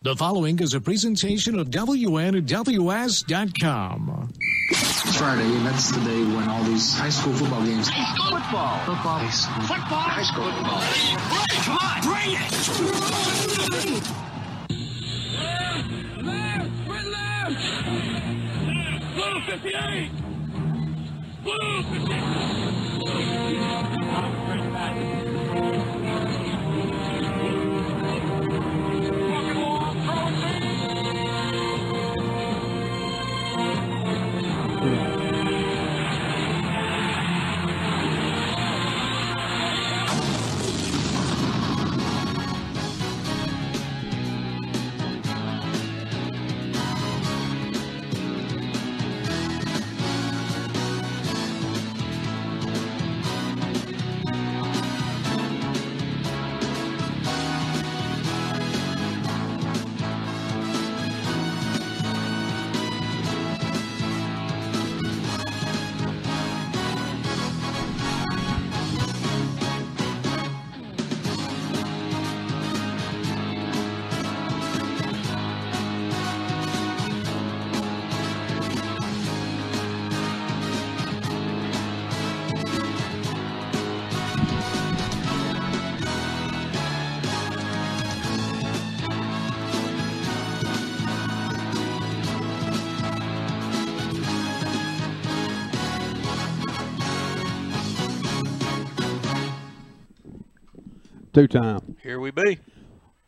The following is a presentation of WNWS.com. Friday, and that's the day when all these high school football games. Football. High school. Football. High school football. Come on, bring it. Blue 58. Blue 58. 2-time. Here we be.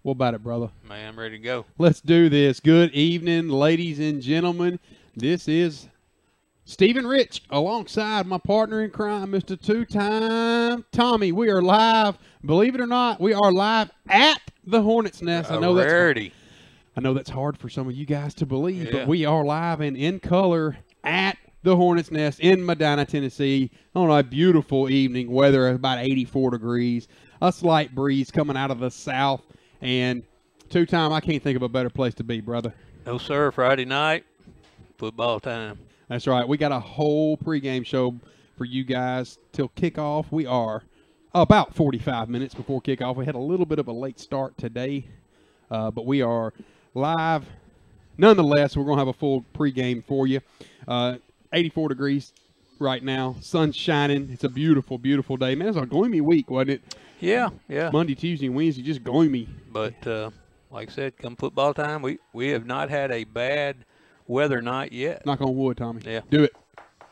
What about it, brother? Man, I'm ready to go. Let's do this. Good evening, ladies and gentlemen. This is Stephen Rich alongside my partner in crime, Mr. 2-time Tommy. We are live. Believe it or not, we are live at the Hornet's Nest. I know that's hard for some of you guys to believe, but we are live and in color at the Hornet's Nest in Medina, Tennessee on a beautiful evening. Weather about 84 degrees. A slight breeze coming out of the south. And 2-time, I can't think of a better place to be, brother. No, sir. Friday night, football time. That's right. We got a whole pregame show for you guys till kickoff. We are about 45 minutes before kickoff. We had a little bit of a late start today, but we are live. Nonetheless, we're going to have a full pregame for you. 84 degrees right now. Sun's shining. It's a beautiful, beautiful day. Man, it's a gloomy week, wasn't it? Yeah. Monday, Tuesday, and Wednesday, just gloomy. But like I said, come football time, we have not had a bad weather night yet. Knock on wood, Tommy. Yeah. Do it.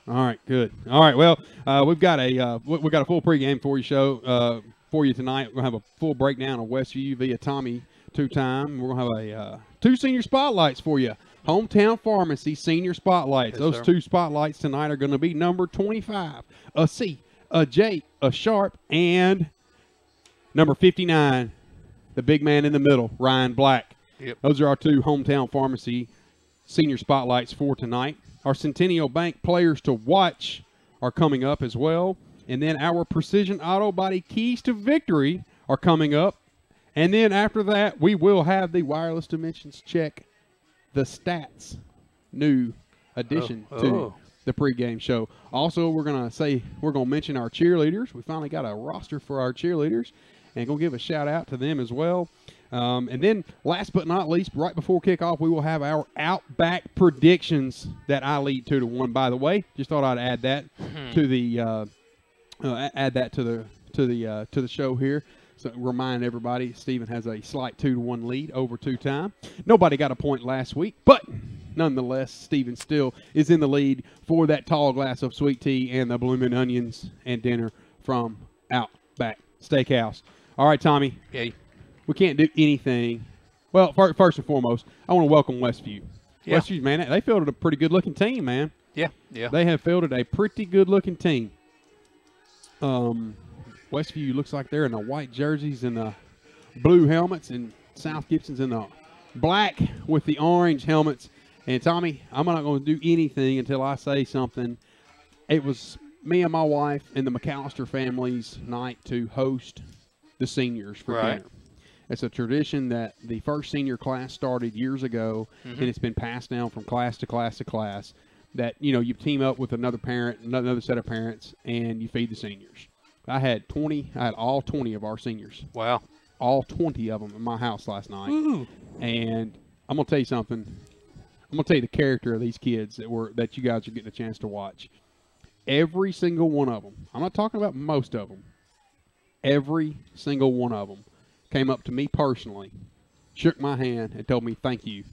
All right, good. All right, well, we've got a full pregame for you tonight. We're gonna have a full breakdown of Westview via Tommy 2-time. We're gonna have two senior spotlights for you. Hometown Pharmacy senior spotlights. Yes, those sir. Two spotlights tonight are going to be number 25, a C, a J, a Sharp, and number 59, the big man in the middle, Ryan Black. Yep. Those are our two Hometown Pharmacy senior spotlights for tonight. Our Centennial Bank players to watch are coming up as well. And then our Precision Auto Body keys to victory are coming up. And then after that, we will have the Wireless Dimensions check, the stats, new addition to the pregame show. Also, we're going to mention our cheerleaders. We finally got a roster for our cheerleaders and go give a shout out to them as well. And then last but not least, right before kickoff, we will have our Outback predictions that I lead 2-1. By the way, just thought I'd add that to the show here. So remind everybody, Stephen has a slight 2-1 lead over 2-time. Nobody got a point last week, but nonetheless, Stephen still is in the lead for that tall glass of sweet tea and the blooming onions and dinner from Outback Steakhouse. All right, Tommy. Okay. We can't do anything. Well, first and foremost, I want to welcome Westview. Yeah. Westview, man, they fielded a pretty good-looking team, man. Yeah. They have fielded a pretty good-looking team. Westview looks like they're in the white jerseys and the blue helmets, and South Gibson's in the black with the orange helmets. And, Tommy, I'm not going to do anything until I say something. It was me and my wife and the McAllister family's night to host the seniors for dinner. It's a tradition that the first senior class started years ago, and it's been passed down from class to class to class, that, you team up with another parent, another set of parents, and you feed the seniors. I had all 20 of our seniors. Wow. all 20 of them at my house last night. Ooh. And I'm going to tell you something. I'm going to tell you the character of these kids that you guys are getting a chance to watch. Every single one of them, I'm not talking about most of them, every single one of them came up to me personally, shook my hand, and told me thank you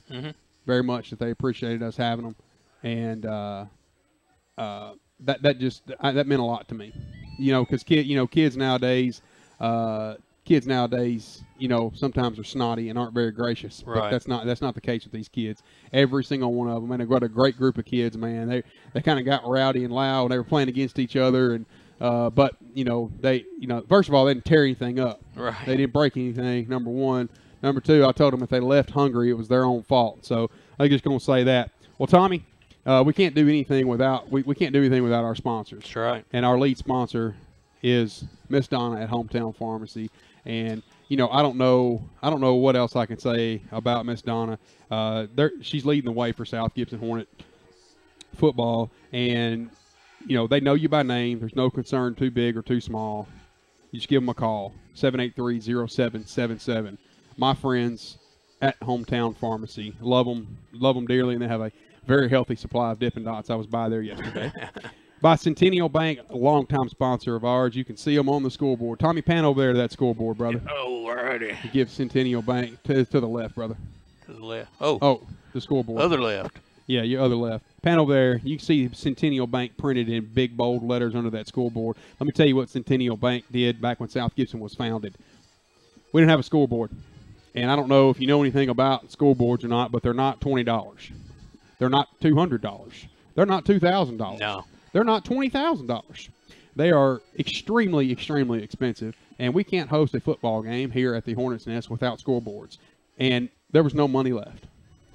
very much, that they appreciated us having them. And that meant a lot to me. Because kids nowadays, sometimes are snotty and aren't very gracious. Right. But that's not the case with these kids. Every single one of them, and they've got a great group of kids. Man, they kind of got rowdy and loud. They were playing against each other, and but they first of all, they didn't tear anything up. Right. They didn't break anything. Number one. Number two, I told them if they left hungry, it was their own fault. So I'm just going to say that. Well, Tommy, we can't do anything without our sponsors. That's right. And our lead sponsor is Miss Donna at Hometown Pharmacy. And I don't know what else I can say about Miss Donna. She's leading the way for South Gibson Hornet football, and they know you by name. There's no concern too big or too small. You just give them a call, 783-0777. My friends at Hometown Pharmacy, love them dearly, and they have a very healthy supply of Dippin' Dots. I was by there yesterday. By Centennial Bank, a longtime sponsor of ours. You can see them on the scoreboard. Tommy, pan over there to that scoreboard, brother. Oh, righty. You give Centennial Bank to the left, brother. To the left. Oh. Oh, the scoreboard. Other left. Yeah, your other left. Pan over there. You can see Centennial Bank printed in big, bold letters under that scoreboard. Let me tell you what Centennial Bank did back when South Gibson was founded. We didn't have a scoreboard. And I don't know if you know anything about scoreboards or not, but they're not $20. They're not $200. They're not $2,000. No. They're not $20,000. They are extremely, extremely expensive, and we can't host a football game here at the Hornets Nest without scoreboards. And there was no money left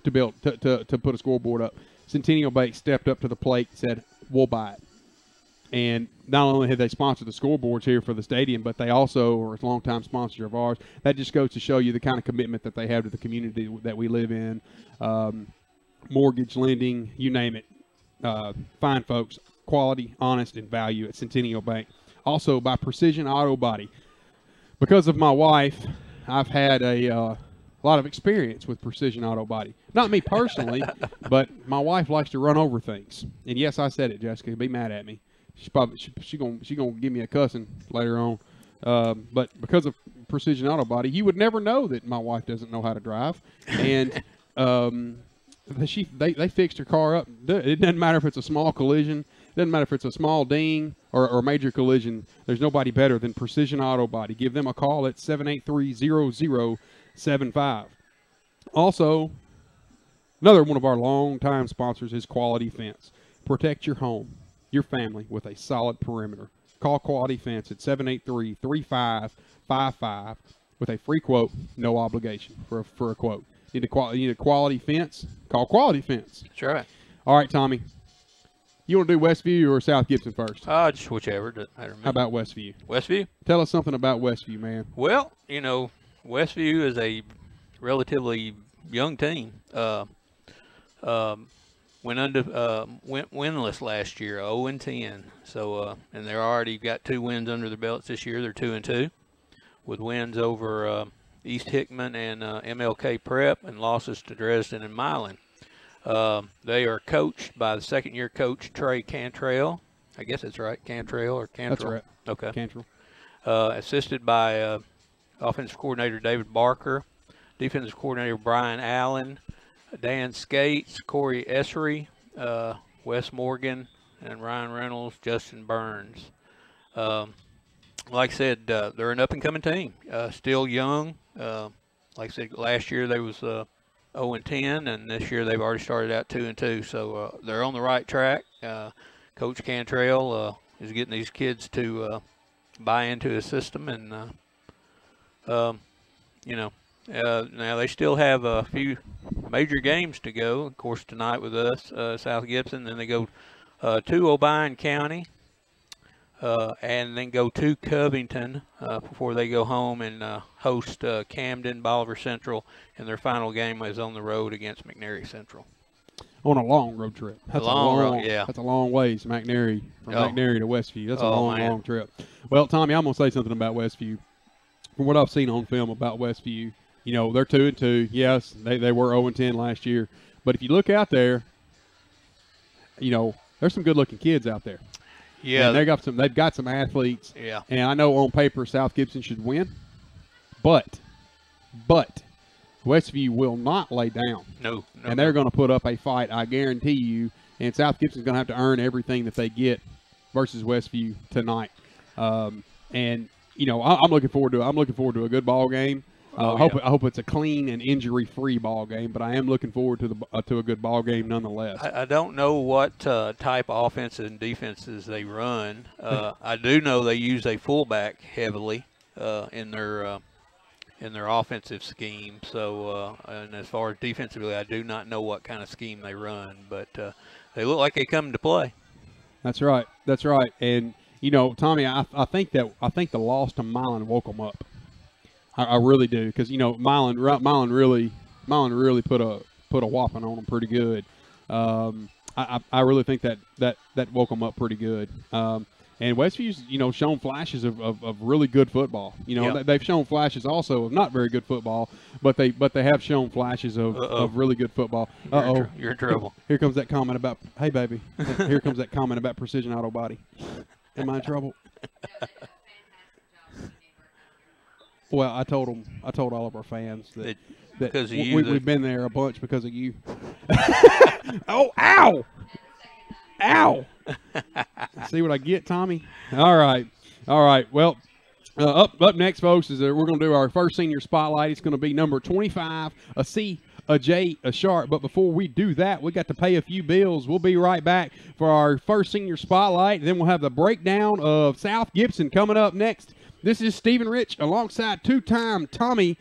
to build to put a scoreboard up. Centennial Bank stepped up to the plate and said, "We'll buy it." And not only have they sponsored the scoreboards here for the stadium, but they also are a longtime sponsor of ours. That just goes to show you the kind of commitment that they have to the community that we live in. Mortgage lending, you name it. Fine folks, quality, honest, and value at Centennial Bank. Also by Precision Auto Body. Because of my wife, I've had a lot of experience with Precision Auto Body. Not me personally, but my wife likes to run over things. And yes, I said it, Jessica. Be mad at me. She's gonna give me a cussing later on. But because of Precision Auto Body, you would never know that my wife doesn't know how to drive. And they fixed her car up. It doesn't matter if it's a small collision. It doesn't matter if it's a small ding or a major collision. There's nobody better than Precision Auto Body. Give them a call at 783-0075. Also, another one of our longtime sponsors is Quality Fence. Protect your home, your family with a solid perimeter. Call Quality Fence at 783-3555 with a free quote, no obligation for a quote. You need a quality fence? Call Quality Fence. That's right. All right, Tommy. You want to do Westview or South Gibson first? Just whichever. How about Westview? Westview? Tell us something about Westview, man. Well, Westview is a relatively young team. Went winless last year, 0-10. So, and they're already got 2 wins under their belts this year. They're 2-2, with wins over East Hickman and MLK Prep, and losses to Dresden and Milan. They are coached by the second-year coach, Trey Cantrell. I guess that's right, Cantrell or Cantrell. That's right. Okay. Cantrell. Assisted by offensive coordinator David Barker, defensive coordinator Brian Allen, Dan Skates, Corey Essery, Wes Morgan, and Ryan Reynolds, Justin Burns. Like I said, they're an up-and-coming team, still young. Like I said, last year they was 0-10, and this year they've already started out 2-2. So they're on the right track. Coach Cantrell is getting these kids to buy into his system, and now they still have a few major games to go. Of course, tonight with us, South Gibson. Then they go to Obion County, and then go to Covington before they go home and host Camden, Bolivar Central, and their final game is on the road against McNairy Central. On a long road trip. That's a long road, yeah. That's a long ways, McNairy, from McNairy to Westview. That's a long trip. Well, Tommy, I'm going to say something about Westview. from what I've seen on film about Westview, you know, they're 2-2. Yes, they were 0-10 last year. But if you look out there, you know, there's some good-looking kids out there. Yeah, and they've got some athletes. Yeah. And I know on paper South Gibson should win, but Westview will not lay down. No. And they're going to put up a fight, I guarantee you. And South Gibson's going to have to earn everything that they get versus Westview tonight. And you know, I'm looking forward to a good ball game. I hope it's a clean and injury-free ball game, but I am looking forward to a good ball game nonetheless. I don't know what type of offenses and defenses they run. I do know they use a fullback heavily in their offensive scheme. So, and as far as defensively, I do not know what kind of scheme they run, but they look like they come to play. That's right. And you know, Tommy, I think the loss to Milan woke them up. I really do, because you know Milan really put a whopping on them pretty good. I really think that woke them up pretty good. And Westview's, you know, shown flashes of really good football. You know, they've shown flashes also of not very good football, but they have shown flashes of really good football. You're in trouble. Here comes that comment about, hey baby. Here comes that comment about Precision Auto Body. Am I in trouble? Well, I told all of our fans that because of we've been there a bunch because of you. Oh, ow! Ow! See what I get, Tommy? All right. Well, up next, folks, is we're going to do our first senior spotlight. It's going to be number 25, a C, a J, a Sharp. But before we do that, we got to pay a few bills. We'll be right back for our first senior spotlight. Then we'll have the breakdown of South Gibson coming up next. This is Stephen Rich alongside two-time Tommy.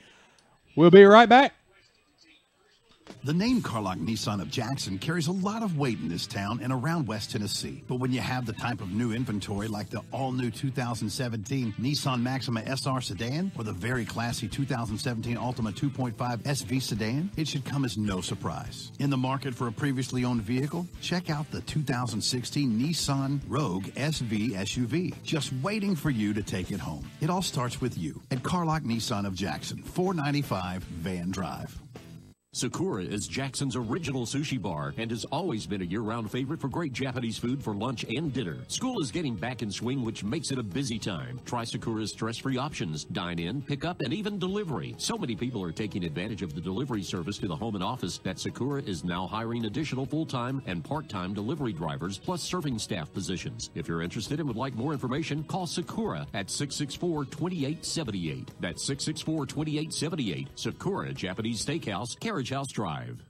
We'll be right back. The name Carlock Nissan of Jackson carries a lot of weight in this town and around West Tennessee. But when you have the type of new inventory like the all-new 2017 Nissan Maxima SR sedan or the very classy 2017 Altima 2.5 SV sedan, it should come as no surprise. In the market for a previously owned vehicle, check out the 2016 Nissan Rogue SV SUV, just waiting for you to take it home. It all starts with you at Carlock Nissan of Jackson, 495 Van Drive. Sakura is Jackson's original sushi bar and has always been a year-round favorite for great Japanese food for lunch and dinner. School is getting back in swing, which makes it a busy time. Try Sakura's stress-free options, dine-in, pick-up, and even delivery. So many people are taking advantage of the delivery service to the home and office that Sakura is now hiring additional full-time and part-time delivery drivers plus serving staff positions. If you're interested and would like more information, call Sakura at 664-2878. That's 664-2878. Sakura Japanese Steakhouse, Carriage House Drive.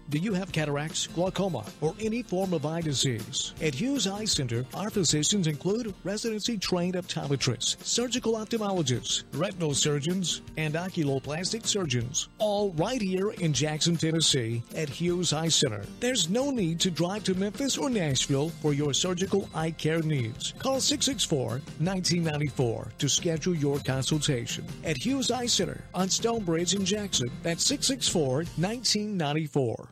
Do you have cataracts, glaucoma, or any form of eye disease? At Hughes Eye Center, our physicians include residency-trained optometrists, surgical ophthalmologists, retinal surgeons, and oculoplastic surgeons, all right here in Jackson, Tennessee at Hughes Eye Center. There's no need to drive to Memphis or Nashville for your surgical eye care needs. Call 664-1994 to schedule your consultation. At Hughes Eye Center on Stonebridge in Jackson, that's 664-1994.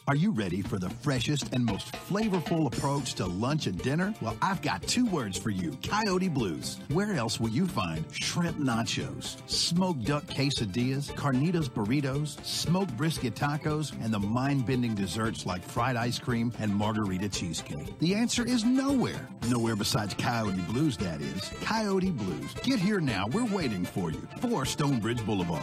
Are you ready for the freshest and most flavorful approach to lunch and dinner? Well, I've got two words for you, Coyote Blues. Where else will you find shrimp nachos, smoked duck quesadillas, carnitas burritos, smoked brisket tacos, and the mind-bending desserts like fried ice cream and margarita cheesecake? The answer is nowhere. Nowhere besides Coyote Blues, that is. Coyote Blues. Get here now. We're waiting for you. 4 Stonebridge Boulevard.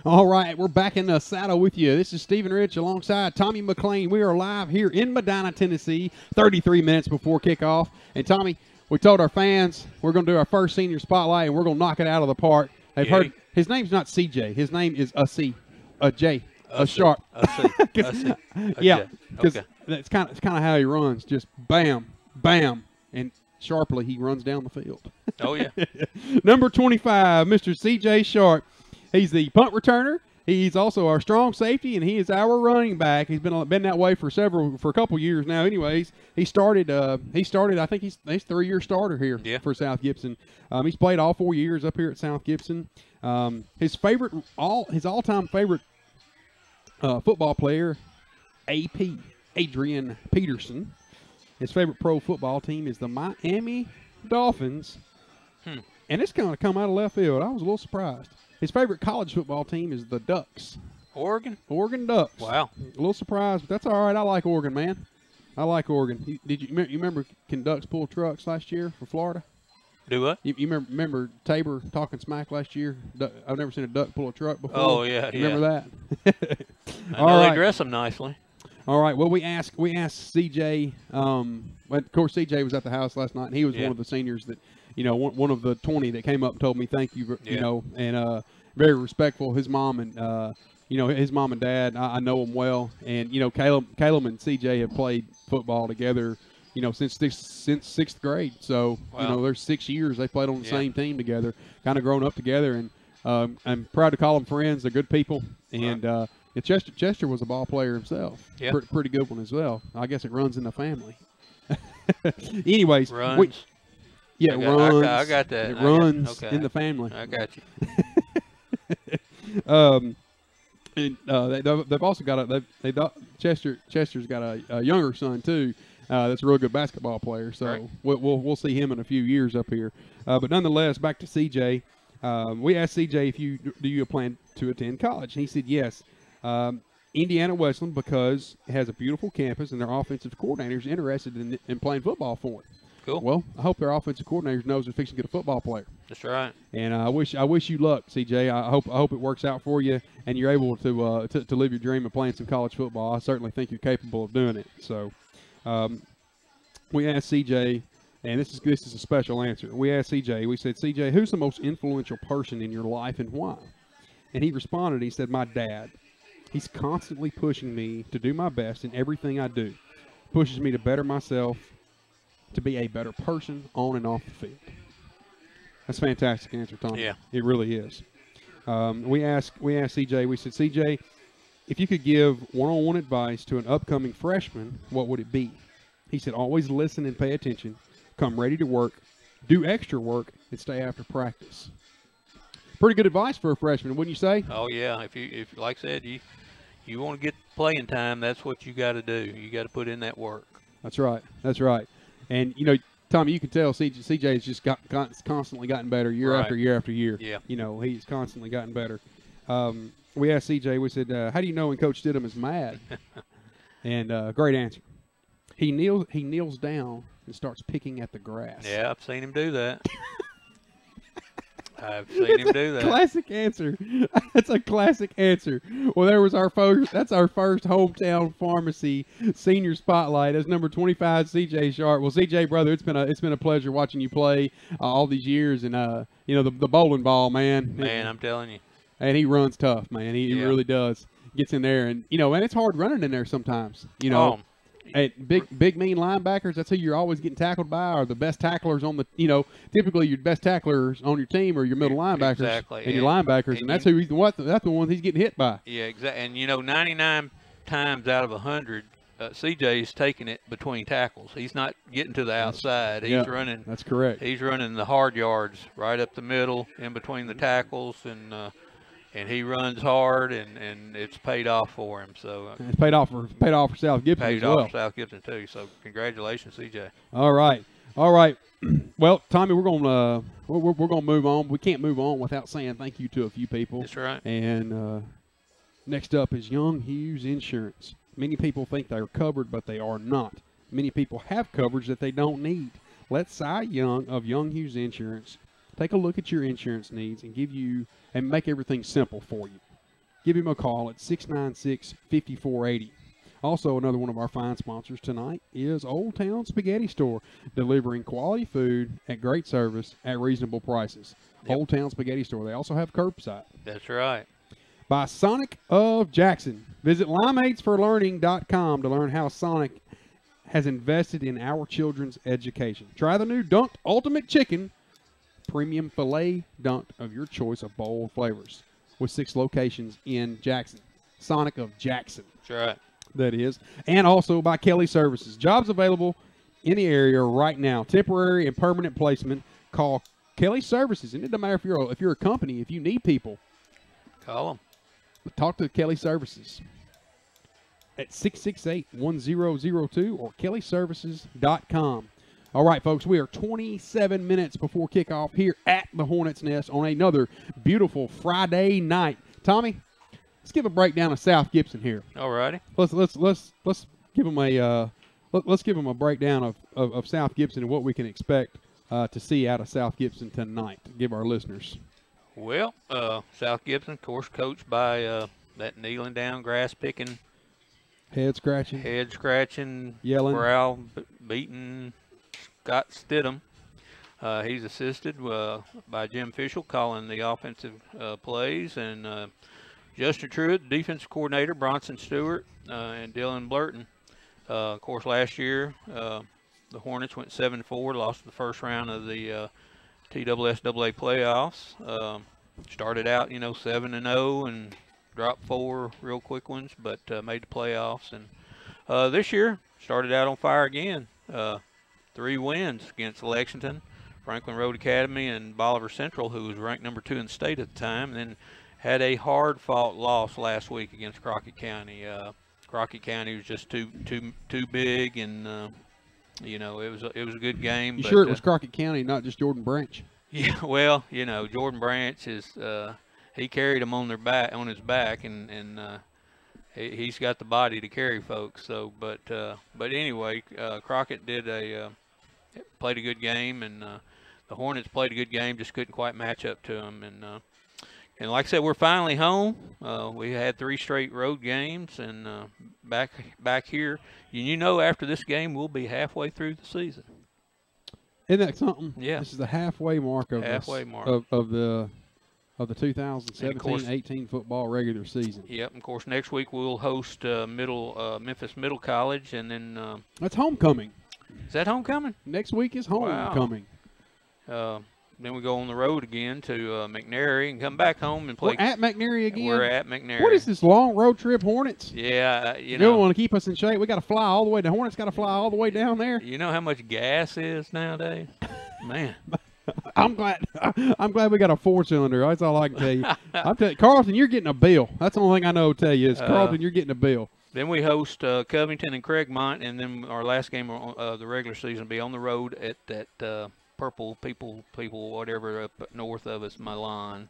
All right, we're back in the saddle with you. This is Stephen Rich alongside Tommy McLean. We are live here in Medina, Tennessee, 33 minutes before kickoff. And, Tommy, we told our fans we're going to do our first senior spotlight, and we're going to knock it out of the park. They've heard his name's not CJ. His name is a C, a J, a Sharp. Yeah, because that's kind of how he runs. Just bam, bam, and sharply he runs down the field. Oh, yeah. Number 25, Mr. CJ Sharp. He's the punt returner. He's also our strong safety, and he is our running back. He's been that way for a couple years now. Anyways, he started. I think he's 3-year starter here for South Gibson. He's played all 4 years up here at South Gibson. His all-time favorite football player, AP Adrian Peterson. His favorite pro football team is the Miami Dolphins. And it's kind of come out of left field. I was a little surprised. His favorite college football team is the Ducks. Oregon? Oregon Ducks. Wow. A little surprised, but that's all right. I like Oregon, man. I like Oregon. You remember can Ducks pull trucks last year for Florida? Do what? You remember Tabor talking smack last year? I've never seen a duck pull a truck before. Oh, yeah. Remember that? I know they dress them nicely. All right. Well, we asked CJ. Of course, CJ was at the house last night, and he was one of the seniors that, one of the 20 that came up and told me thank you. And very respectful. His mom and his mom and dad. I know them well, and Caleb and CJ have played football together. Since sixth grade. So there's 6 years they played on the same team together, kind of grown up together, and I'm proud to call them friends. They're good people, and Chester was a ball player himself. Yeah. Pretty good one as well. I guess it runs in the family. Anyways, runs. It runs. I got that. It runs in the family. I got you. They've also got Chester's got a younger son too. That's a real good basketball player. So we'll see him in a few years up here. But nonetheless, back to CJ. We asked CJ do you plan to attend college? And he said yes. Indiana Wesleyan, because it has a beautiful campus and their offensive coordinator's interested in playing football for it. Cool. Well, I hope their offensive coordinator knows they're fixing to get a football player. That's right. And I wish you luck, CJ. I hope it works out for you and you're able to live your dream of playing some college football. I certainly think you're capable of doing it. So, we asked CJ, and this is a special answer. We asked CJ. We said, CJ, who's the most influential person in your life and why? And he responded. He said, my dad. He's constantly pushing me to do my best in everything I do. Pushes me to better myself, to be a better person on and off the field. That's a fantastic answer, Tom. Yeah. It really is. We asked CJ, we said, CJ, if you could give one-on-one advice to an upcoming freshman, what would it be? He said, always listen and pay attention, come ready to work, do extra work, and stay after practice. Pretty good advice for a freshman, wouldn't you say? Oh, yeah. If like I said, you want to get playing time, that's what you got to do. You got to put in that work. That's right. And, Tommy, you can tell CJ has just constantly gotten better year after year after year. Yeah. He's constantly gotten better. We asked CJ, we said, how do you know when Coach Stidham is mad? And great answer. He kneels down and starts picking at the grass. Yeah, I've seen him do that. I've seen him do that. Classic answer. That's a classic answer. Well, that's our first hometown pharmacy senior spotlight. That's number 25, CJ Sharp. Well, CJ, brother, it's been a pleasure watching you play all these years, and the bowling ball, man. Man, I'm telling you. And he runs tough, man. He really does. Gets in there, and man, it's hard running in there sometimes. Hey, big mean linebackers, that's who you're always getting tackled by, are the best tacklers on the, typically your best tacklers on your team are your middle linebackers and your linebackers, and that's the ones he's getting hit by. Yeah, exactly. And 99 times out of 100, CJ's taking it between tackles. He's not getting to the outside. He's running. That's correct. He's running the hard yards right up the middle, in between the tackles, and he runs hard, and it's paid off for him. So it's paid off for South Gibson as well. Paid off for South Gibson too. So congratulations, CJ. All right. Well, Tommy, we're gonna move on. We can't move on without saying thank you to a few people. That's right. And next up is Young Hughes Insurance. Many people think they're covered, but they are not. Many people have coverage that they don't need. Let Cy Young of Young Hughes Insurance take a look at your insurance needs and make everything simple for you. Give him a call at 696-5480. Also, another one of our fine sponsors tonight is Old Town Spaghetti Store, delivering quality food at great service at reasonable prices. Yep. Old Town Spaghetti Store. They also have curbside. That's right. By Sonic of Jackson. Visit limeatesforlearning.com to learn how Sonic has invested in our children's education. Try the new Dunked Ultimate Chicken Premium Filet Dunk of your choice of bold flavors, with 6 locations in Jackson. Sonic of Jackson. That's right. That is. And also by Kelly Services. Jobs available in the area right now. Temporary and permanent placement. Call Kelly Services. And it doesn't matter if you're a company, if you need people. Call them. Talk to Kelly Services. at 668-1002 or kellyservices.com. All right, folks, we are 27 minutes before kickoff here at the Hornets Nest on another beautiful Friday night. Tommy, let's give a breakdown of South Gibson here. All righty. Let's give them a let's give them a breakdown of South Gibson and what we can expect to see out of South Gibson tonight. To give our listeners. Well, South Gibson, of course, coached by that kneeling down, grass picking, head scratching, yelling, brow beating Scott Stidham. He's assisted by Jim Fishel calling the offensive plays, and Justin Truitt, defensive coordinator, Bronson Stewart, and Dylan Blurton. Of course, last year the Hornets went 7-4, lost the first round of the TSSAA playoffs. Started out, 7-0 and dropped 4 real quick ones, but made the playoffs. And this year started out on fire again. 3 wins against Lexington, Franklin Road Academy, and Bolivar Central, who was ranked number 2 in the state at the time. And then had a hard-fought loss last week against Crockett County. Crockett County was just too big, and it was a good game. You sure it was Crockett County, not just Jordan Branch? Yeah, well, Jordan Branch is he carried them on his back, and he's got the body to carry folks. So, but anyway, Crockett played a good game, and the Hornets played a good game, just couldn't quite match up to them. And like I said, we're finally home. We had 3 straight road games, and back here. After this game, we'll be halfway through the season. Isn't that something? Yeah. This is the halfway mark of the 2017-18 football regular season. Yep. And of course, next week we'll host Memphis Middle College, and then that's homecoming. Is that homecoming? Next week is homecoming. Wow. Then we go on the road again to McNary and come back home and play. We're at McNary again? We're at McNary. What is this long road trip, Hornets? Yeah, you don't want to keep us in shape. We got to fly all the way. The Hornets got to fly all the way down there. You know how much gas is nowadays? Man. I'm glad we got a 4-cylinder. That's all I can tell you. I'm telling you, Carlton, you're getting a bill. That's the only thing I know to tell you is Carlton, you're getting a bill. Then we host Covington and Craigmont, and then our last game of the regular season will be on the road at that Purple people, whatever up north of us, Milan.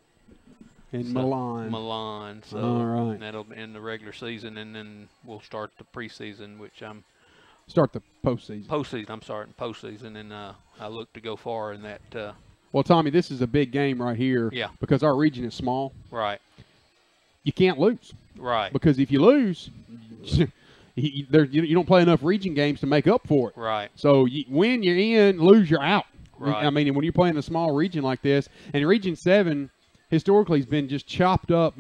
Milan. So all right. That'll end the regular season, and then we'll start the preseason, which start the postseason. I'm starting postseason, and I look to go far in that. Well, Tommy, this is a big game right here. Yeah. Because our region is small. Right. You can't lose. Right. Because if you lose, you don't play enough region games to make up for it. Right. So win, you're in. Lose, you're out. Right. I mean, when you're playing a small region like this, and Region 7 historically has been just chopped up,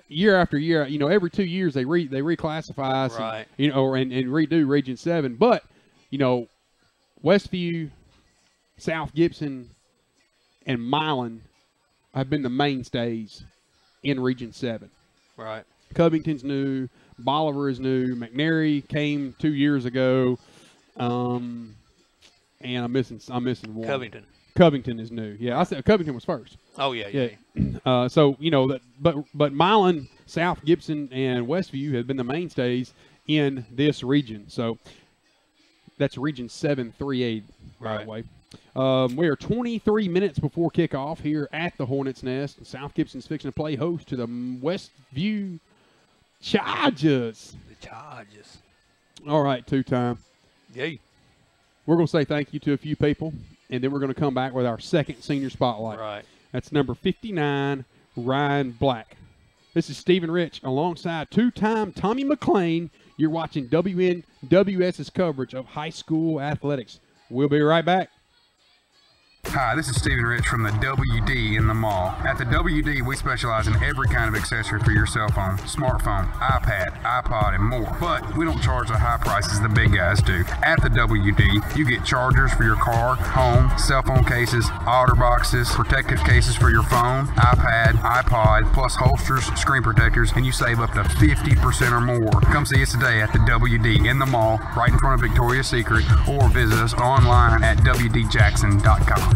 year after year. Every 2 years they reclassify us, right. and redo Region 7. But, Westview, South Gibson, and Milan have been the mainstays in Region 7. Right. Covington's new. Bolivar is new. McNary came 2 years ago, and I'm missing one. Covington is new. Yeah, I said Covington was first. Oh yeah. So but Milan, South Gibson, and Westview have been the mainstays in this region. So that's Region 7-3A, by the way. We are 23 minutes before kickoff here at the Hornets Nest, and South Gibson's fixing to play host to the Westview Chargers. The Chargers. All right, 2-time. Yay. We're going to say thank you to a few people, and then we're going to come back with our second senior spotlight. Right. That's number 59, Ryan Black. This is Stephen Rich alongside 2-time Tommy McLean. You're watching WNWS's coverage of high school athletics. We'll be right back. Hi, this is Stephen Rich from the WD in the mall. At the WD, we specialize in every kind of accessory for your cell phone, smartphone, iPad, iPod, and more. But we don't charge the high prices the big guys do. At the WD, you get chargers for your car, home, cell phone cases, otter boxes, protective cases for your phone, iPad, iPod, plus holsters, screen protectors, and you save up to 50% or more. Come see us today at the WD in the mall, right in front of Victoria's Secret, or visit us online at WDJackson.com.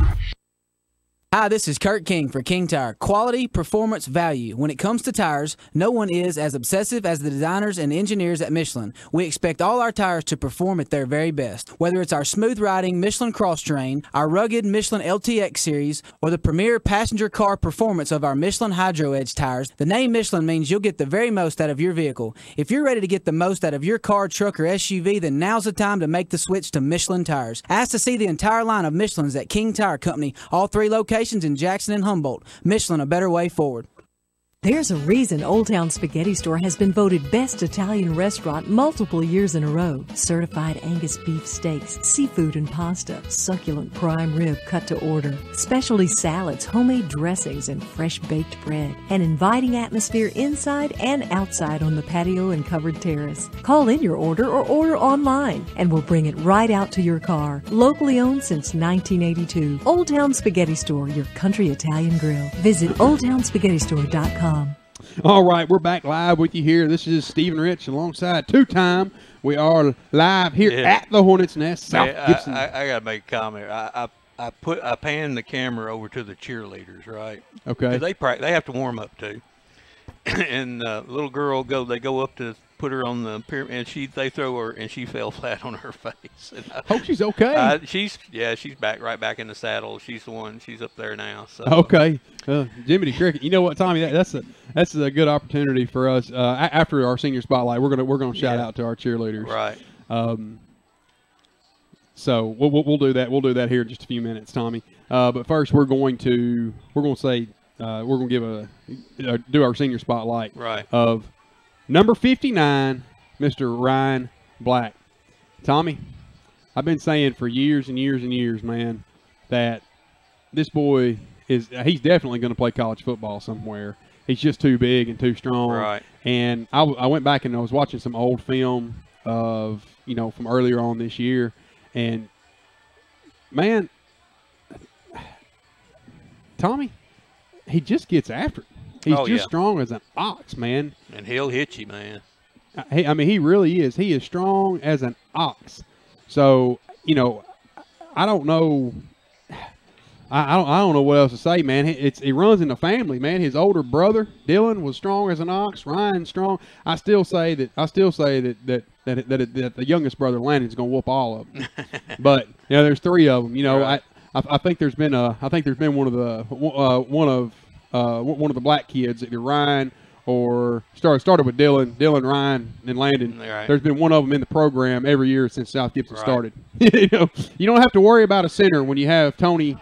Hi, this is Kurt King for King Tire. Quality, performance, value. When it comes to tires, no one is as obsessive as the designers and engineers at Michelin. We expect all our tires to perform at their very best. Whether it's our smooth riding Michelin Cross Train, our rugged Michelin LTX series, or the premier passenger car performance of our Michelin Hydro Edge tires, the name Michelin means you'll get the very most out of your vehicle. If you're ready to get the most out of your car, truck, or SUV, then now's the time to make the switch to Michelin tires. Ask to see the entire line of Michelins at King Tire Company, all 3 locations in Jackson and Humboldt. Michelin, a better way forward. There's a reason Old Town Spaghetti Store has been voted best Italian restaurant multiple years in a row. Certified Angus beef steaks, seafood and pasta, succulent prime rib cut to order, specialty salads, homemade dressings, and fresh baked bread. An inviting atmosphere inside and outside on the patio and covered terrace. Call in your order or order online, and we'll bring it right out to your car. Locally owned since 1982. Old Town Spaghetti Store, your country Italian grill. Visit oldtownspaghettistore.com. All right, we're back live with you here. This is Stephen Rich alongside two-time. We are live here at the Hornet's Nest, South Gibson. I got to make a comment. I panned the camera over to the cheerleaders, right? Okay. They have to warm up too. And little girl they go up to put her on the pyramid, and they throw her, and she fell flat on her face. And hope she's okay. She's right back in the saddle. She's the one. She's up there now. So okay. Jiminy Cricket. You know what, Tommy? That's a good opportunity for us. After our senior spotlight, we're gonna shout out to our cheerleaders. Right. So we'll do that. We'll do that here in just a few minutes, Tommy. But first, we're going to do our senior spotlight. Right. Of number 59, Mr. Ryan Black. Tommy, I've been saying for years and years and years, man, that this boy he's definitely going to play college football somewhere. He's just too big and too strong. Right. And I went back and I was watching some old film of, from earlier on this year. And, man, Tommy, he just gets after it. He's strong as an ox, man. And he'll hit you, man. He really is. He is strong as an ox. So, I don't know. I don't know what else to say, man. He runs in the family, man. His older brother Dylan was strong as an ox. Ryan's strong. I still say that the youngest brother Landon's gonna whoop all of them. But there's 3 of them. Right. I think there's been one of the black kids, either Ryan or started with Dylan, Ryan, and Landon. Right. There's been one of them in the program every year since South Gibson started. You don't have to worry about a center when you have Tony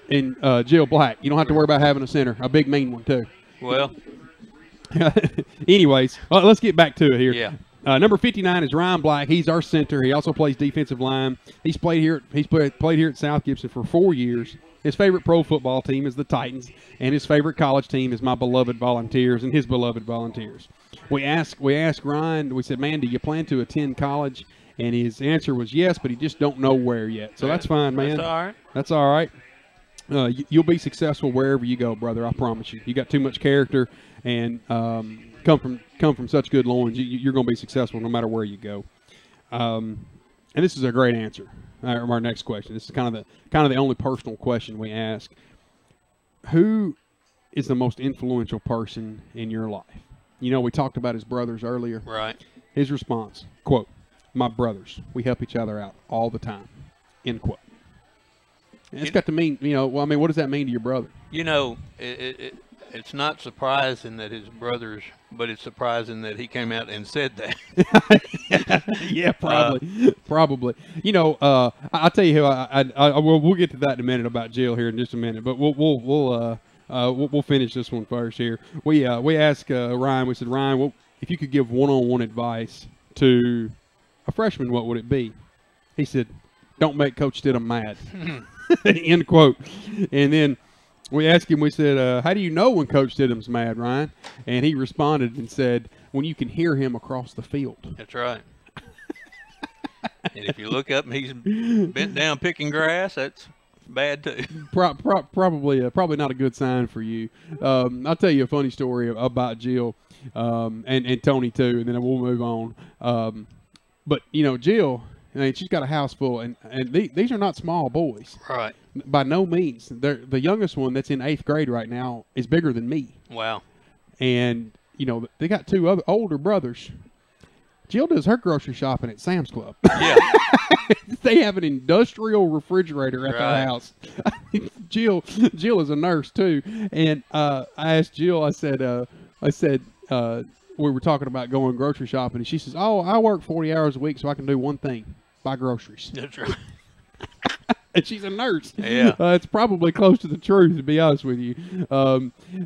and Jill Black. You don't have to worry about having a center, a big mean one too. Well, anyways, let's get back to it here. Yeah. Number 59 is Ryan Black. He's our center. He also plays defensive line. He's played here at South Gibson for 4 years. His favorite pro football team is the Titans, and his favorite college team is my beloved Volunteers and his beloved Volunteers. We asked Ryan, we said, man, do you plan to attend college? And his answer was yes, but he just don't know where yet. So that's fine, man. That's all right. That's all right. You'll be successful wherever you go, brother. I promise you. You got too much character and come from such good loins. You're going to be successful no matter where you go. And this is a great answer. Our next question. This is kind of the only personal question we ask. Who is the most influential person in your life? We talked about his brothers earlier. Right. His response, quote, "My brothers. We help each other out all the time." End quote. And it's got to mean, what does that mean to your brother? It's not surprising that his brothers, but it's surprising that he came out and said that. Yeah, probably. I'll tell you who we'll get to that in a minute about Jill here in just a minute, but we'll finish this one first here. We asked Ryan. We said, Ryan, if you could give one-on-one advice to a freshman, what would it be? He said, "Don't make Coach Stidham mad." End quote. And then we asked him, we said, how do you know when Coach Stidham's mad, Ryan? And he responded and said, when you can hear him across the field. That's right. And if you look up and he's bent down picking grass, that's bad too. Probably not a good sign for you. I'll tell you a funny story about Jill and Tony too, and then we'll move on. But Jill, I mean, she's got a house full, and these are not small boys. Right. By no means. The youngest one that's in 8th grade right now is bigger than me. Wow. And, you know, they got 2 other older brothers. Jill does her grocery shopping at Sam's Club. Yeah. They have an industrial refrigerator at their house. Jill is a nurse too, and I asked Jill. I said we were talking about going grocery shopping, and she says, "Oh, I work 40 hours a week, so I can do one thing: buy groceries." That's right. And she's a nurse. Yeah. It's probably close to the truth, to be honest with you.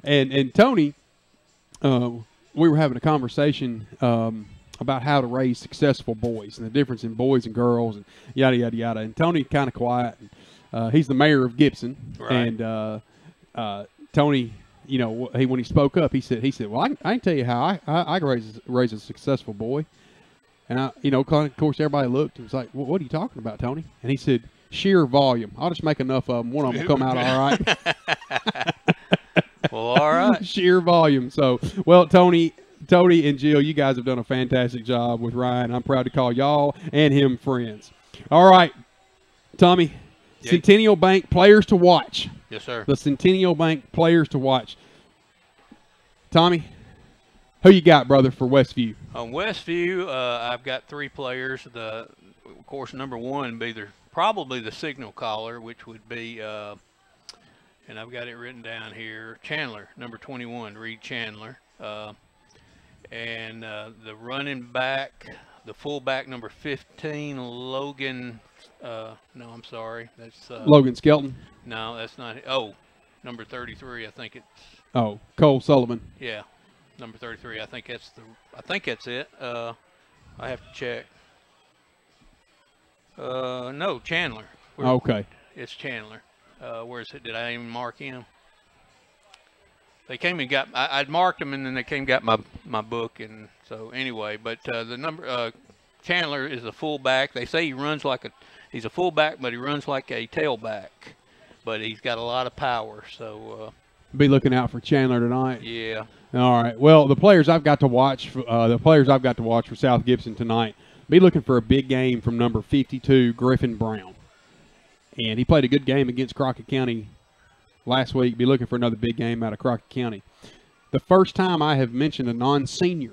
And Tony, we were having a conversation about how to raise successful boys and the difference in boys and girls and yada, yada, yada. And Tony kind of quiet. He's the mayor of Gibson. Right. And Tony, you know, when he spoke up, he said, well, I can tell you how I raise a successful boy. And, of course, everybody looked and was like, well, what are you talking about, Tony? And he said, sheer volume. I'll just make enough of them. One of them will come out all right. Well, all right. Sheer volume. So, well, Tony and Jill, you guys have done a fantastic job with Ryan. I'm proud to call y'all and him friends. All right, Tommy, yeah. Centennial Bank players to watch. Yes, sir. The Centennial Bank players to watch. Tommy, who you got, brother, for Westview? On Westview, I've got 3 players. Of course, number 1 would be probably the signal caller, which would be, and I've got it written down here, Chandler, number 21, Reed Chandler. And the running back, the fullback, number 15, Logan. No, I'm sorry. That's Logan Skelton. No, that's not. Oh, number 33. I think it's. Oh, Cole Sullivan. Yeah, number 33. I think that's it. I have to check. No, Chandler. Okay. It's Chandler. Where is it? Did I even mark him? They came and got. I'd marked them, and then they came and got my book, and so anyway. But the number Chandler is a fullback. They say he's a fullback, but he runs like a tailback. But he's got a lot of power. So be looking out for Chandler tonight. Yeah. All right. Well, the players I've got to watch. For South Gibson tonight. Be looking for a big game from number 52, Griffin Brown, and he played a good game against Crockett County last week. Be looking for another big game out of Crockett County. The first time I have mentioned a non-senior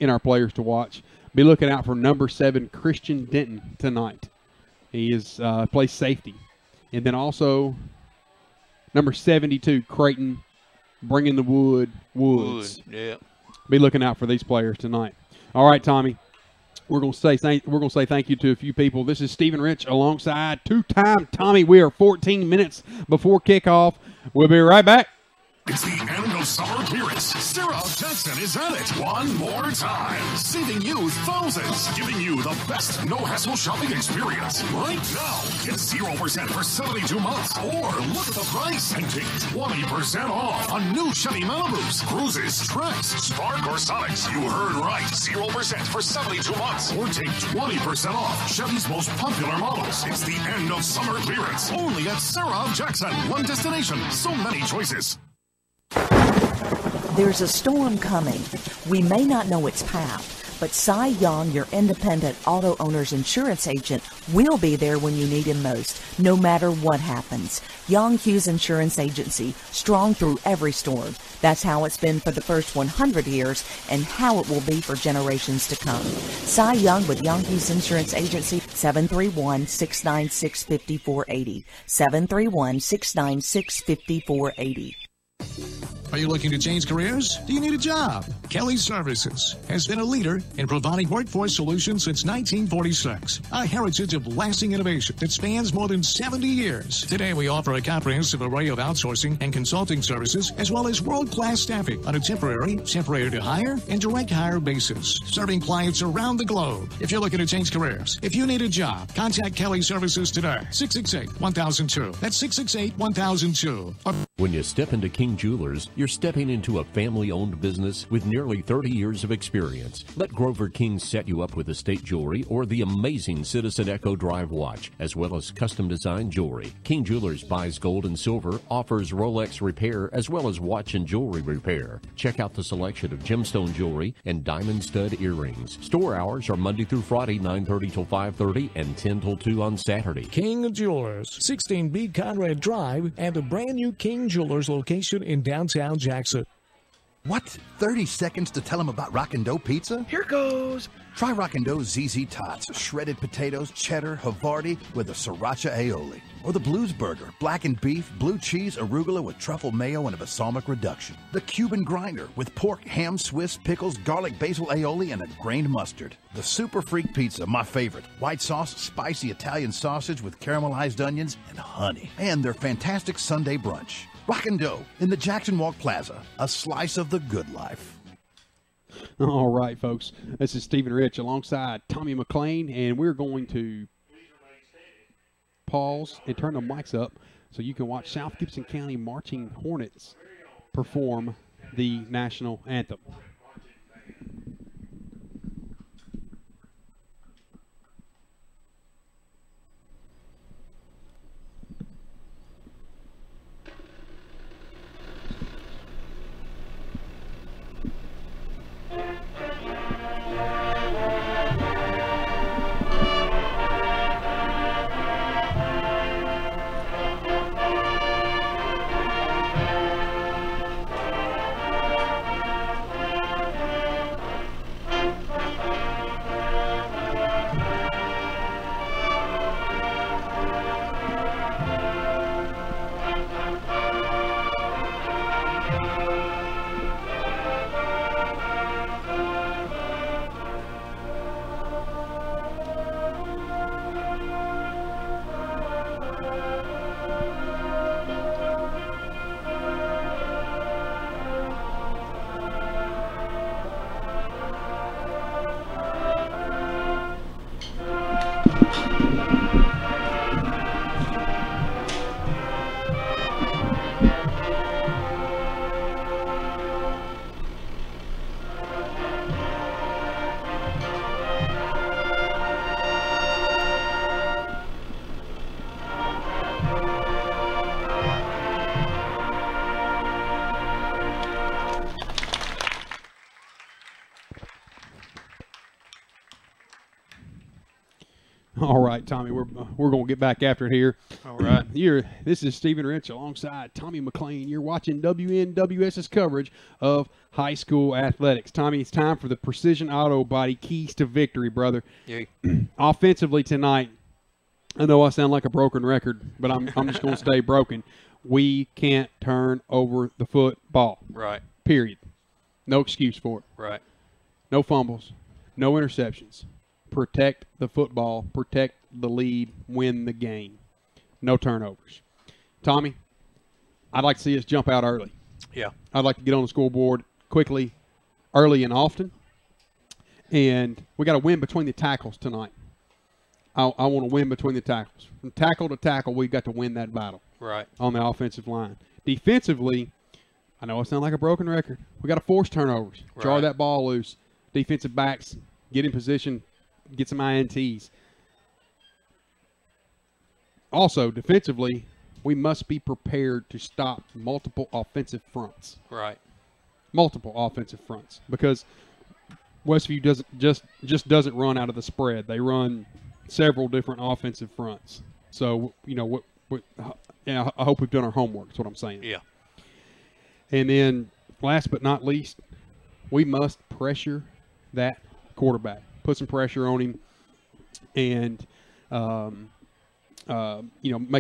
in our players to watch. Be looking out for number 7, Christian Denton tonight. He is plays safety. And then also number 72, Creighton, bringing the Woods. Yeah. Be looking out for these players tonight. All right, Tommy. We're gonna say thank you to a few people. This is Stephen Rich alongside 2-time Tommy. We are 14 minutes before kickoff. We'll be right back. It's the end of summer clearance. Sarah Jackson is at it one more time, saving you thousands, giving you the best no-hassle shopping experience. Right now, get 0% for 72 months, or look at the price and take 20% off on new Chevy Malibus, Cruises, Trax, Spark, or Sonics. You heard right, 0% for 72 months, or take 20% off Chevy's most popular models. It's the end of summer clearance, only at Sarah Jackson. One destination, so many choices. There's a storm coming. We may not know its path, but Cy Young, your independent auto owner's insurance agent, will be there when you need him most, no matter what happens. Young Hughes Insurance Agency, strong through every storm. That's how it's been for the first 100 years and how it will be for generations to come. Cy Young with Young Hughes Insurance Agency, 731-696-5480. 731-696-5480. Are you looking to change careers? Do you need a job? Kelly Services has been a leader in providing workforce solutions since 1946. A heritage of lasting innovation that spans more than 70 years. Today we offer a comprehensive array of outsourcing and consulting services, as well as world-class staffing on a temporary to hire, and direct hire basis, serving clients around the globe. If you're looking to change careers, if you need a job, contact Kelly Services today. 668-1002. That's 668-1002. When you step into King Jewelers, you're stepping into a family-owned business with nearly 30 years of experience. Let Grover King set you up with estate jewelry or the amazing Citizen Echo Drive watch, as well as custom-designed jewelry. King Jewelers buys gold and silver, offers Rolex repair, as well as watch and jewelry repair. Check out the selection of gemstone jewelry and diamond stud earrings. Store hours are Monday through Friday, 9:30 till 5:30 and 10 till 2 on Saturday. King Jewelers, 16B Conrad Drive, and a brand new King Jewelers location in downtown Jackson. What? 30 seconds to tell them about Rockin' Dough Pizza? Here goes. Try Rockin' Dough's ZZ Tots, shredded potatoes, cheddar, Havarti with a sriracha aioli. Or the Blues Burger, blackened beef, blue cheese, arugula with truffle mayo and a balsamic reduction. The Cuban Grinder with pork, ham, Swiss, pickles, garlic, basil aioli, and a grained mustard. The Super Freak Pizza, my favorite. White sauce, spicy Italian sausage with caramelized onions and honey. And their fantastic Sunday brunch. Rockin' Dough in the Jackson Walk Plaza, a slice of the good life. All right, folks. This is Stephen Rich alongside Tommy McLean, and we're going to pause and turn the mics up so you can watch South Gibson County Marching Hornets perform the national anthem. All right, Tommy, we're going to get back after it here. All right. This is Stephen Rich alongside Tommy McLean. You're watching WNWS's coverage of high school athletics. Tommy, it's time for the Precision Auto Body Keys to Victory, brother. Yeah. Offensively tonight, I know I sound like a broken record, but I'm just going to stay broken. We can't turn over the football. Right. Period. No excuse for it. Right. No fumbles. No interceptions. Protect the football, protect the lead, win the game. No turnovers. Tommy, I'd like to see us jump out early. Yeah. I'd like to get on the scoreboard quickly, early and often. And we got to win between the tackles tonight. I want to win between the tackles. From tackle to tackle, we've got to win that battle. Right. On the offensive line. Defensively, I know I sound like a broken record. We got to force turnovers. Right. Jar that ball loose. Defensive backs, get in position, get some INTs. Also, defensively, we must be prepared to stop multiple offensive fronts. Right. Multiple offensive fronts, because Westview doesn't run out of the spread. They run several different offensive fronts. So, I hope we've done our homework. That's what I'm saying. Yeah. And then, last but not least, we must pressure that quarterback. Put some pressure on him, and make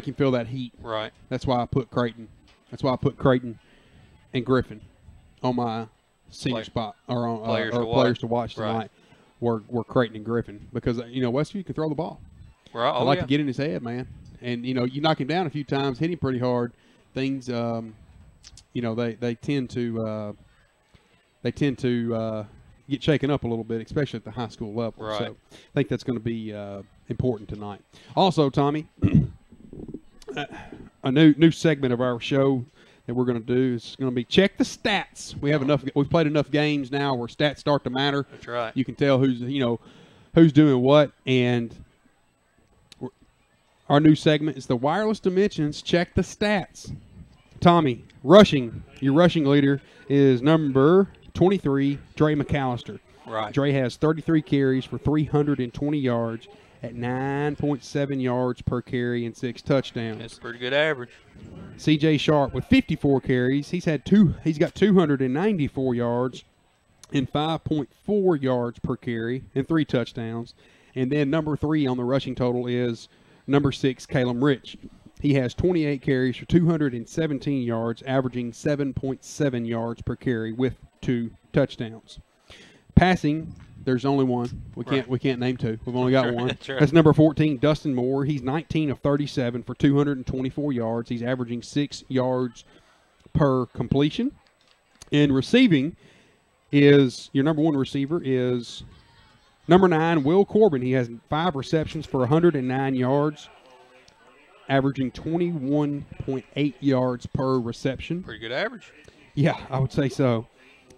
him feel that heat. Right. That's why I put Creighton. That's why I put Creighton and Griffin on my senior spot, or on players to watch tonight. Right. Were Creighton and Griffin, because Westview can throw the ball. Right. I like to get in his head, man, and you knock him down a few times, hit him pretty hard. Things, they tend to get shaken up a little bit, especially at the high school level. Right. So I think that's going to be important tonight. Also, Tommy, a new segment of our show that we're going to do is going to be check the stats. We've played enough games now where stats start to matter. That's right. You can tell who's doing what, and our new segment is the Wireless Dimensions Check the Stats. Tommy, your rushing leader is number 23, Dre McAllister. Right. Dre has 33 carries for 320 yards at 9.7 yards per carry and 6 touchdowns. That's a pretty good average. C.J. Sharp with 54 carries. He's got 294 yards and 5.4 yards per carry and 3 touchdowns. And then number 3 on the rushing total is number 6, Calum Rich. He has 28 carries for 217 yards, averaging 7.7 yards per carry with 2 touchdowns. Passing, there's only one. We can't name 2. We've only got one. That's right. That's number 14, Dustin Moore. He's 19 of 37 for 224 yards. He's averaging 6 yards per completion. And receiving is your number 1 receiver is number 9, Will Corbin. He has 5 receptions for 109 yards, averaging 21.8 yards per reception. Pretty good average. Yeah, I would say so.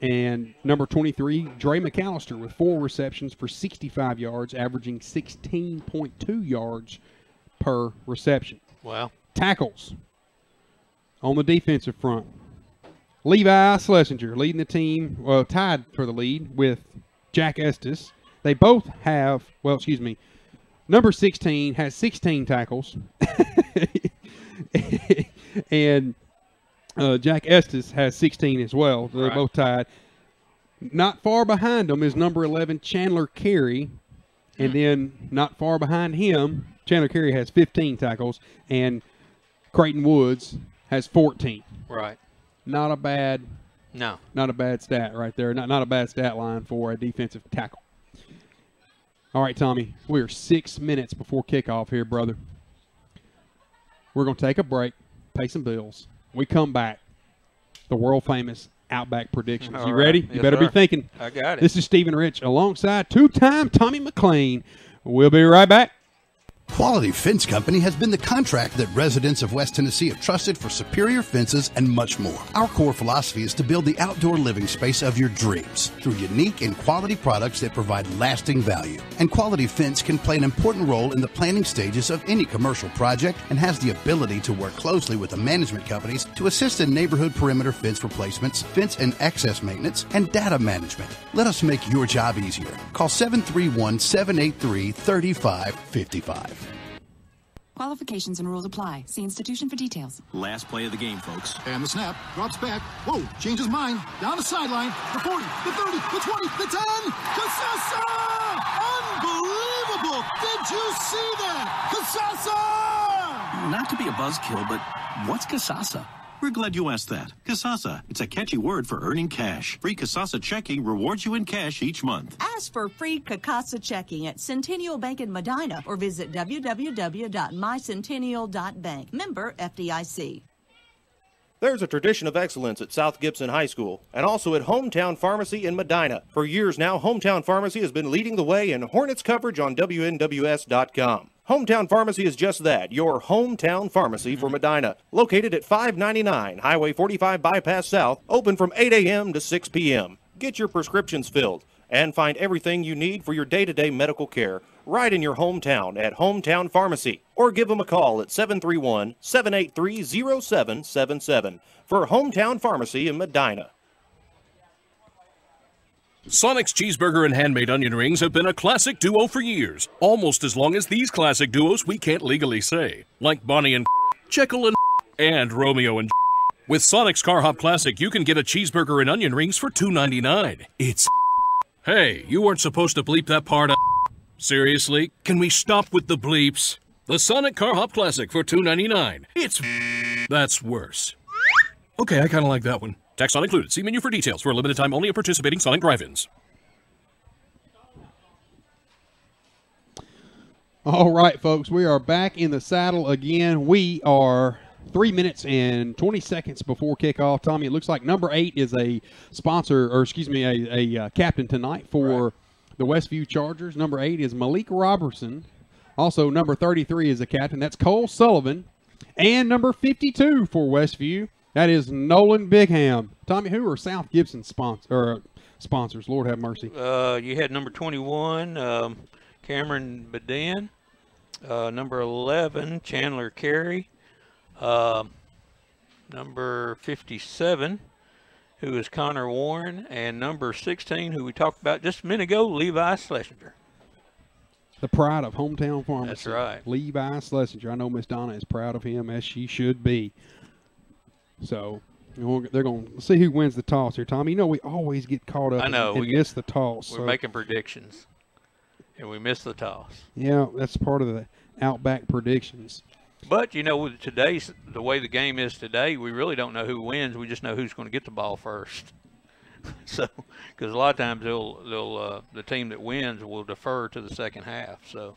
And number 23, Dre McAllister with 4 receptions for 65 yards, averaging 16.2 yards per reception. Wow. Tackles on the defensive front. Levi Schlesinger leading the team, tied for the lead with Jack Estes. They both have, number 16 has 16 tackles. And Jack Estes has 16 as well. They're both tied. Not far behind them is number 11, Chandler Carey. And then not far behind him, Chandler Carey has 15 tackles. And Creighton Woods has 14. Right. Not a bad stat right there. Not a bad stat line for a defensive tackle. All right, Tommy, we are 6 minutes before kickoff here, brother. We're going to take a break, pay some bills. We come back, the world-famous Outback Predictions. All you right. ready? Yes, You better sir. be thinking. I got it. This is Stephen Rich alongside 2-time Tommy McLean. We'll be right back. Quality Fence Company has been the contract that residents of West Tennessee have trusted for superior fences and much more. Our core philosophy is to build the outdoor living space of your dreams through unique and quality products that provide lasting value. And Quality Fence can play an important role in the planning stages of any commercial project and has the ability to work closely with the management companies to assist in neighborhood perimeter fence replacements, fence and access maintenance, and data management. Let us make your job easier. Call 731-783-3555. Qualifications and rules apply. See institution for details. Last play of the game, folks. And the snap. Drops back. Whoa. Changes mind. Down the sideline. The 40. The 30. The 20. The 10. Casasa! Unbelievable! Did you see that? Casasa! Not to be a buzzkill, but what's Casasa? We're glad you asked that. Casasa. It's a catchy word for earning cash. Free Casasa checking rewards you in cash each month. Ask for free Casa checking at Centennial Bank in Medina or visit www.mycentennial.bank. Member FDIC. There's a tradition of excellence at South Gibson High School and also at Hometown Pharmacy in Medina. For years now, Hometown Pharmacy has been leading the way in Hornets coverage on WNWS.com. Hometown Pharmacy is just that, your hometown pharmacy for Medina. Located at 599 Highway 45 Bypass South, open from 8 a.m. to 6 p.m. Get your prescriptions filled and find everything you need for your day-to-day medical care right in your hometown at Hometown Pharmacy. Or give them a call at 731-783-0777 for Hometown Pharmacy in Medina. Sonic's cheeseburger and handmade onion rings have been a classic duo for years, almost as long as these classic duos we can't legally say, like Bonnie and Jekyll and Romeo and With Sonic's Car Hop Classic, you can get a cheeseburger and onion rings for $2.99. It's Hey, you weren't supposed to bleep that part out. Seriously? Can we stop with the bleeps? The Sonic Car Hop Classic for $2.99. It's That's worse. Okay, I kind of like that one. Tax not included. See menu for details. For a limited time only at participating Sonic drive-ins. All right, folks, we are back in the saddle again. We are 3 minutes and 20 seconds before kickoff. Tommy, it looks like number 8 is a sponsor, or excuse me, a captain tonight for the Westview Chargers. Number 8 is Malik Robertson. Also, number 33 is a captain. That's Cole Sullivan. And number 52 for Westview, That is Nolan Bigham. Tommy, who are South Gibson sponsors? Lord have mercy. You had number 21, Cameron Bedin. Number 11, Chandler Carey. Number 57, who is Connor Warren. And number 16, who we talked about just a minute ago, Levi Schlesinger. The pride of hometown pharmacy. That's right. Levi Schlesinger. I know Miss Donna is proud of him, as she should be. So they're going to see who wins the toss here, Tommy. You know we always get caught up and miss the toss. We're making predictions, and we miss the toss. Yeah, that's part of the Outback predictions. But, you know, with today's the way the game is today, we really don't know who wins. We just know who's going to get the ball first. So, because a lot of times the team that wins will defer to the second half. So,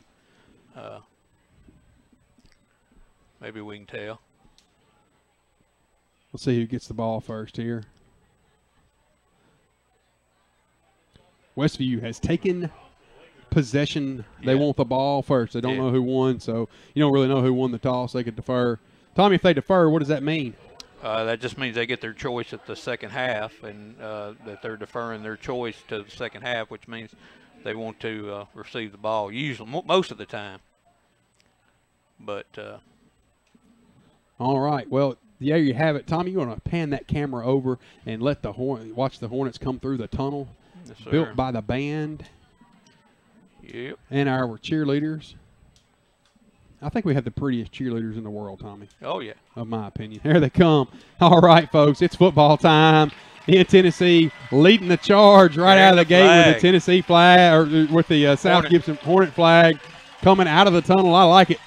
maybe we can tell. Let's see who gets the ball first here. Westview has taken possession. They want the ball first. They don't know who won, so you don't really know who won the toss. They could defer. Tommy, if they defer, what does that mean? That just means they get their choice at the second half, and that they're deferring their choice to the second half, which means they want to receive the ball, usually, most of the time. But all right, well, there you have it. Tommy, you want to pan that camera over and let watch the Hornets come through the tunnel built by the band and our cheerleaders. I think we have the prettiest cheerleaders in the world, Tommy. Oh, yeah. Of my opinion. Here they come. All right, folks, it's football time in Tennessee, leading the charge right out of the gate with the Tennessee flag, or with the South Gibson Hornet flag coming out of the tunnel. I like it.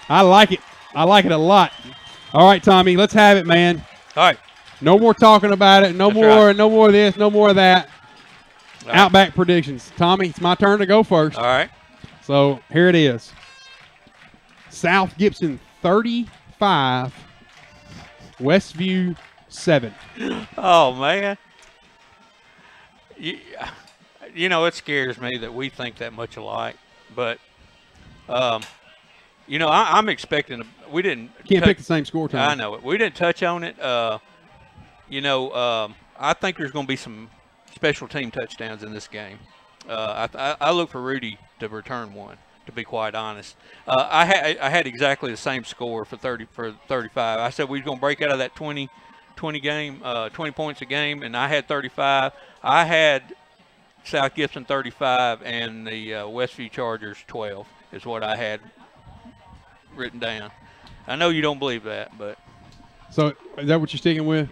I like it. I like it a lot. All right, Tommy, let's have it, man. All right. No more talking about it. No more of this. No more of that. Right. Outback predictions. Tommy, it's my turn to go first. All right. So here it is. South Gibson 35, Westview 7. Oh, man. You know, it scares me that we think that much alike. But, you know, I'm expecting we didn't. Can't pick the same score time. I know it. We didn't touch on it. You know, I think there's going to be some special team touchdowns in this game. I look for Rudy to return one, to be quite honest. I had exactly the same score for 35. I said we were going to break out of that 20 points a game, and I had 35. I had South Gibson 35 and the Westview Chargers 12 is what I had written down. I know you don't believe that, but. So is that what you're sticking with?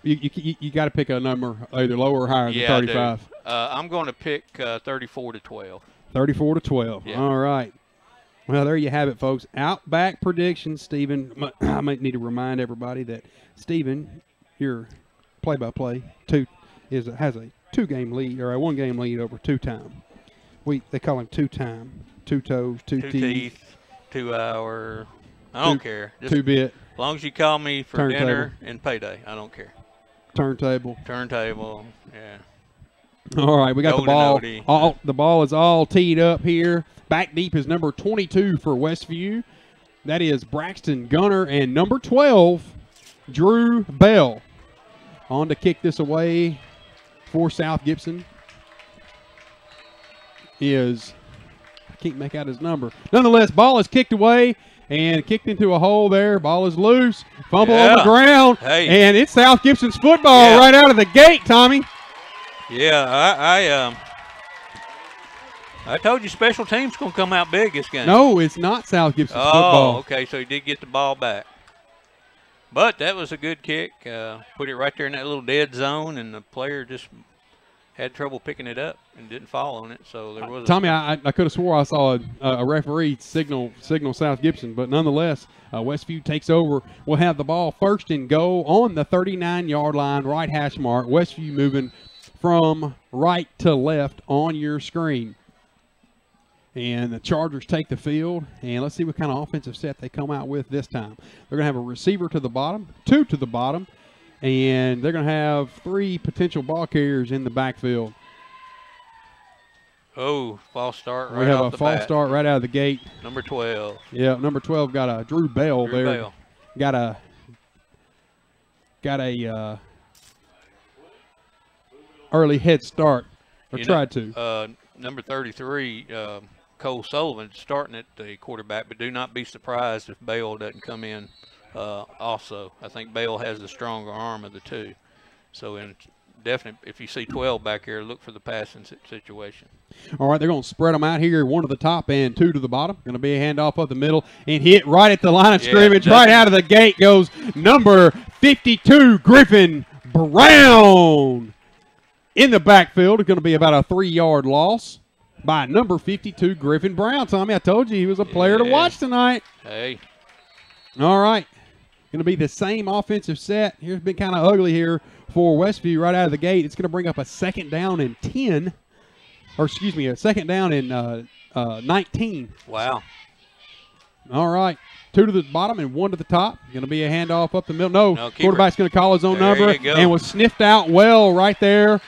You got to pick a number either lower or higher than 35. I'm going to pick 34-12. 34-12. Yeah. All right. Well, there you have it, folks. Outback predictions. Stephen, I might need to remind everybody that Stephen, your play-by-play, has a 2-game lead or a 1-game lead over two-time. They call him two-time. 2 toes, 2 teeth, 2 hour. I don't care. Just 2-bit. As long as you call me for Turntable. dinner and payday, I don't care. Turntable, yeah. All right, we got the ball. The ball is all teed up here. Back deep is number 22 for Westview. That is Braxton Gunner, and number 12, Drew Bell. On to kick this away for South Gibson is, I can't make out his number. Nonetheless, ball is kicked away and kicked into a hole there. Ball is loose. Fumble on the ground. Hey. And it's South Gibson's football right out of the gate, Tommy. Yeah, I told you special teams going to come out big this game. No, it's not South Gibson's football. Oh, okay, so he did get the ball back. But that was a good kick. Put it right there in that little dead zone, and the player just had trouble picking it up and didn't fall on it. So there was. Tommy, I could have swore I saw a referee signal South Gibson, but nonetheless, Westview takes over. We'll have the ball first and goal on the 39-yard line, right hash mark. Westview moving from right to left on your screen. And the Chargers take the field, and let's see what kind of offensive set they come out with this time. They're going to have a receiver to the bottom, 2 to the bottom, and they're going to have 3 potential ball carriers in the backfield. Oh, false start right off the bat. We have a false start right out of the gate. Number 12. Yeah, number 12 got a Drew Bell there. Bell. Got a got a early head start, or tried to. Number 33, Cole Sullivan, starting at the quarterback, but do not be surprised if Bale doesn't come in also. I think Bale has the stronger arm of the two. So definitely, if you see 12 back here, look for the passing situation. All right, they're going to spread them out here, 1 to the top and 2 to the bottom. Going to be a handoff up the middle and hit right at the line of scrimmage. Right out of the gate goes number 52, Griffin Brown. In the backfield, it's going to be about a 3-yard loss by number 52, Griffin Brown. Tommy, I told you he was a player to watch tonight. Hey. All right. Going to be the same offensive set. Here's been kind of ugly here for Westview right out of the gate. It's going to bring up a 2nd down and 10. Or, excuse me, a 2nd down and 19. Wow. All right. 2 to the bottom and 1 to the top. Going to be a handoff up the middle. No quarterback's going to call his own number. And was sniffed out well right there.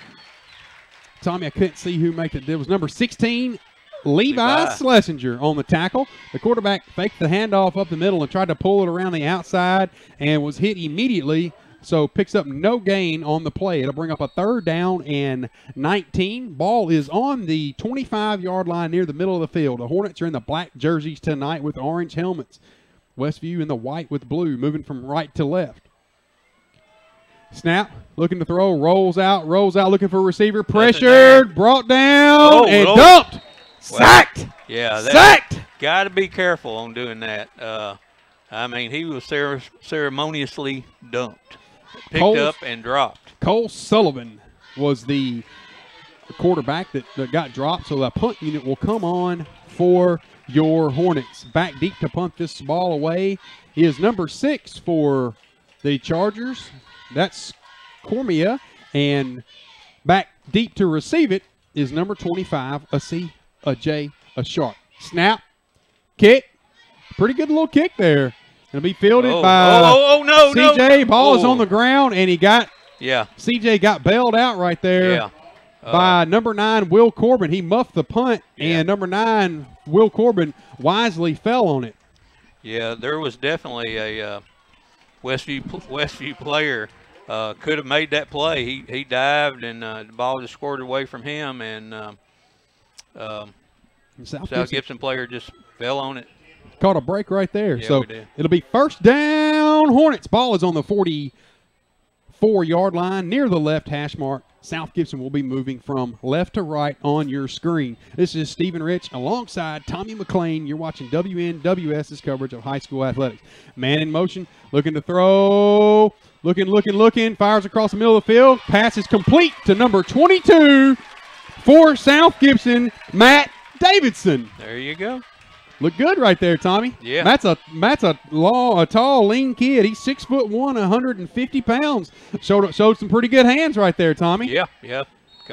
Tommy, I couldn't see who made it. It was number 16, Levi Schlesinger on the tackle. The quarterback faked the handoff up the middle and tried to pull it around the outside and was hit immediately, so picks up no gain on the play. It'll bring up a 3rd down and 19. Ball is on the 25-yard line near the middle of the field. The Hornets are in the black jerseys tonight with orange helmets. Westview in the white with blue, moving from right to left. Snap, looking to throw, rolls out, looking for a receiver, pressured, brought down, and dumped. Sacked. Yeah, sacked. Got to be careful on doing that. I mean, he was ceremoniously dumped, picked up and dropped. Cole Sullivan was the quarterback that got dropped, so the punt unit will come on for your Hornets. Back deep to punt this ball away is number 6 for the Chargers. That's Cormia, and back deep to receive it is number 25, a J Sharp. Snap, kick, pretty good little kick there. Going to be fielded by CJ. Ball is on the ground, and he got CJ got bailed out right there by number 9, Will Corbin. He muffed the punt, and number 9, Will Corbin, wisely fell on it. Yeah, there was definitely a Westview player could have made that play. He dived, and the ball just squirted away from him, and South Gibson player just fell on it. Caught a break right there. Yeah, so it'll be 1st down Hornets. Ball is on the 44-yard line near the left hash mark. South Gibson will be moving from left to right on your screen. This is Stephen Rich alongside Tommy McLean. You're watching WNWS's coverage of high school athletics. Man in motion, looking to throw, looking, fires across the middle of the field. Pass is complete to number 22 for South Gibson, Matt Davidson. There you go. Look good right there, Tommy. Yeah. Matt's a tall, lean kid. He's 6'1", 150 pounds. Showed some pretty good hands right there, Tommy. Yeah.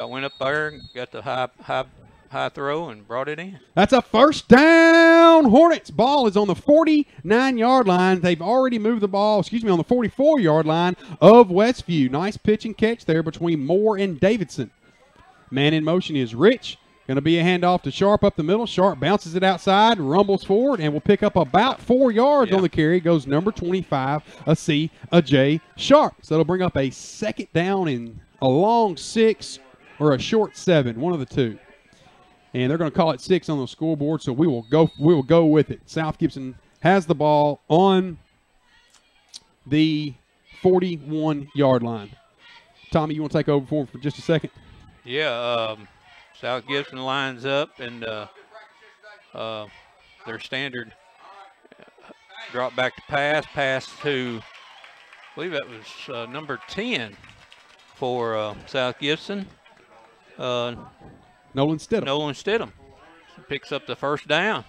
Went up there and got the high throw and brought it in. That's a 1st down Hornets. Ball is on the 49-yard line. They've already moved the ball, on the 44-yard line of Westview. Nice pitch and catch there between Moore and Davidson. Man in motion is Rich. Going to be a handoff to Sharp up the middle. Sharp bounces it outside, rumbles forward, and will pick up about 4 yards on the carry. Goes number 25, a J Sharp. So it'll bring up a 2nd down and a long 6 or a short 7, one of the two. And they're going to call it 6 on the scoreboard, so we will go with it. South Gibson has the ball on the 41-yard line. Tommy, you want to take over for him for just a second? Yeah, South Gibson lines up, and their standard drop back to pass to, I believe that was number 10 for South Gibson. Nolan Stidham. Picks up the 1st down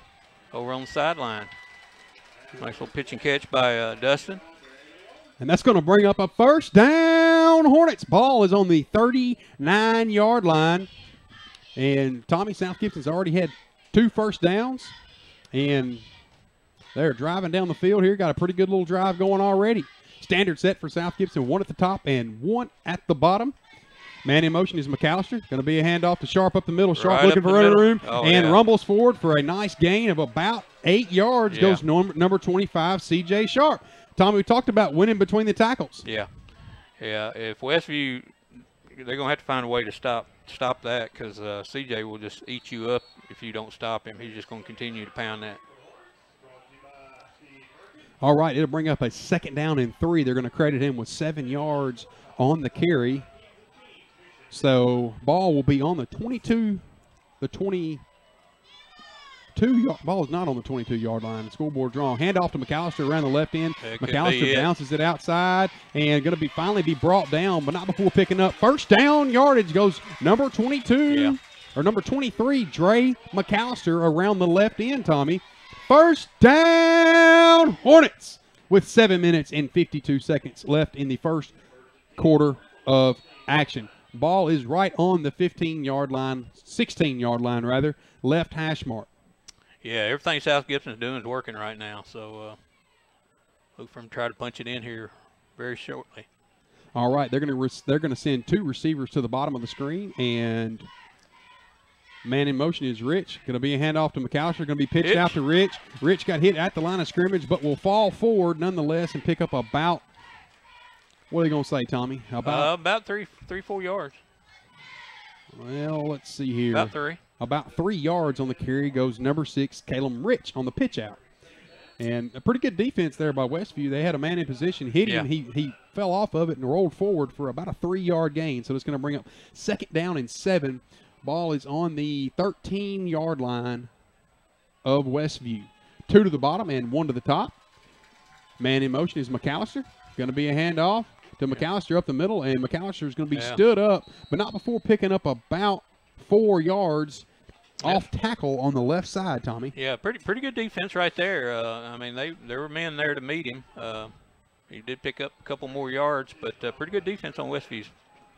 over on the sideline. Nice little pitch and catch by Dustin. And that's going to bring up a 1st down Hornets. Ball is on the 39-yard line. And Tommy, South Gibson's already had 2 first downs. And they're driving down the field here. Got a pretty good little drive going already. Standard set for South Gibson, 1 at the top and 1 at the bottom. Man in motion is McAllister. Going to be a handoff to Sharp up the middle. Sharp looking for running room and rumbles forward for a nice gain of about 8 yards. Goes number 25, C.J. Sharp. Tommy, we talked about winning between the tackles. Yeah. Yeah, if Westview, they're going to have to find a way to stop that because CJ will just eat you up if you don't stop him. He's just going to continue to pound that. All right, it'll bring up a 2nd down and 3. They're going to credit him with 7 yards on the carry. So ball will be on the 22, the 22. Ball is not on the 22-yard line. The scoreboard draw. Handoff to McAllister around the left end. McAllister bounces it outside and going to finally be brought down, but not before picking up first down yardage. Goes number 22 or number 23, Dre McAllister around the left end, Tommy. First down, Hornets, with 7 minutes and 52 seconds left in the first quarter of action. Ball is right on the 15-yard line, 16-yard line rather, left hash mark. Yeah, everything South Gibson's doing is working right now, so look for him to try to punch it in here very shortly. All right, they're going to send 2 receivers to the bottom of the screen, and man in motion is Rich. Going to be a handoff to McAllister. Going to be pitched out to Rich. Rich got hit at the line of scrimmage, but will fall forward nonetheless and pick up about, what are you going to say, Tommy? About 3-4 yards. Well, let's see here. About 3. About 3 yards on the carry goes number 6, Caleb Rich, on the pitch out. And a pretty good defense there by Westview. They had a man in position, hit him. He fell off of it and rolled forward for about a 3-yard gain. So it's going to bring up 2nd down and 7. Ball is on the 13-yard line of Westview. 2 to the bottom and 1 to the top. Man in motion is McAllister. Going to be a handoff to McAllister up the middle, and McAllister is going to be stood up, but not before picking up about 4 yards off tackle on the left side, Tommy. Yeah, pretty good defense right there. I mean, there were men there to meet him. He did pick up a couple more yards, but pretty good defense on Westview's.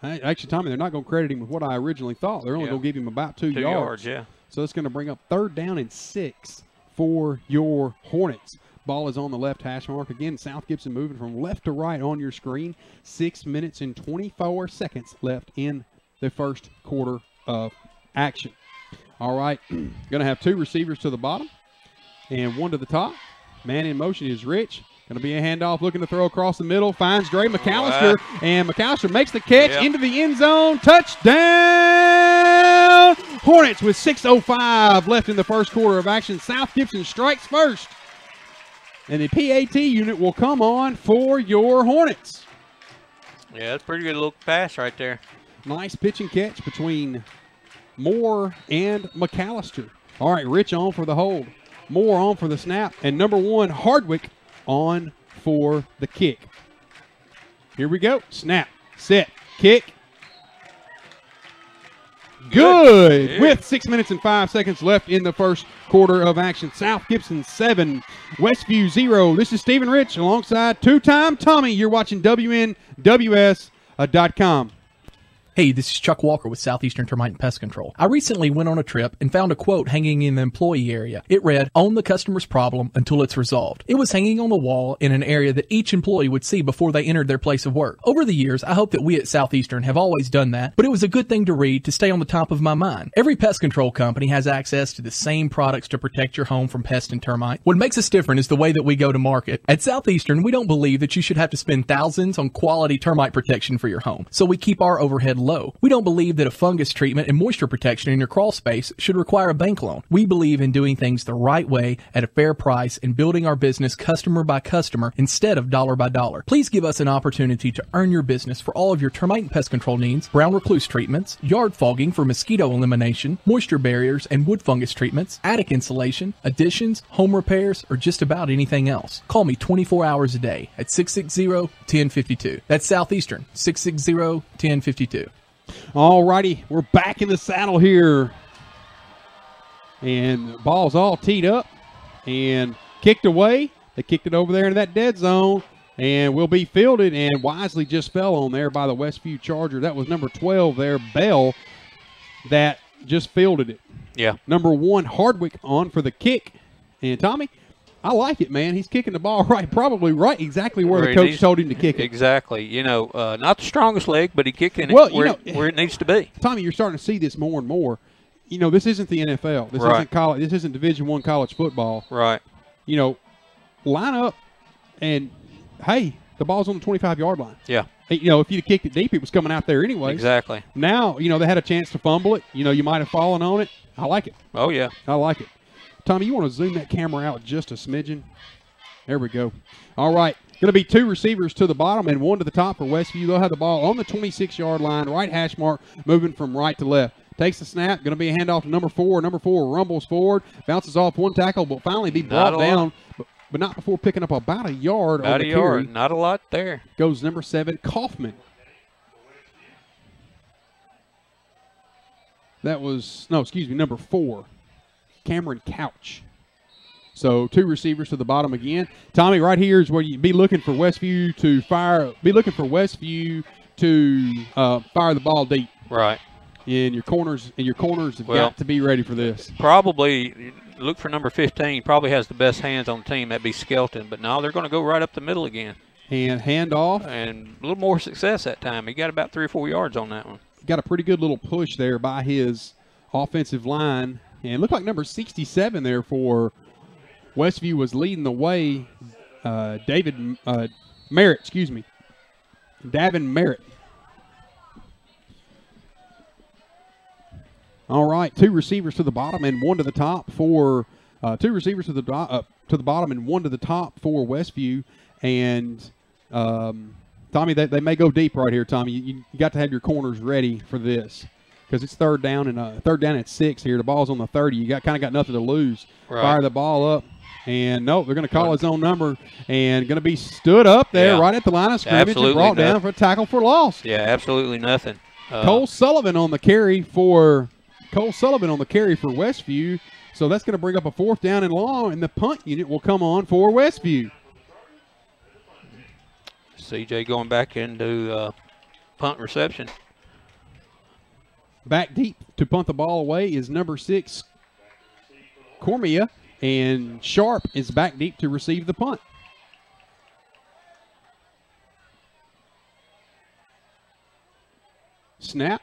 Actually, Tommy, they're not going to credit him with what I originally thought. They're only going to give him about 2 yards. Yeah. So it's going to bring up 3rd down and 6 for your Hornets. Ball is on the left hash mark. Again, South Gibson moving from left to right on your screen. 6 minutes and 24 seconds left in the first quarter of action. All right, going to have 2 receivers to the bottom and 1 to the top. Man in motion is Rich. Going to be a handoff, looking to throw across the middle. Finds Dre McAllister, and McAllister makes the catch into the end zone. Touchdown! Hornets with 6:05 left in the first quarter of action. South Gibson strikes first, and the PAT unit will come on for your Hornets. Yeah, that's a pretty good little pass right there. Nice pitch and catch between Moore and McAllister. All right, Rich on for the hold. Moore on for the snap. And number 1, Hardwick on for the kick. Here we go. Snap, set, kick. Good. Yeah. With 6 minutes and 5 seconds left in the first quarter of action. South Gibson 7, Westview 0. This is Stephen Rich alongside 2-time Tommy. You're watching WNWS.com. Hey, this is Chuck Walker with Southeastern Termite and Pest Control. I recently went on a trip and found a quote hanging in the employee area. It read, "Own the customer's problem until it's resolved." It was hanging on the wall in an area that each employee would see before they entered their place of work. Over the years, I hope that we at Southeastern have always done that, but it was a good thing to read to stay on the top of my mind. Every pest control company has access to the same products to protect your home from pest and termite. What makes us different is the way that we go to market. At Southeastern, we don't believe that you should have to spend thousands on quality termite protection for your home, so we keep our overhead low. We don't believe that a fungus treatment and moisture protection in your crawl space should require a bank loan. We believe in doing things the right way at a fair price and building our business customer by customer instead of dollar by dollar. Please give us an opportunity to earn your business for all of your termite and pest control needs, brown recluse treatments, yard fogging for mosquito elimination, moisture barriers and wood fungus treatments, attic insulation, additions, home repairs, or just about anything else. Call me 24 hours a day at 660-1052. That's Southeastern, 660-1052. All righty, we're back in the saddle here. And the ball's all teed up and kicked away. They kicked it over there into that dead zone and will be fielded, and wisely just fell on there by the Westview Charger. That was number 12 there, Bell, that just fielded it. Yeah. Number 1, Hardwick on for the kick. And Tommy, I like it, man. He's kicking the ball probably right exactly where the coach told him to kick it. Exactly. You know, not the strongest leg, but he's kicking it where it needs to be. Tommy, you're starting to see this more and more. You know, this isn't the NFL. This isn't college. This isn't Division I college football. Right. You know, line up and, hey, the ball's on the 25-yard line. Yeah. You know, if you'd kicked it deep, it was coming out there anyway. Exactly. Now, you know, they had a chance to fumble it. You know, you might have fallen on it. I like it. Oh, yeah. I like it. Tommy, you want to zoom that camera out just a smidgen? There we go. All right. Going to be 2 receivers to the bottom and 1 to the top for Westview. They'll have the ball on the 26-yard line, right hash mark, moving from right to left. Takes the snap. Going to be a handoff to number 4. Number 4 rumbles forward, bounces off 1 tackle, but finally be brought down, but not before picking up about a yard on the carry. Not a lot there. Goes number 7, Kaufman. That was, no, excuse me, number 4, Cameron Couch. So 2 receivers to the bottom again. Tommy, right here is where you'd be looking for Westview to fire. Be looking for Westview to fire the ball deep. Right. And your corners have got to be ready for this. Probably look for number 15. Probably has the best hands on the team. That'd be Skelton. But now they're going to go right up the middle again. And handoff. And a little more success that time. He got about 3 or 4 yards on that one. Got a pretty good little push there by his offensive line. And it looked like number 67 there for Westview was leading the way. Merritt, excuse me. Davin Merritt. All right, 2 receivers to the bottom and 1 to the top for 2 receivers to the bottom and 1 to the top for Westview. And Tommy, they may go deep right here. Tommy, you got to have your corners ready for this because it's third down at 6 here. The ball's on the 30. You kind of got nothing to lose. Right. Fire the ball up. And no, they're going to call his own number and going to be stood up there right at the line of scrimmage and brought down for a tackle for loss. Yeah, absolutely nothing. Cole Sullivan on the carry for Westview. So that's going to bring up a 4th down and long, and the punt unit will come on for Westview. CJ going back into punt reception. Back deep to punt the ball away is number 6, Cormia. And Sharp is back deep to receive the punt. Snap.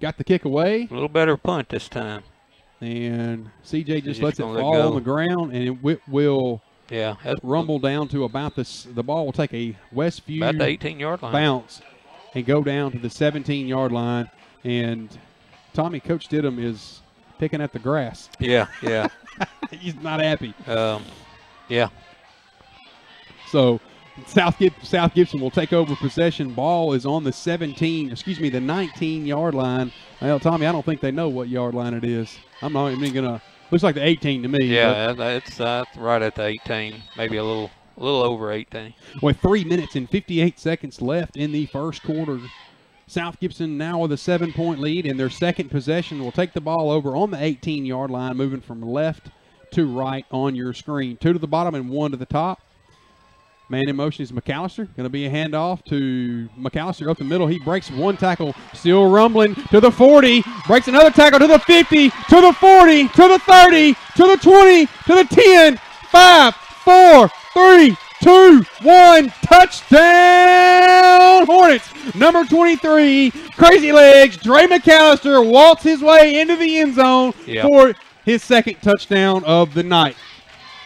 Got the kick away. A little better punt this time. And CJ just lets it fall on the ground, and it will rumble down to about this. The ball will take a Westview about the 18-yard line bounce and go down to the 17-yard line. And Tommy, Coach Stidham is picking at the grass. Yeah. He's not happy. Yeah. So South Gibson will take over possession. Ball is on the 19-yard line. Well, Tommy, I don't think they know what yard line it is. I'm not even going to – looks like the 18 to me. Yeah, it's right at the 18, maybe a little over 18. With 3 minutes and 58 seconds left in the first quarter, South Gibson now with a 7-point lead, and their second possession will take the ball over on the 18-yard line, moving from left to right on your screen. 2 to the bottom and 1 to the top. Man in motion is McAllister. Going to be a handoff to McAllister up the middle. He breaks 1 tackle, still rumbling to the 40. Breaks another tackle to the 50, to the 40, to the 30, to the 20, to the 10. 5, 4, 3, 2, 1. Touchdown Hornets. Number 23, Crazy Legs, Dre McAllister walks his way into the end zone for his second touchdown of the night.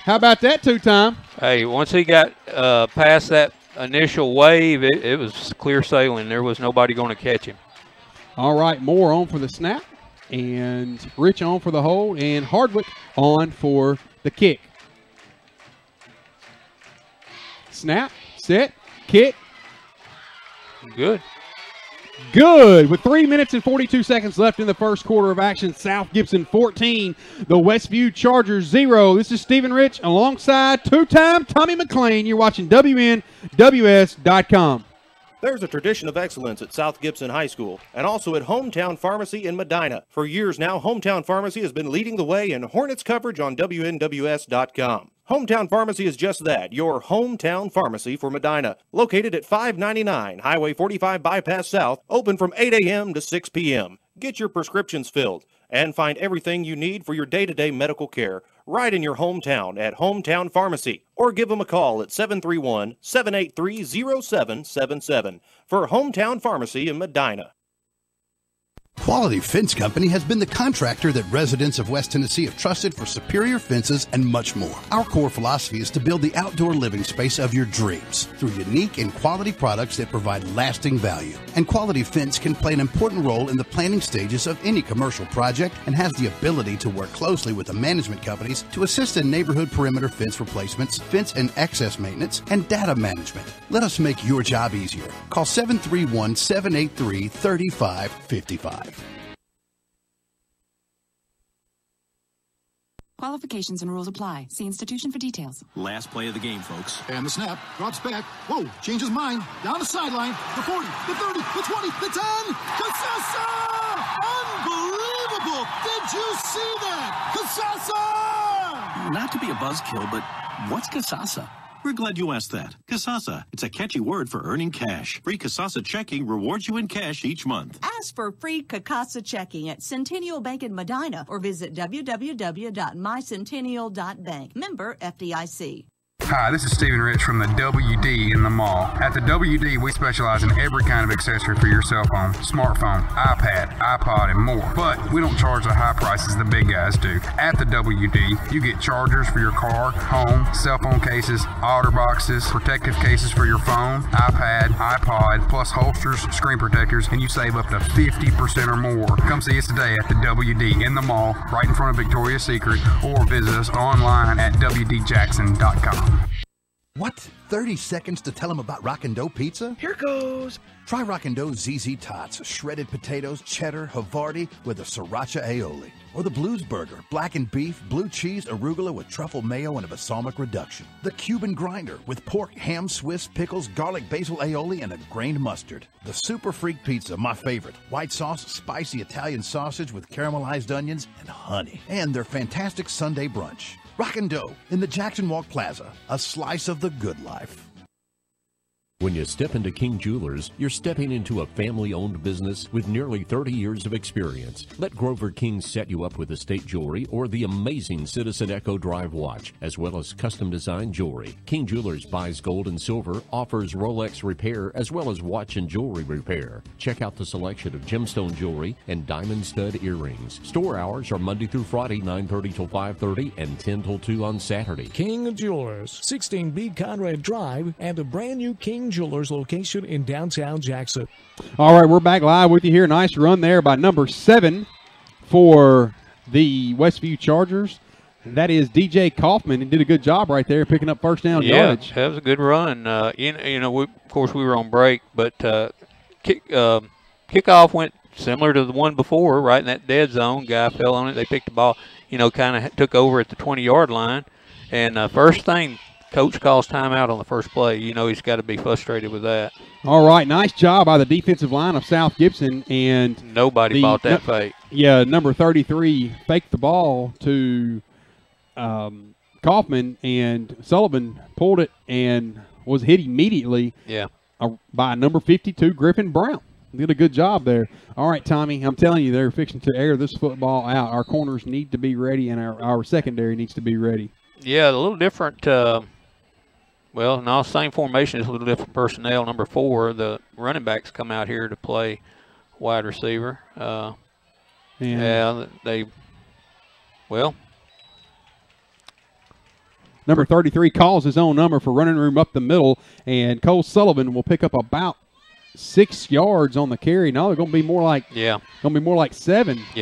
How about that two-time? Hey, once he got past that initial wave, it was clear sailing. There was nobody going to catch him. All right, Moore on for the snap, and Rich on for the hold, and Hardwick on for the kick. Snap, set, kick. Good. With 3 minutes and 42 seconds left in the first quarter of action, South Gibson 14, the Westview Chargers 0. This is Stephen Rich alongside two-time Tommy McLean. You're watching WNWS.com. There's a tradition of excellence at South Gibson High School and also at Hometown Pharmacy in Medina. For years now, Hometown Pharmacy has been leading the way in Hornets coverage on WNWS.com. Hometown Pharmacy is just that, your hometown pharmacy for Medina. Located at 599 Highway 45 Bypass South, open from 8 a.m. to 6 p.m. Get your prescriptions filled and find everything you need for your day-to-day medical care right in your hometown at Hometown Pharmacy. Or give them a call at 731-783-0777 for Hometown Pharmacy in Medina. Quality Fence Company has been the contractor that residents of West Tennessee have trusted for superior fences and much more. Our core philosophy is to build the outdoor living space of your dreams through unique and quality products that provide lasting value. And Quality Fence can play an important role in the planning stages of any commercial project and has the ability to work closely with the management companies to assist in neighborhood perimeter fence replacements, fence and access maintenance, and data management. Let us make your job easier. Call 731-783-3555. Qualifications and rules apply. See institution for details. Last play of the game, folks. And the snap. Drops back. Whoa, changes mind. Down the sideline. The 40, the 30, the 20, the 10. Casasa! Unbelievable! Did you see that? Casasa! Not to be a buzzkill, but what's Casasa? We're glad you asked that. Casasa. It's a catchy word for earning cash. Free Casasa checking rewards you in cash each month. Ask for free Casa checking at Centennial Bank in Medina or visit www.mycentennial.bank. Member FDIC. Hi, this is Stephen Rich from the WD in the mall. At the WD, we specialize in every kind of accessory for your cell phone, smartphone, iPad, iPod, and more. But we don't charge the high prices the big guys do. At the WD, you get chargers for your car, home, cell phone cases, otter boxes, protective cases for your phone, iPad, iPod, plus holsters, screen protectors, and you save up to 50% or more. Come see us today at the WD in the mall, right in front of Victoria's Secret, or visit us online at WDJackson.com. What? 30 seconds to tell them about Rockin' Dough Pizza? Here goes. Try Rockin' Dough's ZZ Tots, shredded potatoes, cheddar, Havarti with a sriracha aioli. Or the Blues Burger, blackened beef, blue cheese, arugula with truffle mayo and a balsamic reduction. The Cuban Grinder with pork, ham, Swiss, pickles, garlic basil aioli, and a grained mustard. The Super Freak Pizza, my favorite. White sauce, spicy Italian sausage with caramelized onions and honey. And their fantastic Sunday brunch. Rockin' Dough in the Jackson Walk Plaza, a slice of the good life. When you step into King Jewelers, you're stepping into a family-owned business with nearly 30 years of experience. Let Grover King set you up with estate jewelry or the amazing Citizen Echo Drive watch, as well as custom-designed jewelry. King Jewelers buys gold and silver, offers Rolex repair, as well as watch and jewelry repair. Check out the selection of gemstone jewelry and diamond stud earrings. Store hours are Monday through Friday, 9:30 till 5:30 and 10 till 2 on Saturday. King Jewelers, 16B Conrad Drive, and a brand new King Jewelers location in downtown Jackson. All right, we're back live with you here. Nice run there by number 7 for the Westview Chargers. That is DJ Kaufman. He did a good job right there picking up first down yardage. Yeah, that was a good run. Of course, we were on break, but kickoff went similar to the one before, right in that dead zone. Guy fell on it. They picked the ball, kind of took over at the 20-yard line. And first thing, Coach calls timeout on the first play. He's got to be frustrated with that. All right, nice job by the defensive line of South Gibson. And nobody bought that fake. Yeah, number 33 faked the ball to Kaufman, and Sullivan pulled it and was hit immediately by number 52, Griffin Brown. Did a good job there. All right, Tommy, I'm telling you, they're fixing to air this football out. Our corners need to be ready, and our secondary needs to be ready. Yeah, a little different. Same formation, is a little different personnel. Number 4, the running backs come out here to play wide receiver. Number 33 calls his own number for running room up the middle, and Cole Sullivan will pick up about 6 yards on the carry. Now they're going to be more like 7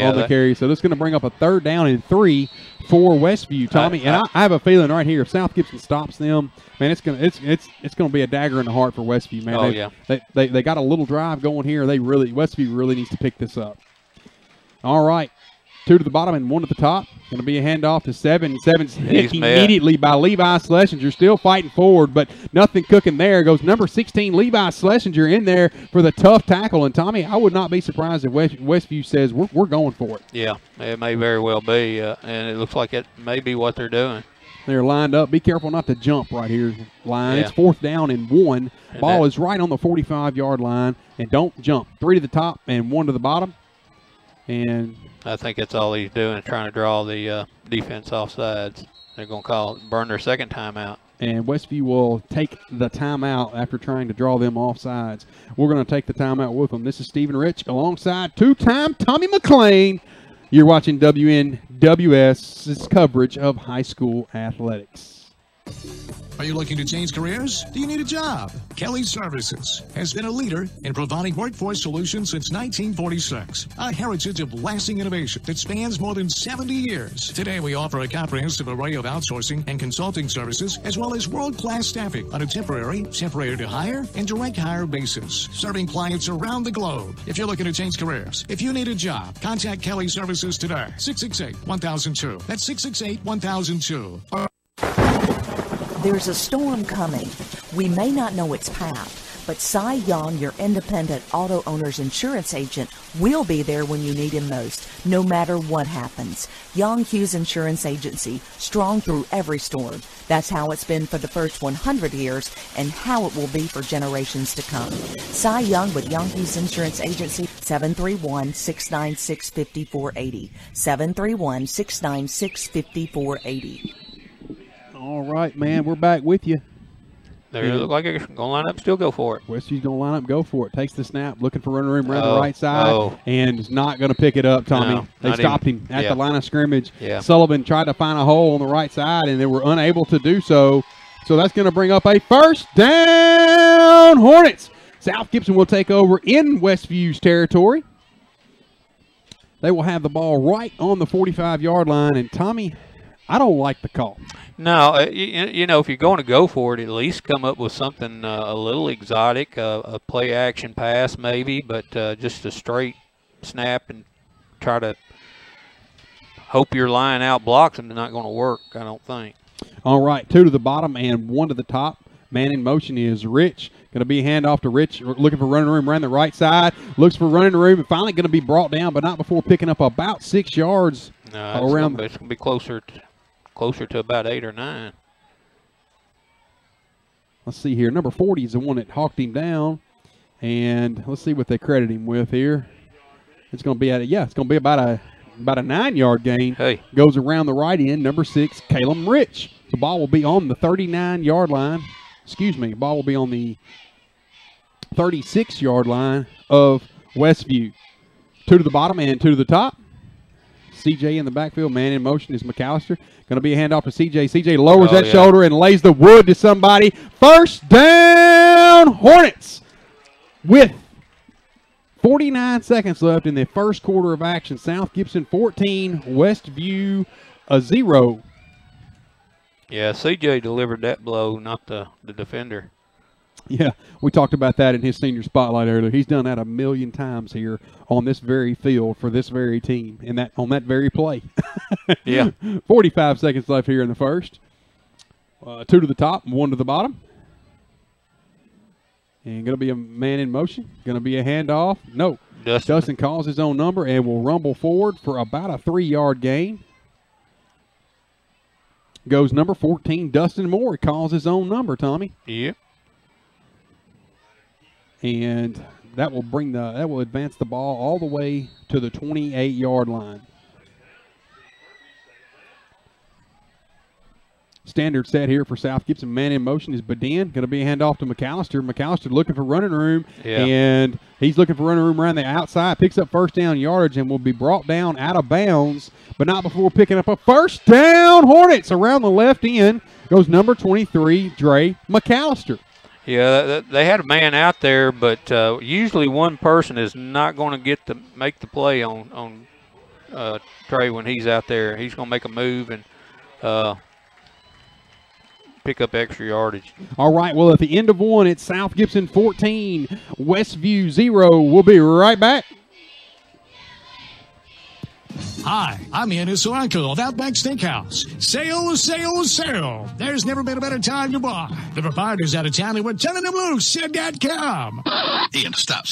on the carry. So this is going to bring up a 3rd down and 3 for Westview, Tommy. I have a feeling right here, if South Gibson stops them, man, it's going to be a dagger in the heart for Westview, man. They got a little drive going here. Westview really needs to pick this up. All right. 2 to the bottom and 1 to the top. Going to be a handoff to 7. 7's hit immediately by Levi Schlesinger. Still fighting forward, but nothing cooking there. Goes number 16, Levi Schlesinger, in there for the tough tackle. And, Tommy, I would not be surprised if Westview says we're going for it. Yeah, it may very well be, and it looks like it may be what they're doing. They're lined up. Be careful not to jump right here, line. Yeah. It's 4th down and 1. Ball is right on the 45-yard line, and don't jump. 3 to the top and 1 to the bottom. And I think that's all he's doing, trying to draw the defense off sides. They're going to burn their second timeout. And Westview will take the timeout after trying to draw them off sides. We're going to take the timeout with them. This is Stephen Rich alongside two-time Tommy McClain. You're watching WNWS's coverage of high school athletics. Are you looking to change careers? Do you need a job? Kelly Services has been a leader in providing workforce solutions since 1946. A heritage of lasting innovation that spans more than 70 years. Today, we offer a comprehensive array of outsourcing and consulting services, as well as world-class staffing on a temporary to hire, and direct hire basis, serving clients around the globe. If you're looking to change careers, if you need a job, contact Kelly Services today. 668-1002. That's 668-1002. There's a storm coming. We may not know its path, but Cy Young, your independent auto owner's insurance agent, will be there when you need him most, no matter what happens. Young Hughes Insurance Agency, strong through every storm. That's how it's been for the first 100 years and how it will be for generations to come. Cy Young with Young Hughes Insurance Agency, 731-696-5480. 731-696-5480. All right, man, we're back with you. They look like they're going to line up, still go for it. Westview's going to line up, go for it. Takes the snap, looking for running room around the right side, and is not going to pick it up, Tommy. No, they stopped him at the line of scrimmage. Yeah. Sullivan tried to find a hole on the right side, and they were unable to do so. So that's going to bring up a first down, Hornets. South Gibson will take over in Westview's territory. They will have the ball right on the 45-yard line, and Tommy, I don't like the call. No, you know, if you're going to go for it, at least come up with something a little exotic, a play-action pass maybe, but just a straight snap and try to hope your line out blocks them is not going to work, I don't think. All right, 2 to the bottom and 1 to the top. Man in motion is Rich. Going to be a handoff to Rich, looking for running room around the right side. Looks for running room and finally going to be brought down, but not before picking up about 6 yards around. It's going to be closer to about 8 or 9. Let's see here. Number 40 is the one that hawked him down. And let's see what they credit him with here. It's going to be it's going to be about a 9-yard gain. Hey. Goes around the right end. Number 6, Caleb Rich. The ball will be on the 39-yard line. Excuse me. The ball will be on the 36-yard line of Westview. 2 to the bottom and 2 to the top. CJ in the backfield. Man in motion is McAllister. Going to be a handoff to CJ. CJ lowers shoulder and lays the wood to somebody. First down, Hornets. With 49 seconds left in the first quarter of action. South Gibson 14, Westview 0. Yeah, CJ delivered that blow, not the defender. Yeah, we talked about that in his senior spotlight earlier. He's done that a million times here on this very field for this very team on that very play. Yeah. 45 seconds left here in the first. 2 to the top and 1 to the bottom. And going to be a man in motion. Going to be a handoff. No. Dustin calls his own number and will rumble forward for about a 3-yard gain. Goes number 14, Dustin Moore. He calls his own number, Tommy. Yep. And that will advance the ball all the way to the 28-yard line. Standard set here for South Gibson. Man in motion is Badin. Going to be a handoff to McAllister. McAllister looking for running room. Yeah. And he's looking for running room around the outside. Picks up first down yardage and will be brought down out of bounds, but not before picking up a first down. Hornets around the left end. Goes number 23, Dre McAllister. Yeah, they had a man out there, but usually one person is not going to get to make the play on Trey when he's out there. He's going to make a move and pick up extra yardage. All right, well, at the end of 1, it's South Gibson 14, Westview 0. We'll be right back. Hi, I'm Ian Solanco of Outback Steakhouse. Sale, sale, sale. There's never been a better time to buy. The proprietor's out of town and we're turning them loose. Said.com. Ian, stop.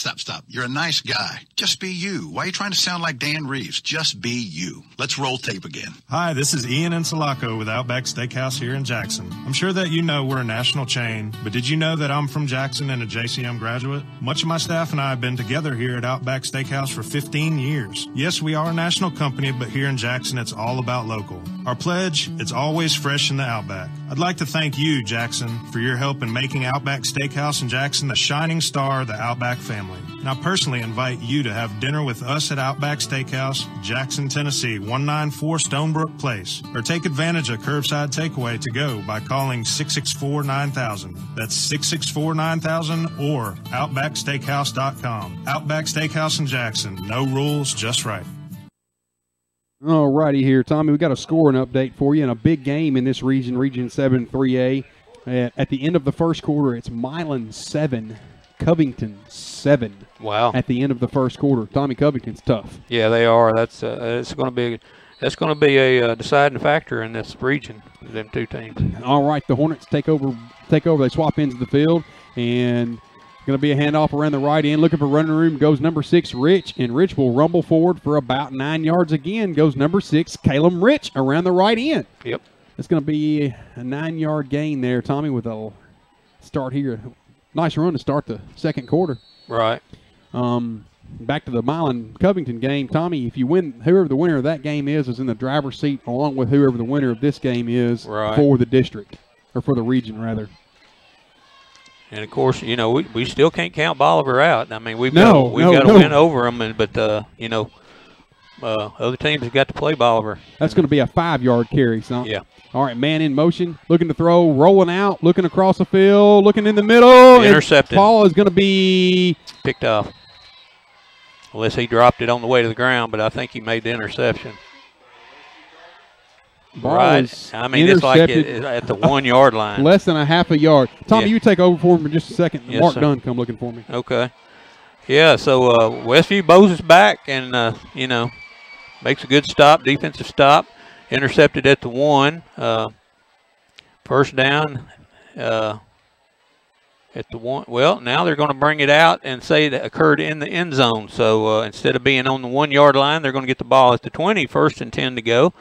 You're a nice guy. Just be you. Why are you trying to sound like Dan Reeves? Just be you. Let's roll tape again. Hi, this is Ian Insulaco with Outback Steakhouse here in Jackson. I'm sure that you know we're a national chain, but did you know that I'm from Jackson and a JCM graduate? Much of my staff and I have been together here at Outback Steakhouse for 15 years. Yes, we are a national company, me, but here in Jackson, it's all about local. Our pledge, it's always fresh in the Outback. I'd like to thank you, Jackson, for your help in making Outback Steakhouse in Jackson the shining star of the Outback family. And I personally invite you to have dinner with us at Outback Steakhouse, Jackson, Tennessee, 194 Stonebrook Place, or take advantage of curbside takeaway to go by calling 664-9000. That's 664-9000 or OutbackSteakhouse.com. Outback Steakhouse in Jackson. No rules, just right. All righty here, Tommy. We got a scoring update for you in a big game in this region, Region 7 3A. At the end of the first quarter, it's Milan 7, Covington 7. Wow! At the end of the first quarter, Tommy, Covington's tough. Yeah, they are. That's going to be a deciding factor in this region. Them two teams. All right, the Hornets take over. They swap into the field, and going to be a handoff around the right end. Looking for running room goes number 6, Rich, and Rich will rumble forward for about 9 yards again. Goes number 6, Caleb Rich, around the right end. Yep. It's going to be a 9-yard gain there, Tommy, with a start here. Nice run to start the second quarter. Right. Back to the Milan-Covington game. Tommy, if you win, whoever the winner of that game is in the driver's seat, along with whoever the winner of this game is for the district, or for the region, rather. And, of course, you know, we still can't count Bolivar out. I mean, we've got to win over them, but, you know, other teams have got to play Bolivar. That's going to be a 5-yard carry, son. Yeah. All right, man in motion, looking to throw, rolling out, looking across the field, looking in the middle. Intercepted. Ball is going to be picked off. Unless he dropped it on the way to the ground, but I think he made the interception. Right. I mean, it's like at the 1-yard line. Less than a half a yard. Tommy, you take over for him for just a second. Yes, Mark sir. Dunn come looking for me. Okay. Yeah, so Westview bows back and, you know, makes a good stop, defensive stop. Intercepted at the 1. First down at the 1. Well, now they're going to bring it out and say it occurred in the end zone. So instead of being on the 1-yard line, they're going to get the ball at the 20, 1st and 10 to go.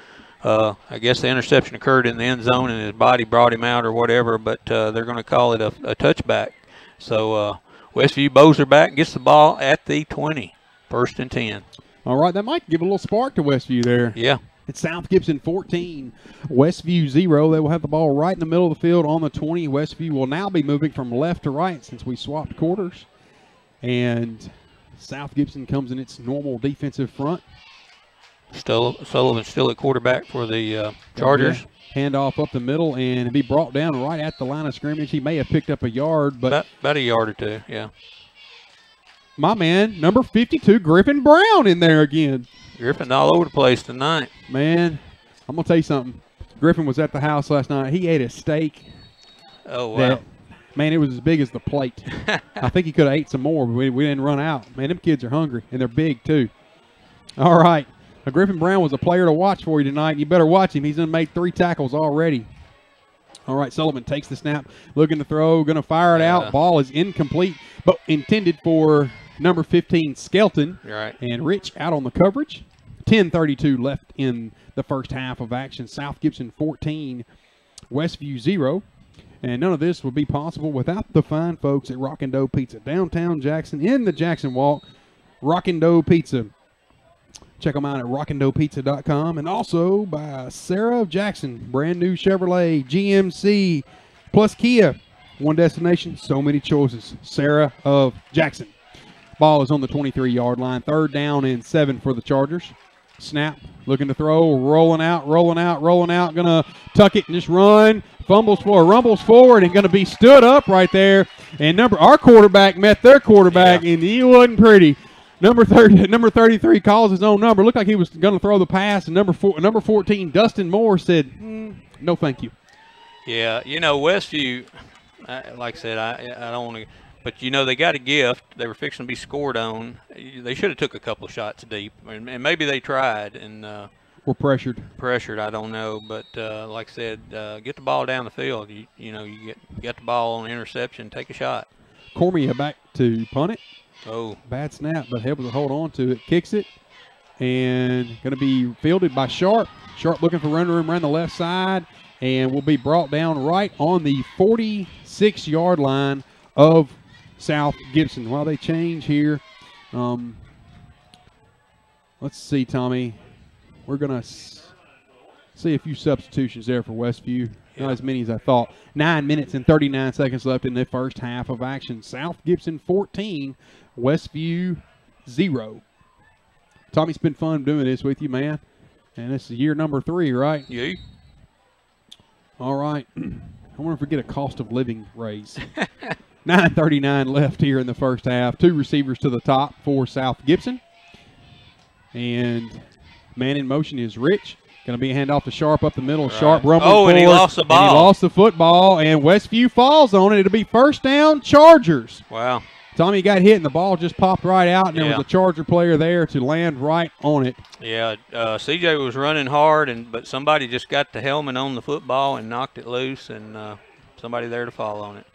I guess the interception occurred in the end zone and his body brought him out or whatever, but they're going to call it a touchback. So Westview bows her back and gets the ball at the 20, 1st and 10. All right, that might give a little spark to Westview there. Yeah. It's South Gibson 14, Westview 0. They will have the ball right in the middle of the field on the 20. Westview will now be moving from left to right since we swapped quarters. And South Gibson comes in its normal defensive front. Sullivan still at quarterback for the Chargers. Handoff up the middle and be brought down right at the line of scrimmage. He may have picked up a yard, but about a yard or two, yeah. My man, number 52, Griffin Brown in there again. Griffin all over the place tonight. Man, I'm going to tell you something. Griffin was at the house last night. He ate a steak. Oh, wow. Man, it was as big as the plate. I think he could have ate some more, but we didn't run out. Man, them kids are hungry, and they're big, too. All right. Now, Griffin Brown was a player to watch for you tonight. You better watch him. He's done made 3 tackles already. All right, Sullivan takes the snap, looking to throw, going to fire it out. Ball is incomplete, but intended for number 15, Skelton. Right. And Rich out on the coverage. 10:32 left in the first half of action. South Gibson 14, Westview 0. And none of this would be possible without the fine folks at Rockin' Dough Pizza. Downtown Jackson, in the Jackson Walk, Rockin' Dough Pizza. Check them out at rockandoughpizza.com. And also by Sarah of Jackson, brand new Chevrolet, GMC, plus Kia. One destination, so many choices. Sarah of Jackson. Ball is on the 23-yard line. 3rd down and 7 for the Chargers. Snap, looking to throw, rolling out. Going to tuck it and just run. Rumbles forward and going to be stood up right there. And our quarterback met their quarterback, and he wasn't pretty. Number 33 calls his own number. Looked like he was going to throw the pass, and number 14, Dustin Moore, said, no thank you. Yeah, you know, Westview, like I said, I don't want to – but, you know, they got a gift. They were fixing to be scored on. They should have took a couple of shots deep, and maybe they tried. And were pressured. I don't know. But, like I said, get the ball down the field. You know, you get the ball on interception, take a shot. Cormier back to punt it. Oh. Bad snap, but able to hold on to it. Kicks it, and going to be fielded by Sharp. Sharp looking for running room around the left side, and will be brought down right on the 46-yard line of South Gibson. While they change here, let's see, Tommy. we're going to see a few substitutions there for Westview. Not as many as I thought. 9 minutes and 39 seconds left in the first half of action. South Gibson 14, Westview 0. Tommy, it's been fun doing this with you, man. And this is year number 3, right? Yeah. All right. I wonder if we get a cost of living raise. 9:39 left here in the first half. 2 receivers to the top for South Gibson. And man in motion is Rich. Going to be a handoff to Sharp up the middle. Right. Sharp rumbling forward. And he lost the ball. And he lost the football, and Westview falls on it. It'll be first down, Chargers. Wow. Tommy got hit, and the ball just popped right out, and there was a Charger player there to land right on it. Yeah, CJ was running hard, but somebody just got the helmet on the football and knocked it loose, and somebody there to fall on it.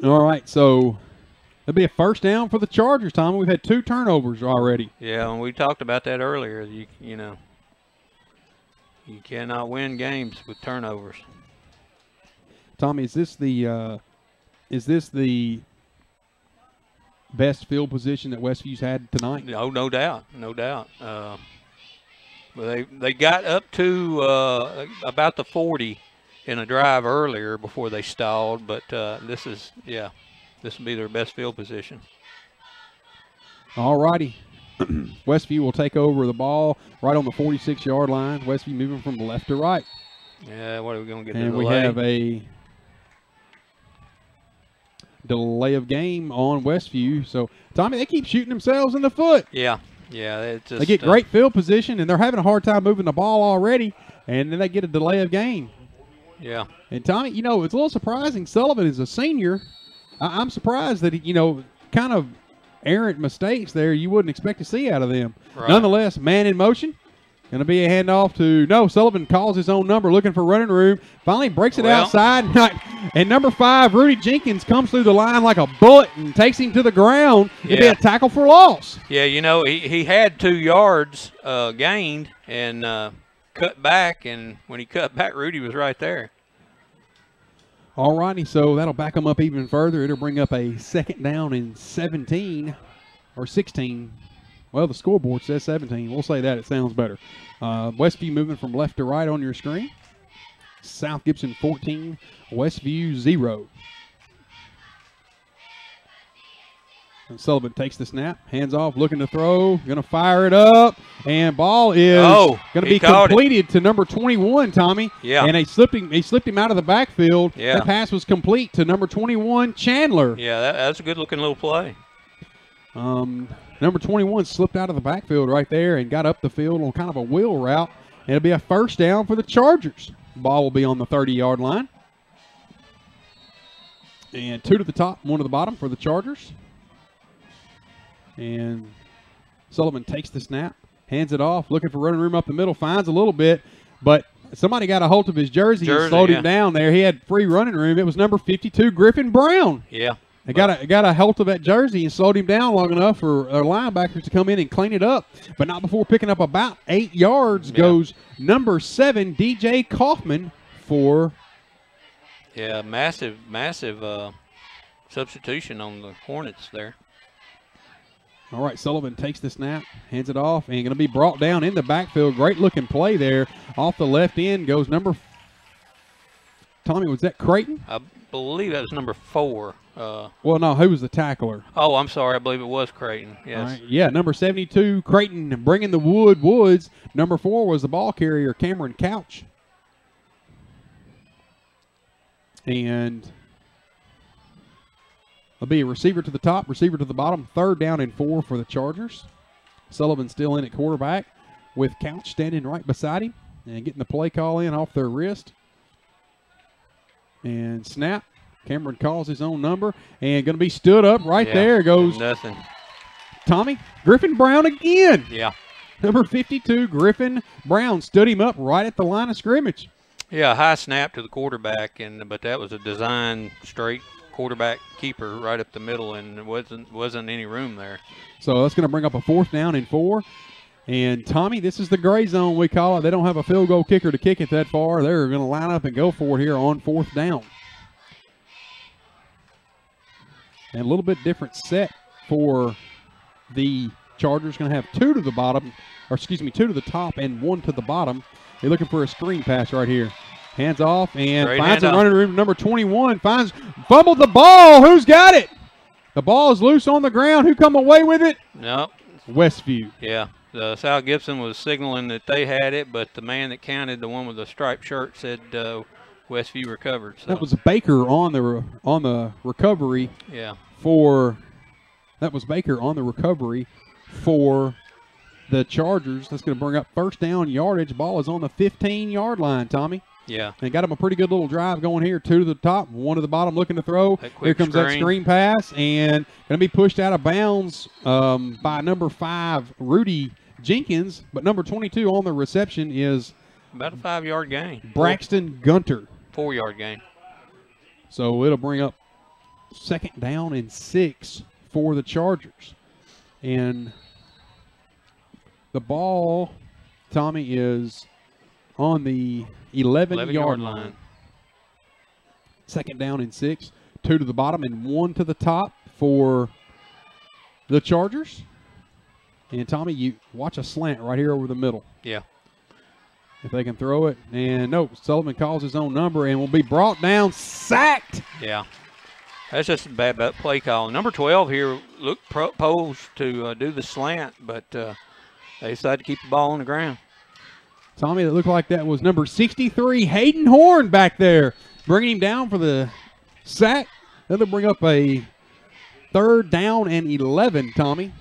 All right, so it'll be a first down for the Chargers, Tommy. We've had 2 turnovers already. Yeah, and we talked about that earlier. You know, you cannot win games with turnovers. Tommy, is this the best field position that Westview's had tonight? No doubt, no doubt. But they got up to about the 40 in a drive earlier before they stalled. But this will be their best field position. All righty. Westview will take over the ball right on the 46-yard line. Westview moving from left to right. Yeah, what are we going to get? And we have a delay of game on Westview. So, Tommy, they keep shooting themselves in the foot. Yeah. It's just, they get great field position, and they're having a hard time moving the ball already, and then they get a delay of game. Yeah. And, Tommy, it's a little surprising. Sullivan is a senior. I'm surprised that, kind of errant mistakes there you wouldn't expect to see out of them. Right. Nonetheless, man in motion. Going to be a handoff to, Sullivan calls his own number, looking for running room. Finally breaks it outside. And number 5, Rudy Jenkins, comes through the line like a bullet and takes him to the ground. It'll be a tackle for loss. Yeah, he had 2 yards gained and cut back. And when he cut back, Rudy was right there. All righty, so that'll back them up even further. It'll bring up a second down and 17 or 16. Well, the scoreboard says 17. We'll say that. It sounds better. Westview moving from left to right on your screen. South Gibson 14, Westview 0. And Sullivan takes the snap, hands off, looking to throw, going to fire it up, and ball is going to be completed to number 21, Tommy. Yeah. And he slipped him out of the backfield. Yeah. That pass was complete to number 21, Chandler. Yeah, that's a good-looking little play. Number 21 slipped out of the backfield right there and got up the field on kind of a wheel route. And it'll be a first down for the Chargers. Ball will be on the 30-yard line. And 2 to the top, 1 to the bottom for the Chargers. And Sullivan takes the snap, hands it off, looking for running room up the middle, finds a little bit, but somebody got a hold of his jersey and slowed him down there. He had free running room. It was number 52, Griffin Brown. Yeah. They got a hold of that jersey and slowed him down long enough for our linebackers to come in and clean it up, but not before picking up about 8 yards. Goes number 7, DJ Kaufman for. Yeah, massive substitution on the Hornets there. All right, Sullivan takes the snap, hands it off, and going to be brought down in the backfield. Great-looking play there. Off the left end goes number. Tommy, was that Creighton? I believe that was number 4. Well, no, who was the tackler? Oh, I'm sorry. I believe it was Creighton. Yes. All right. Yeah, number 72, Creighton, bringing the Woods. Number 4 was the ball carrier, Cameron Couch. And it'll be a receiver to the top, receiver to the bottom. 3rd down and 4 for the Chargers. Sullivan still in at quarterback with Couch standing right beside him and getting the play call in off their wrist. And snap. Cameron calls his own number and going to be stood up right there. Goes nothing. Tommy, Griffin Brown again. Yeah. Number 52, Griffin Brown stood him up right at the line of scrimmage. Yeah, high snap to the quarterback, but that was a design straight quarterback keeper right up the middle, and there wasn't any room there. So that's going to bring up a 4th down and 4. And, Tommy, this is the gray zone we call it. They don't have a field goal kicker to kick it that far. They're going to line up and go for it here on 4th down. And a little bit different set for the Chargers. Going to have 2 to the bottom, or excuse me, 2 to the top and 1 to the bottom. They're looking for a screen pass right here. Hands off and Great finds a handoff. running room. Number 21 fumbled the ball. Who's got it? The ball is loose on the ground. Who come away with it? No. Westview. Yeah. South Gibson was signaling that they had it, but the man that counted, the one with the striped shirt, said Westview recovered. So. That was Baker on the recovery. Yeah. That was Baker on the recovery for the Chargers. That's going to bring up first down yardage. Ball is on the 15-yard line, Tommy. Yeah. They got him a pretty good little drive going here. 2 to the top, 1 to the bottom looking to throw. Here comes that screen pass, and going to be pushed out of bounds by number 5, Rudy Jenkins. But number 22 on the reception is about a 5-yard gain. Braxton Gunter. 4-yard gain. So it'll bring up second down and 6 for the Chargers. And the ball, Tommy, is on the 11-yard line. Second down and 6. 2 to the bottom and 1 to the top for the Chargers. And, Tommy, you watch a slant right here over the middle. Yeah. If they can throw it. And, no, Sullivan calls his own number and will be brought down, sacked. Yeah. That's just a bad play call. Number 12 here looked posed to do the slant, but they decided to keep the ball on the ground. Tommy, that looked like that was number 63, Hayden Horn back there, bringing him down for the sack. That'll bring up a third down and 11, Tommy.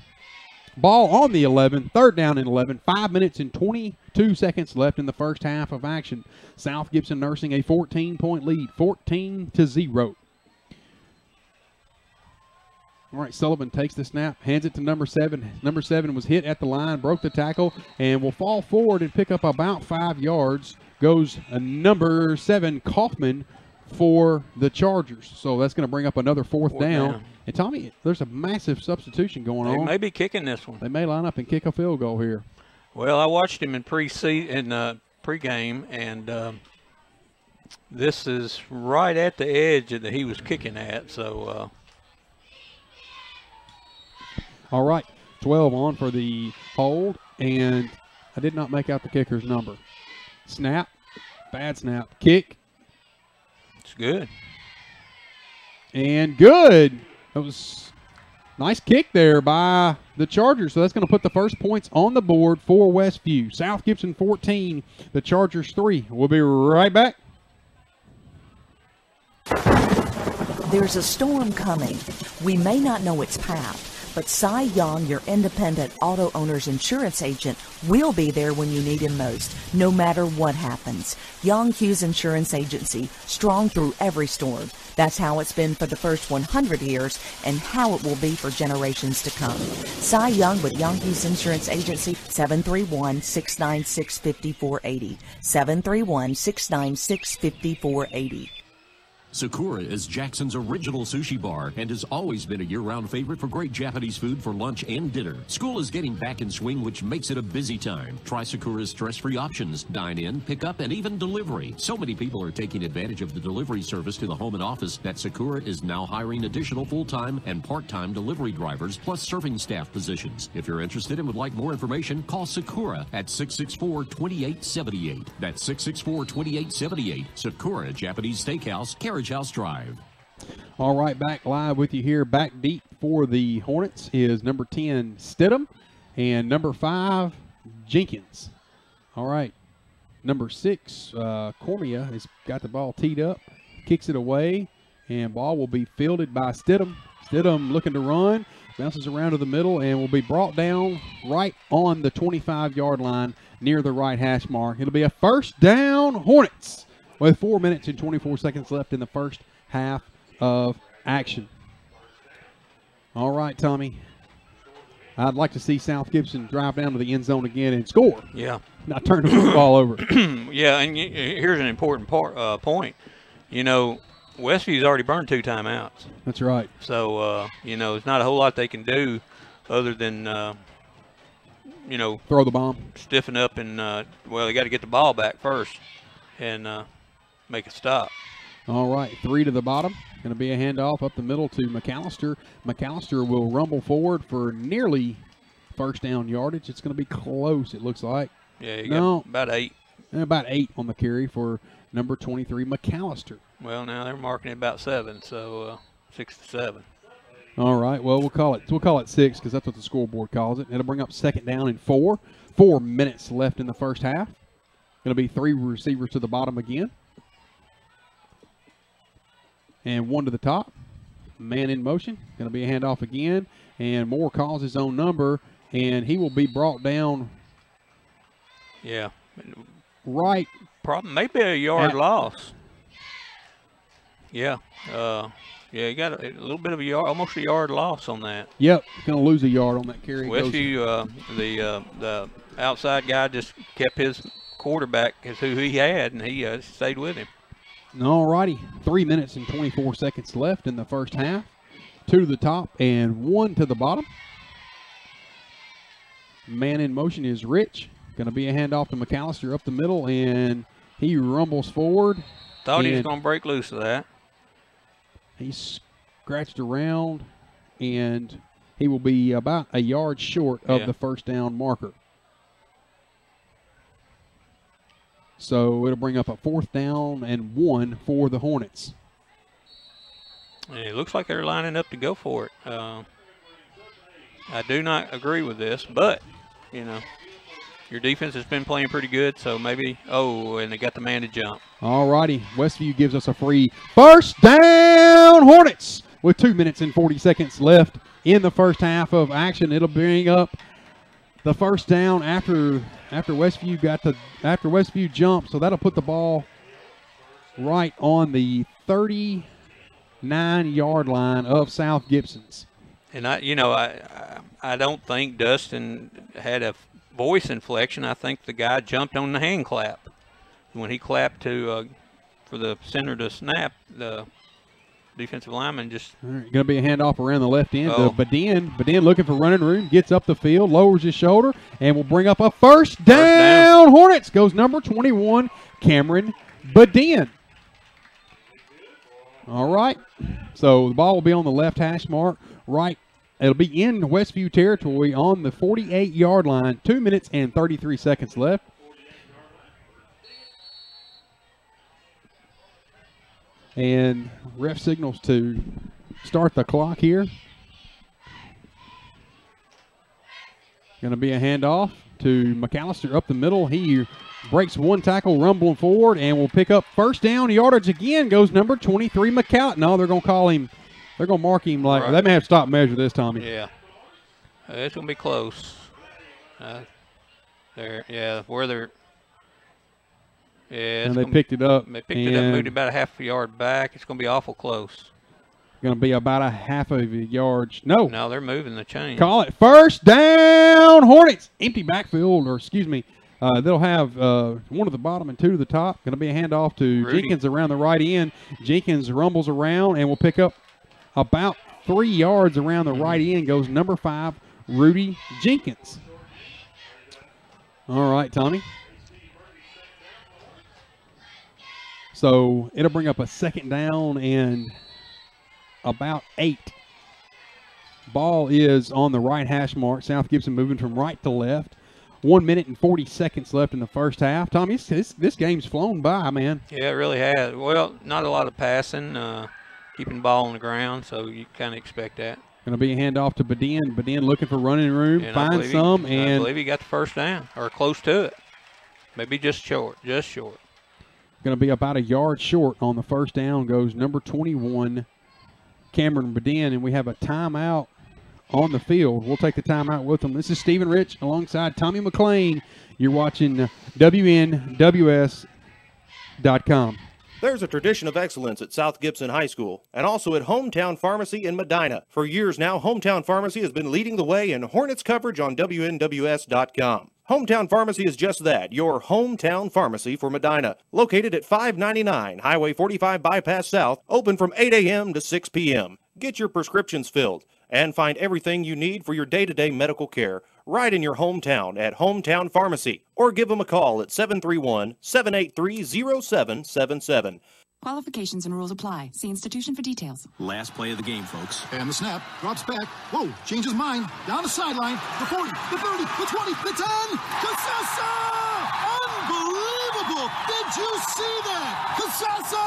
Ball on the 11, third down and 11, 5 minutes and 22 seconds left in the first half of action. South Gibson nursing a 14-point lead, 14-0. All right, Sullivan takes the snap, hands it to number 7. Number 7 was hit at the line, broke the tackle, and will fall forward and pick up about 5 yards. Goes number 7, Kaufman, for the Chargers. So that's going to bring up another fourth down. And, Tommy, there's a massive substitution going on. They may be kicking this one. They may line up and kick a field goal here. Well, I watched him in pregame, and this is right at the edge that he was kicking at, so... All right, 12 on for the hold, and I did not make out the kicker's number. Snap, bad snap, kick. It's good. And good. That was nice kick there by the Chargers. So that's going to put the first points on the board for Westview. South Gibson 14, the Chargers 3. We'll be right back. There's a storm coming. We may not know its path, but Cy Young, your independent auto owner's insurance agent, will be there when you need him most, no matter what happens. Young Hughes Insurance Agency, strong through every storm. That's how it's been for the first 100 years and how it will be for generations to come. Cy Young with Young Hughes Insurance Agency, 731-696-5480. 731-696-5480. Sakura is Jackson's original sushi bar and has always been a year-round favorite for great Japanese food for lunch and dinner. School is getting back in swing, which makes it a busy time. Try Sakura's stress-free options, dine-in, pick-up, and even delivery. So many people are taking advantage of the delivery service to the home and office that Sakura is now hiring additional full-time and part-time delivery drivers plus serving staff positions. If you're interested and would like more information, call Sakura at 664-2878. That's 664-2878. Sakura Japanese Steakhouse, Carriage House Drive. All right, back live with you here. Back deep for the Hornets is number 10, Stidham, and number 5, Jenkins. All right, number 6, Cormia has got the ball teed up, kicks it away, and ball will be fielded by Stidham. Stidham looking to run, bounces around to the middle, and will be brought down right on the 25-yard line near the right hash mark. It'll be a first down, Hornets, with 4 minutes and 24 seconds left in the first half of action. All right, Tommy. I'd like to see South Gibson drive down to the end zone again and score. Yeah. Not turn the football over. Yeah, and here's an important point. You know, Westview's already burned 2 timeouts. That's right. So, there's not a whole lot they can do other than, throw the bomb. Stiffen up and, they got to get the ball back first and make a stop. All right, 3 to the bottom. Going to be a handoff up the middle to McAllister. McAllister will rumble forward for nearly first down yardage. It's going to be close, it looks like. Yeah, you got about 8. About 8 on the carry for number 23, McAllister. Well, now they're marking it about 7, so 6 to 7. All right. Well, we'll call it 6 because that's what the scoreboard calls it. It'll bring up second down and 4. 4 minutes left in the first half. Going to be 3 receivers to the bottom again. And 1 to the top. Man in motion. Going to be a handoff again. And Moore calls his own number, and he will be brought down. Yeah. Right. Maybe a yard loss. Yeah. Yeah, you got a little bit of a yard, almost a yard loss on that. Yep, going to lose a yard on that carry. Westview, the outside guy just kept his quarterback as who he had, and he stayed with him. All righty, 3 minutes and 24 seconds left in the first half. 2 to the top and 1 to the bottom. Man in motion is Rich. Going to be a handoff to McAllister up the middle, and he rumbles forward. Thought he was going to break loose of that. He scratched around, and he will be about a yard short of the first down marker. So it'll bring up a 4th down and 1 for the Hornets. And it looks like they're lining up to go for it. I do not agree with this, but, you know, your defense has been playing pretty good, so maybe, and they got the man to jump. All righty. Westview gives us a free first down, Hornets, with 2 minutes and 40 seconds left in the first half of action. It'll bring up the first down after Westview jumped, so that'll put the ball right on the 39-yard line of South Gibson's. And I don't think Dustin had a voice inflection. I think the guy jumped on the hand clap. When he clapped for the center to snap, the defensive lineman just... Going to be a handoff around the left end. Badin looking for running room, gets up the field, lowers his shoulder, and will bring up a first down. Hornets goes number 21, Cameron Badin. All right. So the ball will be on the left hash mark. Right. It'll be in Westview territory on the 48-yard line. 2 minutes and 33 seconds left. And ref signals to start the clock here. Going to be a handoff to McAllister up the middle. He breaks 1 tackle, rumbling forward, and will pick up first down yardage again. Goes number 23, McAllister. No, they're going to call him. They're going to mark him like they may have stop measure this, Tommy. Yeah, it's going to be close. And they picked it up. They picked it up, moved about a half a yard back. It's going to be awful close. Going to be about a half of a yard. No, they're moving the chain. Call it first down, Hornets. Empty backfield, or excuse me. They'll have 1 to the bottom and 2 to the top. Going to be a handoff to Rudy Jenkins around the right end. Jenkins rumbles around and will pick up about 3 yards around the right end. Goes number 5, Rudy Jenkins. All right, Tommy. So it'll bring up a second down and about 8. Ball is on the right hash mark. South Gibson moving from right to left. 1 minute and 40 seconds left in the first half. Tommy, this game's flown by, man. Yeah, it really has. Well, not a lot of passing, keeping the ball on the ground, so you kind of expect that. Going to be a handoff to Badin. Badin looking for running room, find some, and I believe he got the first down, or close to it. Maybe just short. Going to be about a yard short on the first down. Goes number 21, Cameron Badin, and we have a timeout on the field. We'll take the timeout with them. This is Stephen Rich alongside Tommy McLean. You're watching WNWS.com. There's a tradition of excellence at South Gibson High School and also at Hometown Pharmacy in Medina. For years now, Hometown Pharmacy has been leading the way in Hornets coverage on WNWS.com. Hometown Pharmacy is just that, your hometown pharmacy for Medina. Located at 599 Highway 45 Bypass South, open from 8 a.m. to 6 p.m. Get your prescriptions filled and find everything you need for your day-to-day medical care right in your hometown at Hometown Pharmacy. Or give them a call at 731-783-0777. Qualifications and rules apply. See institution for details. Last play of the game, folks. And the snap, drops back. Whoa, changes mind. Down the sideline. The 40, the 30, the 20, the 10. Casasa! Unbelievable! Did you see that? Casasa!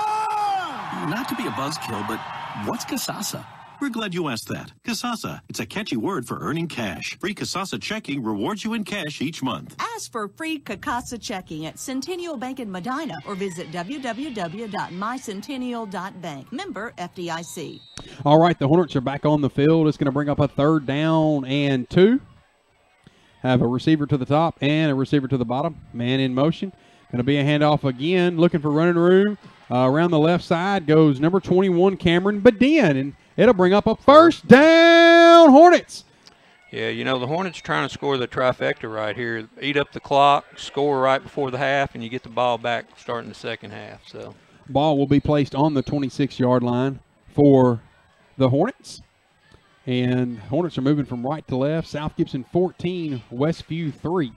Not to be a buzzkill, but what's Casasa? We're glad you asked that. Casasa. It's a catchy word for earning cash. Free Casasa checking rewards you in cash each month. Ask for free Casa checking at Centennial Bank in Medina or visit www.mycentennial.bank. Member FDIC. All right, the Hornets are back on the field. It's going to bring up a 3rd down and 2. Have a receiver to the top and a receiver to the bottom. Man in motion. Going to be a handoff again. Looking for running room. Around the left side goes number 21, Cameron Badin, and it'll bring up a 1st down, Hornets. Yeah, you know, the Hornets trying to score the trifecta right here. Eat up the clock, score right before the half, and you get the ball back starting the second half. So, ball will be placed on the 26-yard line for the Hornets. And Hornets are moving from right to left. South Gibson 14, Westview 3.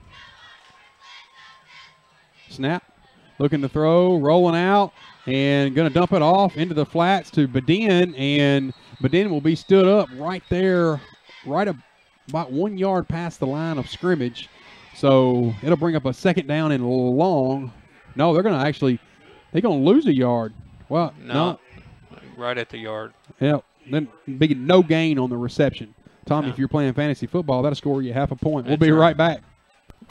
Snap. Looking to throw, rolling out, and going to dump it off into the flats to Badin, and Badin will be stood up right there, right about 1 yard past the line of scrimmage. So it'll bring up a 2nd down and long. No, they're going to lose a yard. Well, no. Right at the yard. Yeah, then big no gain on the reception. Tommy, if you're playing fantasy football, that'll score you half a point. We'll be right back.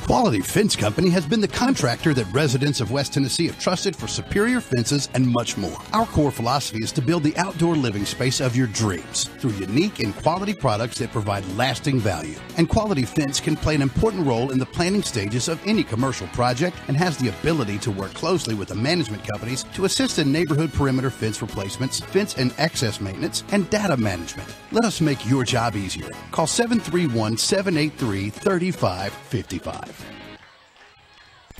Quality Fence Company has been the contractor that residents of West Tennessee have trusted for superior fences and much more. Our core philosophy is to build the outdoor living space of your dreams through unique and quality products that provide lasting value. And Quality Fence can play an important role in the planning stages of any commercial project and has the ability to work closely with the management companies to assist in neighborhood perimeter fence replacements, fence and access maintenance, and data management. Let us make your job easier. Call 731-783-3555.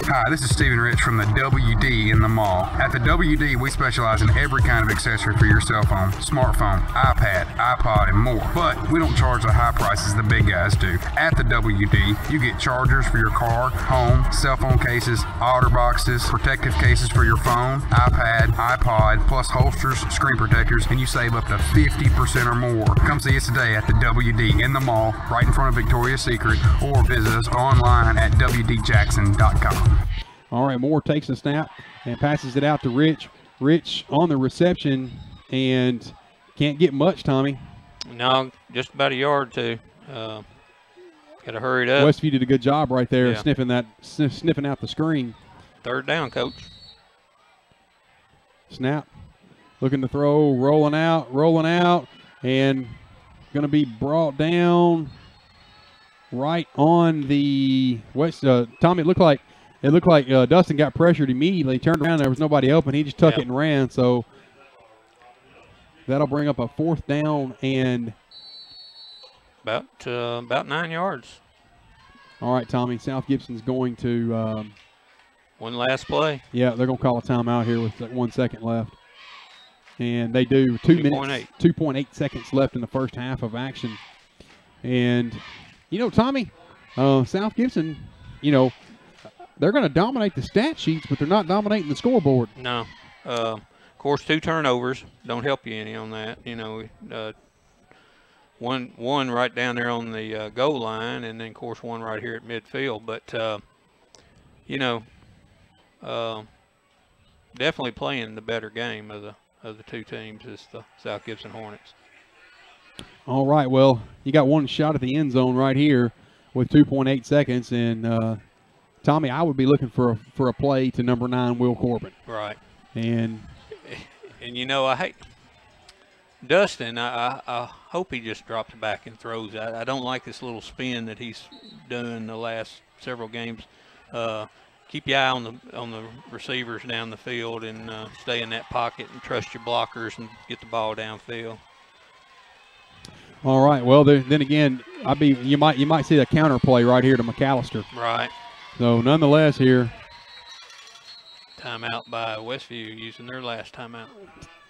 Hi, this is Stephen Rich from the WD in the mall. At the WD, we specialize in every kind of accessory for your cell phone, smartphone, iPad, iPod, and more. But we don't charge the high prices the big guys do. At the WD, you get chargers for your car, home, cell phone cases, otter boxes, protective cases for your phone, iPad, iPod, plus holsters, screen protectors, and you save up to 50% or more. Come see us today at the WD in the mall, right in front of Victoria's Secret, or visit us online at wdjackson.com. All right, Moore takes the snap and passes it out to Rich. Rich on the reception and can't get much, Tommy. No, just about a yard to. Got to hurry it up. Westview did a good job right there, sniffing out the screen. 3rd down, coach. Snap. Looking to throw, rolling out, and going to be brought down right on the west. Tommy, it looked like Dustin got pressured immediately. Turned around, there was nobody open. He just took it and ran. So that'll bring up a 4th down and about 9 yards. All right, Tommy. South Gibson's going to one last play. Yeah, they're going to call a timeout here with 1 second left, and they do 2.8 seconds left in the first half of action. And you know, Tommy, South Gibson, you know, they're going to dominate the stat sheets, but they're not dominating the scoreboard. No. Of course, 2 turnovers don't help you any on that. You know, one right down there on the goal line, and then, of course, one right here at midfield. But, you know, definitely playing the better game of the 2 teams is the South Gibson Hornets. All right, well, you got one shot at the end zone right here with 2.8 seconds, and Tommy, I would be looking for a play to number 9, Will Corbin. Right. And you know, I hate Dustin. I hope he just drops back and throws. I don't like this little spin that he's doing the last several games. Keep your eye on the receivers down the field and stay in that pocket and trust your blockers and get the ball downfield. All right. Well, then again, you might see a counter play right here to McAllister. Right. So nonetheless here. Timeout by Westview using their last timeout.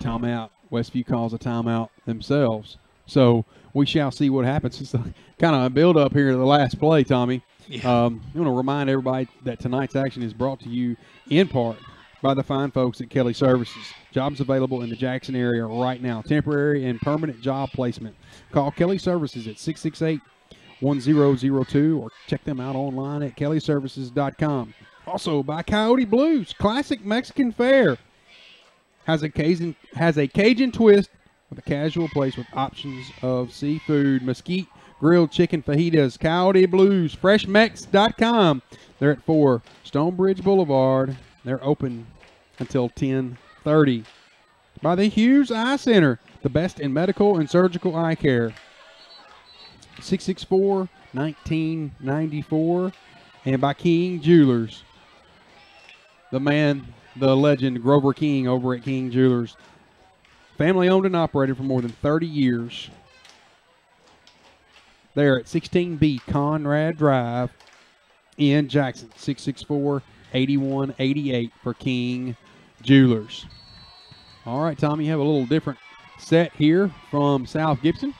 Timeout. Westview calls a timeout themselves. So we shall see what happens. It's kind of a build-up here to the last play, Tommy. Yeah. I want to remind everybody that tonight's action is brought to you in part by the fine folks at Kelly Services. Jobs available in the Jackson area right now. Temporary and permanent job placement. Call Kelly Services at 668-1002 or check them out online at kellyservices.com. Also by Coyote Blues, classic Mexican fare. Has a Cajun twist with a casual place with options of seafood, mesquite, grilled chicken fajitas. Coyote Blues, freshmex.com. They're at 4 Stonebridge Boulevard. They're open until 10:30. By the Hughes Eye Center, the best in medical and surgical eye care. 664-1994. And by King Jewelers, the man, the legend, Grover King over at King Jewelers. Family owned and operated for more than 30 years. They're at 16B Conrad Drive in Jackson. 664-8188 for King Jewelers. All right, Tom, you have a little different set here from South Gibson.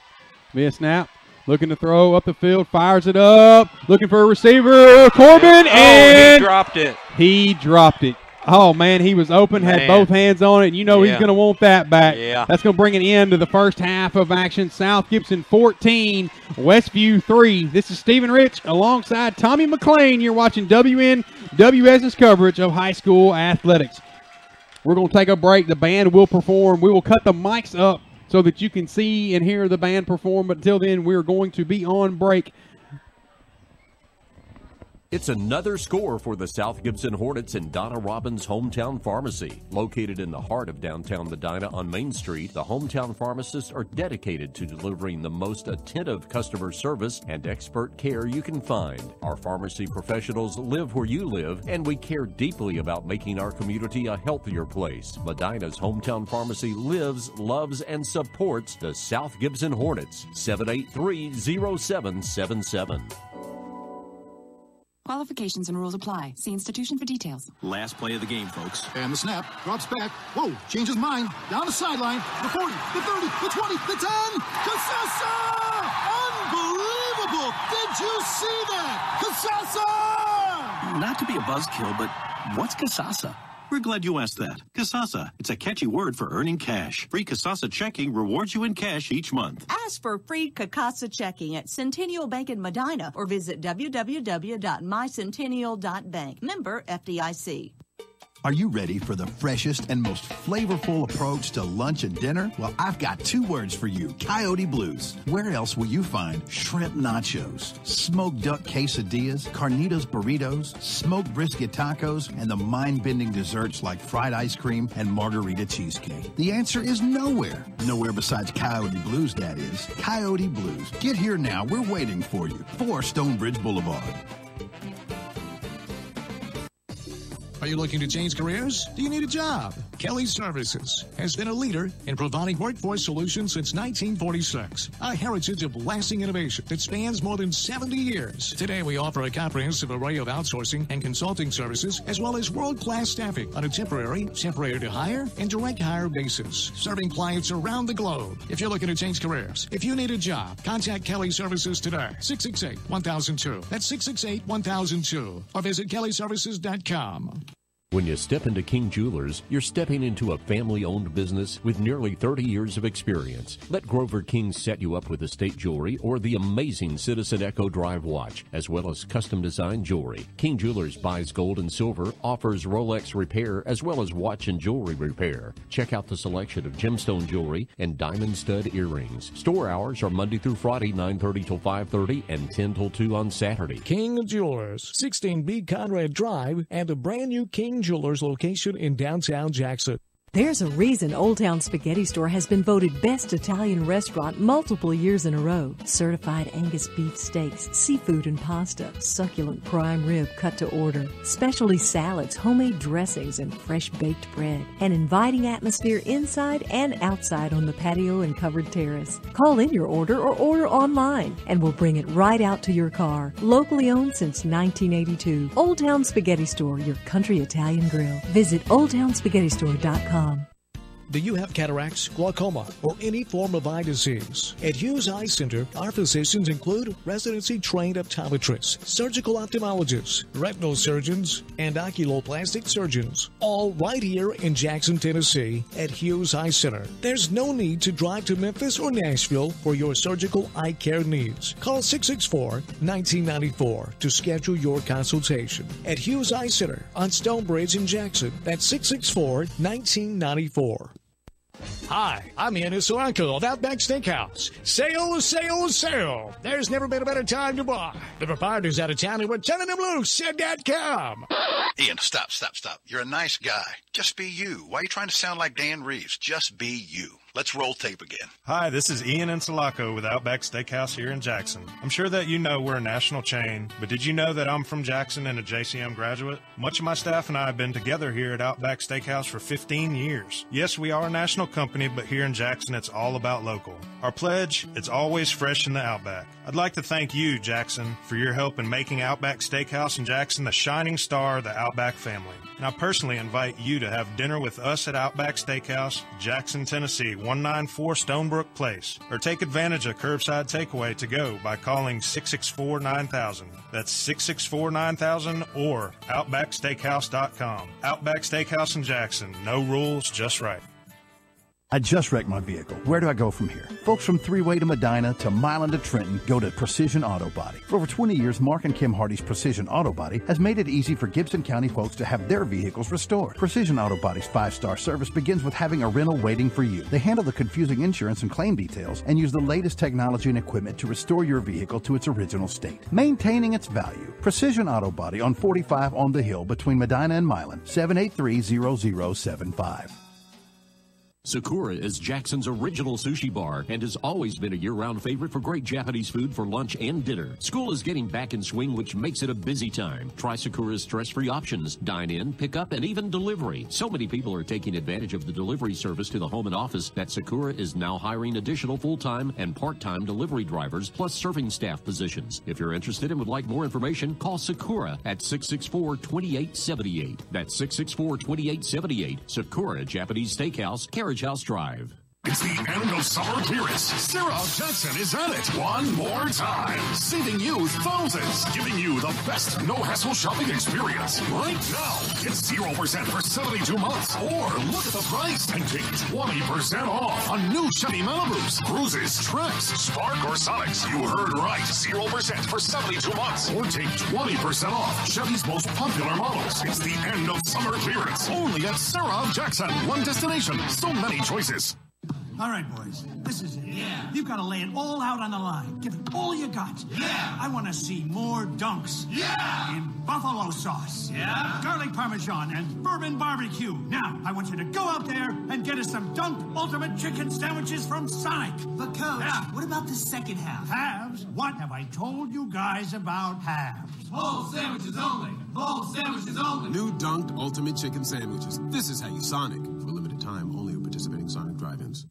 Via snap, looking to throw up the field, fires it up, looking for a receiver, Corbin, and he dropped it. He dropped it. Oh, man, he was open, had both hands on it, and you know he's going to want that back. Yeah. That's going to bring an end to the first half of action. South Gibson 14, Westview 3. This is Stephen Rich alongside Tommy McClain. You're watching WNWS's coverage of high school athletics. We're going to take a break. The band will perform. We will cut the mics up so that you can see and hear the band perform, but until then, we're going to be on break. It's another score for the South Gibson Hornets in Donna Robbins' Hometown Pharmacy. Located in the heart of downtown Medina on Main Street, the Hometown Pharmacists are dedicated to delivering the most attentive customer service and expert care you can find. Our pharmacy professionals live where you live, and we care deeply about making our community a healthier place. Medina's Hometown Pharmacy lives, loves, and supports the South Gibson Hornets. 783-0777. Qualifications and rules apply. See institution for details. Last play of the game, folks. And the snap, drops back. Whoa, changes mind. Down the sideline. The 40, the 30, the 20, the 10. Casasa! Unbelievable! Did you see that? Casasa! Not to be a buzzkill, but what's Casasa? We're glad you asked that. Casasa. It's a catchy word for earning cash. Free Casasa checking rewards you in cash each month. Ask for free Casa checking at Centennial Bank in Medina or visit www.mycentennial.bank. Member FDIC. Are you ready for the freshest and most flavorful approach to lunch and dinner? Well, I've got 2 words for you, Coyote Blues. Where else will you find shrimp nachos, smoked duck quesadillas, carnitas burritos, smoked brisket tacos, and the mind-bending desserts like fried ice cream and margarita cheesecake? The answer is nowhere. Nowhere besides Coyote Blues, that is. Coyote Blues. Get here now. We're waiting for you. 4 Stonebridge Boulevard. Are you looking to change careers? Do you need a job? Kelly Services has been a leader in providing workforce solutions since 1946, a heritage of lasting innovation that spans more than 70 years. Today, we offer a comprehensive array of outsourcing and consulting services, as well as world-class staffing on a temporary to hire, and direct hire basis, serving clients around the globe. If you're looking to change careers, if you need a job, contact Kelly Services today, 668-1002. That's 668-1002. Or visit kellyservices.com. When you step into King Jewelers, you're stepping into a family-owned business with nearly 30 years of experience. Let Grover King set you up with estate jewelry or the amazing Citizen Echo Drive watch, as well as custom-designed jewelry. King Jewelers buys gold and silver, offers Rolex repair, as well as watch and jewelry repair. Check out the selection of gemstone jewelry and diamond stud earrings. Store hours are Monday through Friday, 9:30 till 5:30, and 10 till 2 on Saturday. King Jewelers, 16B Conrad Drive, and a brand new King Jewelers location in downtown Jackson. There's a reason Old Town Spaghetti Store has been voted best Italian restaurant multiple years in a row. Certified Angus beef steaks, seafood and pasta, succulent prime rib cut to order, specialty salads, homemade dressings, and fresh baked bread. An inviting atmosphere inside and outside on the patio and covered terrace. Call in your order or order online, and we'll bring it right out to your car. Locally owned since 1982. Old Town Spaghetti Store, your country Italian grill. Visit oldtownspaghettistore.com. Do you have cataracts, glaucoma, or any form of eye disease? At Hughes Eye Center, our physicians include residency-trained optometrists, surgical ophthalmologists, retinal surgeons, and oculoplastic surgeons, all right here in Jackson, Tennessee at Hughes Eye Center. There's no need to drive to Memphis or Nashville for your surgical eye care needs. Call 664-1994 to schedule your consultation. At Hughes Eye Center on Stonebridge in Jackson, that's 664-1994. Hi, I'm Ian Soranko of Outback Steakhouse. Sale, sale, sale. There's never been a better time to buy. The proprietor's out of town and we're turning them loose at .com. Ian, stop. You're a nice guy. Just be you. Why are you trying to sound like Dan Reeves? Just be you. Let's roll tape again. Hi, this is Ian Insulaco with Outback Steakhouse here in Jackson. I'm sure that you know we're a national chain, but did you know that I'm from Jackson and a JCM graduate? Much of my staff and I have been together here at Outback Steakhouse for 15 years. Yes, we are a national company, but here in Jackson, it's all about local. Our pledge, it's always fresh in the Outback. I'd like to thank you, Jackson, for your help in making Outback Steakhouse in Jackson the shining star of the Outback family. And I personally invite you to have dinner with us at Outback Steakhouse, Jackson, Tennessee, 194 Stonebrook Place, or take advantage of curbside takeaway to go by calling 664-9000. That's 664-9000 or OutbackSteakhouse.com. Outback Steakhouse in Jackson. No rules, just right. I just wrecked my vehicle. Where do I go from here? Folks from Three-Way to Medina to Milan to Trenton go to Precision Auto Body. For over 20 years, Mark and Kim Hardy's Precision Auto Body has made it easy for Gibson County folks to have their vehicles restored. Precision Auto Body's 5-star service begins with having a rental waiting for you. They handle the confusing insurance and claim details and use the latest technology and equipment to restore your vehicle to its original state, maintaining its value. Precision Auto Body on 45 on the Hill between Medina and Milan, 783-0075. Sakura is Jackson's original sushi bar and has always been a year-round favorite for great Japanese food for lunch and dinner. School is getting back in swing, which makes it a busy time. Try Sakura's stress-free options, dine-in, pick-up, and even delivery. So many people are taking advantage of the delivery service to the home and office that Sakura is now hiring additional full-time and part-time delivery drivers plus serving staff positions. If you're interested and would like more information, call Sakura at 664-2878. That's 664-2878. Sakura Japanese Steakhouse, Carriage House Drive. It's the end of summer clearance. Sarah Jackson is at it one more time. Saving you thousands. Giving you the best no-hassle shopping experience. Right now, get 0% for 72 months. Or look at the price and take 20% off on new Chevy Malibus, Cruises, Trax, Spark, or Sonics. You heard right. 0% for 72 months. Or take 20% off Chevy's most popular models. It's the end of summer clearance. Only at Sarah Jackson. One destination. So many choices. All right, boys, this is it. Yeah. You've got to lay it all out on the line. Give it all you got. Yeah. I want to see more dunks. Yeah. In buffalo sauce. Yeah. Garlic parmesan and bourbon barbecue. Now, I want you to go out there and get us some Dunk Ultimate Chicken Sandwiches from Sonic. But, Coach, what about the second half? Halves? What have I told you guys about halves? Whole sandwiches only. Whole sandwiches only. New Dunked Ultimate Chicken Sandwiches. This is how you Sonic. For a limited time, only at participating Sonic drive-ins.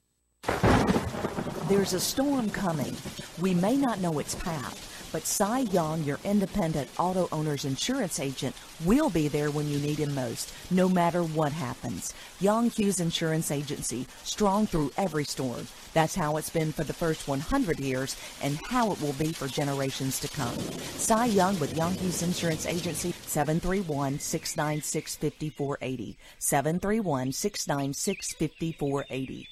There's a storm coming. We may not know its path, but Cy Young, your independent auto owner's insurance agent, will be there when you need him most, no matter what happens. Young Hughes Insurance Agency, strong through every storm. That's how it's been for the first 100 years and how it will be for generations to come. Cy Young with Young Hughes Insurance Agency, 731-696-5480. 731-696-5480.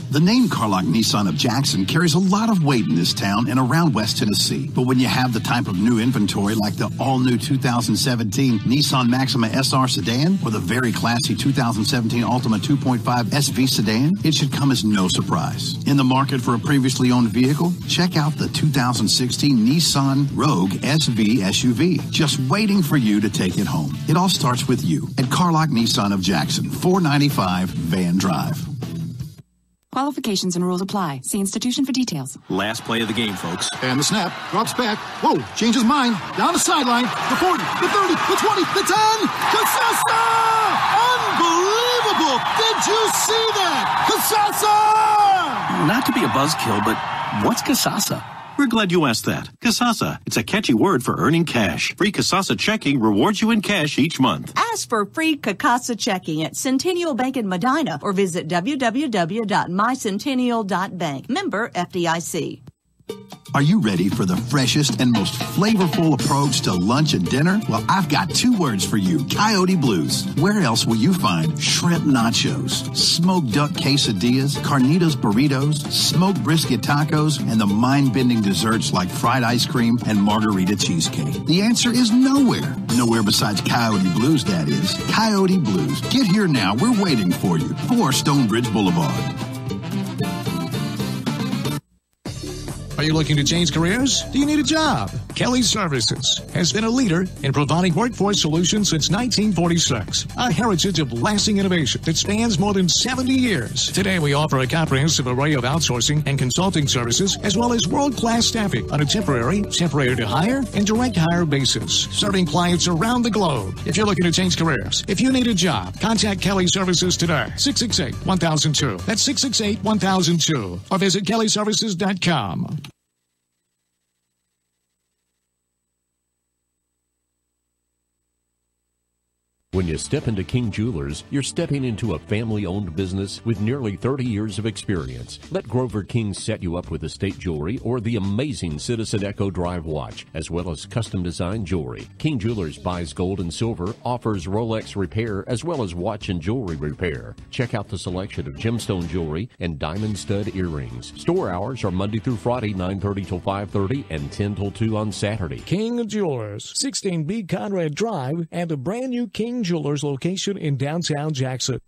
The name Carlock Nissan of Jackson carries a lot of weight in this town and around West Tennessee. But when you have the type of new inventory like the all-new 2017 Nissan Maxima SR sedan or the very classy 2017 Altima 2.5 SV sedan, it should come as no surprise. In the market for a previously owned vehicle, check out the 2016 Nissan Rogue SV SUV, just waiting for you to take it home. It all starts with you at Carlock Nissan of Jackson, 495 Van Drive. Qualifications and rules apply. See institution for details. Last play of the game, folks. And the snap. Drops back. Whoa, changes mind. Down the sideline. The 40, the 30, the 20, the 10. Casasa! Unbelievable! Did you see that? Casasa! Not to be a buzzkill, but what's Casasa? We're glad you asked that. Casasa, it's a catchy word for earning cash. Free Casasa checking rewards you in cash each month. Ask for free Casa checking at Centennial Bank in Medina or visit www.mycentennial.bank. Member FDIC. Are you ready for the freshest and most flavorful approach to lunch and dinner? Well, I've got 2 words for you, Coyote Blues. Where else will you find shrimp nachos, smoked duck quesadillas, carnitas burritos, smoked brisket tacos, and the mind-bending desserts like fried ice cream and margarita cheesecake? The answer is nowhere. Nowhere besides Coyote Blues, that is. Coyote Blues. Get here now. We're waiting for you. 4 Stonebridge Boulevard. Are you looking to change careers? Do you need a job? Kelly Services has been a leader in providing workforce solutions since 1946. A heritage of lasting innovation that spans more than 70 years. Today we offer a comprehensive array of outsourcing and consulting services as well as world-class staffing on a temporary to hire, and direct hire basis, serving clients around the globe. If you're looking to change careers, if you need a job, contact Kelly Services today. 668-1002. That's 668-1002. Or visit kellyservices.com. When you step into King Jewelers, you're stepping into a family-owned business with nearly 30 years of experience. Let Grover King set you up with estate jewelry or the amazing Citizen Echo Drive watch, as well as custom-designed jewelry. King Jewelers buys gold and silver, offers Rolex repair, as well as watch and jewelry repair. Check out the selection of gemstone jewelry and diamond stud earrings. Store hours are Monday through Friday, 9:30 till 5:30 and 10 till 2 on Saturday. King Jewelers, 16B Conrad Drive, and a brand new King Jewelers location in downtown Jackson.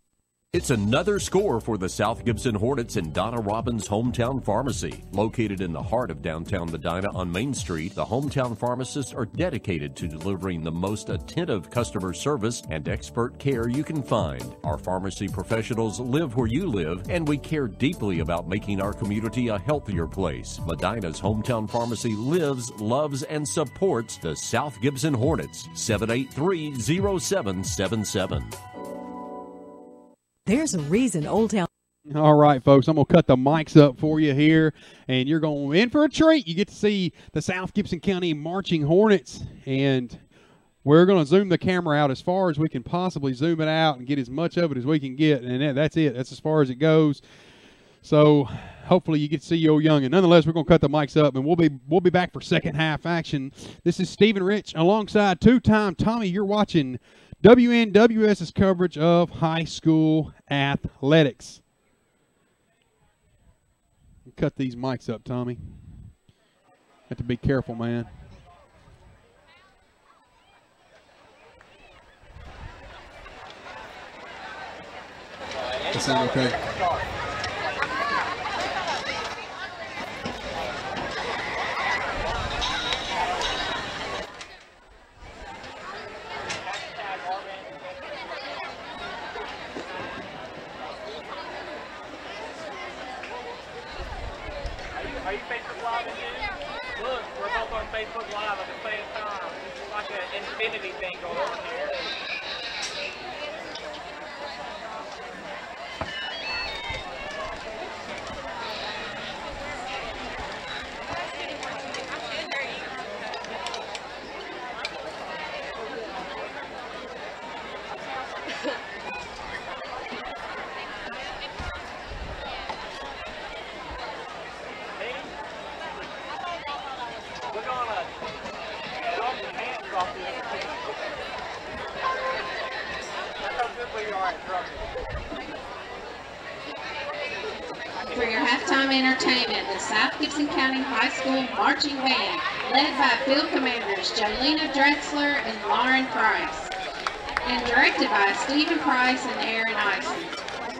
It's another score for the South Gibson Hornets in Donna Robbins' Hometown Pharmacy. Located in the heart of downtown Medina on Main Street, the Hometown Pharmacists are dedicated to delivering the most attentive customer service and expert care you can find. Our pharmacy professionals live where you live, and we care deeply about making our community a healthier place. Medina's Hometown Pharmacy lives, loves, and supports the South Gibson Hornets. 783-0777. There's a reason Old Town. All right, folks, I'm going to cut the mics up for you here, and you're going in for a treat. You get to see the South Gibson County Marching Hornets, and we're going to zoom the camera out as far as we can possibly zoom it out and get as much of it as we can get, and that's it. That's as far as it goes. So hopefully you get to see your youngin'. Nonetheless, we're going to cut the mics up, and we'll be back for second half action. This is Stephen Rich alongside two-time Tommy. You're watching WNWS's coverage of high school athletics. Cut these mics up, Tommy. Have to be careful, man. That sound okay? Are you Facebook Live in here? Look, we're both on Facebook Live at the same time. It's like an infinity thing going on here. For your halftime entertainment, the South Gibson County High School Marching Band, led by field commanders Jolena Drexler and Lauren Price, and directed by Stephen Price and Aaron Ison.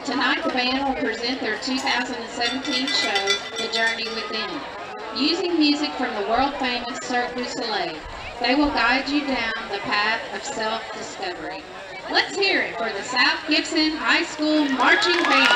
Tonight, the band will present their 2017 show, The Journey Within. Using music from the world-famous Cirque du Soleil, they will guide you down the path of self-discovery. Let's hear it for the South Gibson High School Marching Band.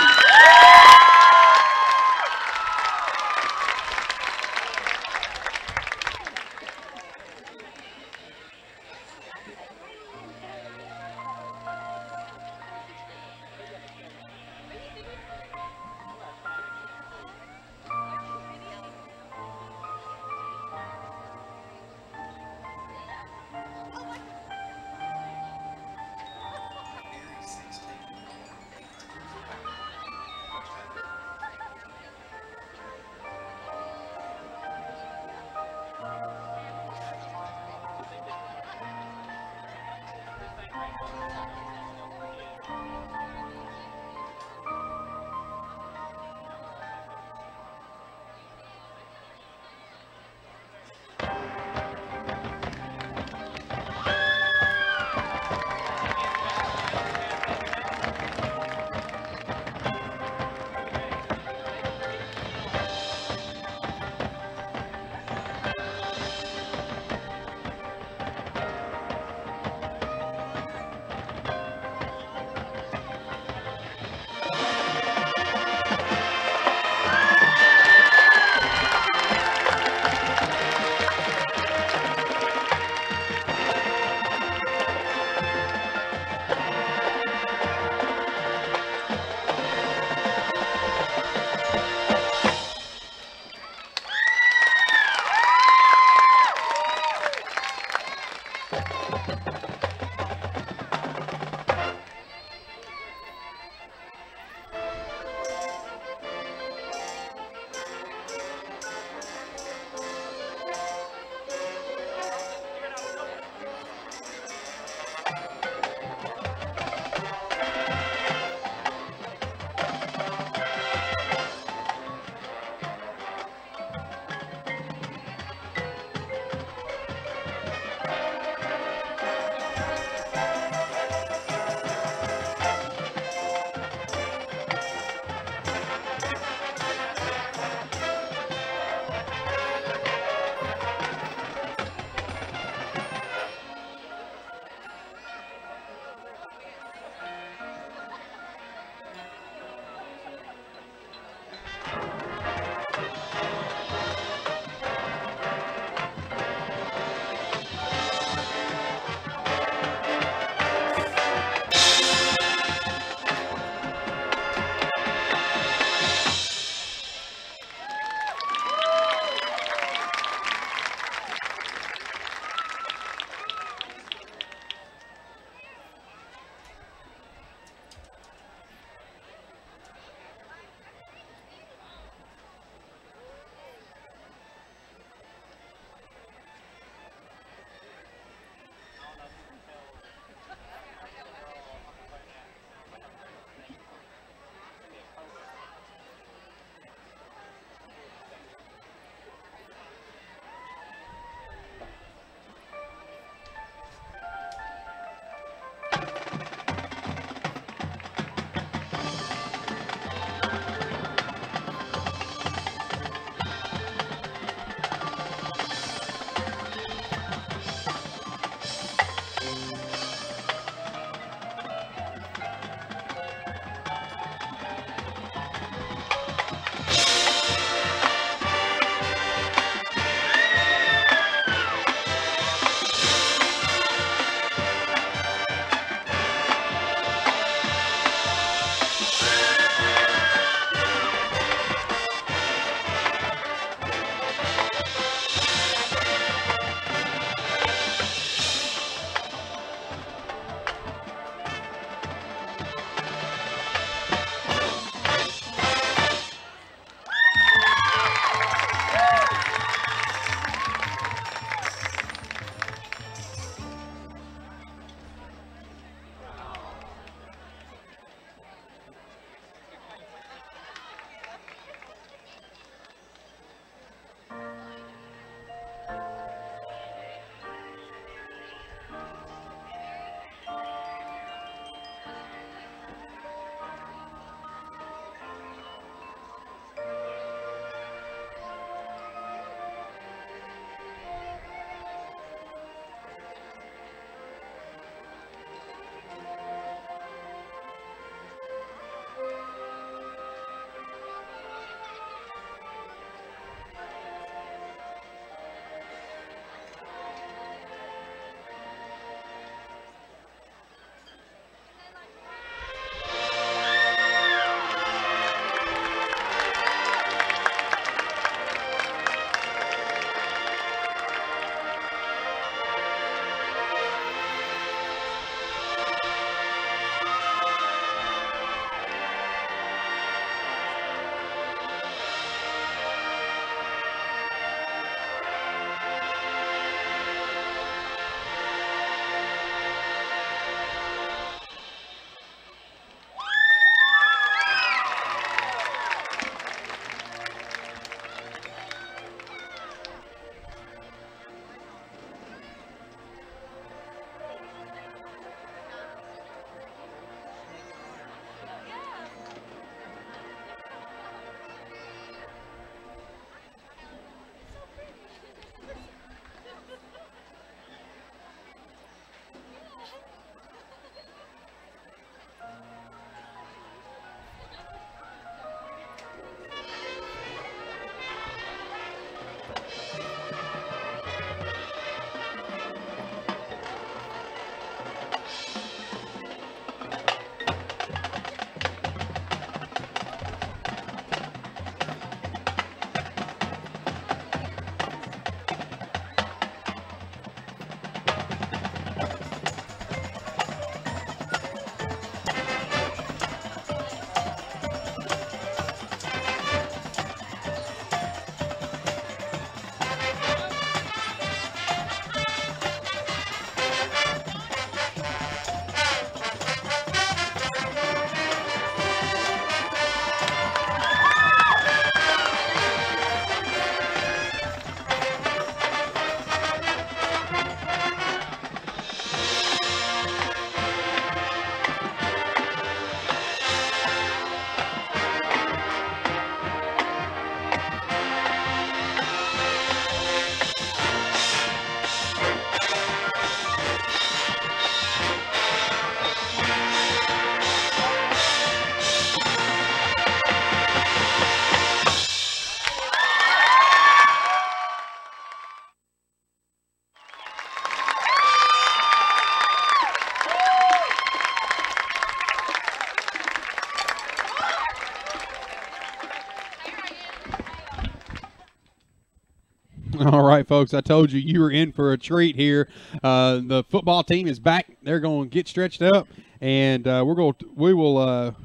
All right, folks, I told you you were in for a treat here. The football team is back. They're going to get stretched up, and we will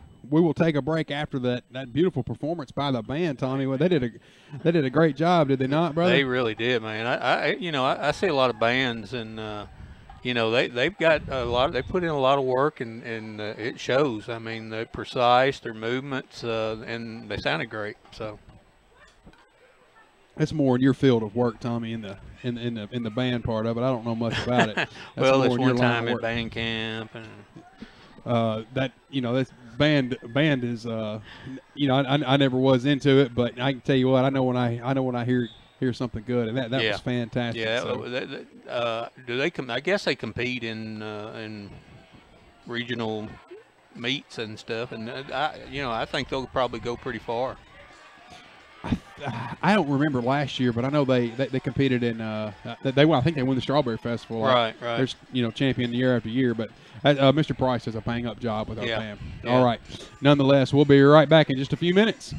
take a break after that beautiful performance by the band, Tommy. Well, they did a great job, did they not, brother? They really did, man. I see a lot of bands, and they've got a lot. They put in a lot of work, and it shows. I mean, they're precise, their movements, and they sounded great. So that's more in your field of work, Tommy, in the band part of it. I don't know much about it. Well, it's one time at band camp, and this band is I never was into it, but I can tell you what, I know when I hear something good, and that was fantastic. Yeah. So. Do they I guess they compete in regional meets and stuff, and I think they'll probably go pretty far. I don't remember last year, but I know they competed in. I think they won the Strawberry Festival. Right. They're champion year after year, but Mr. Price does a bang up job with our band. Yeah. All right. Nonetheless, we'll be right back in just a few minutes.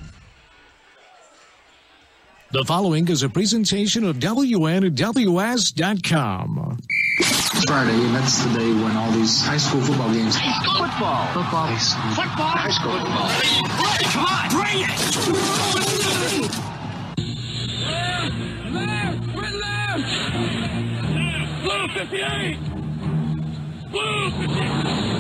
The following is a presentation of WNWS.com. Friday, and that's the day when all these high school football games. Football. High school. Football. High school football. Come on, bring it. Left. Blue 58. Blue 58.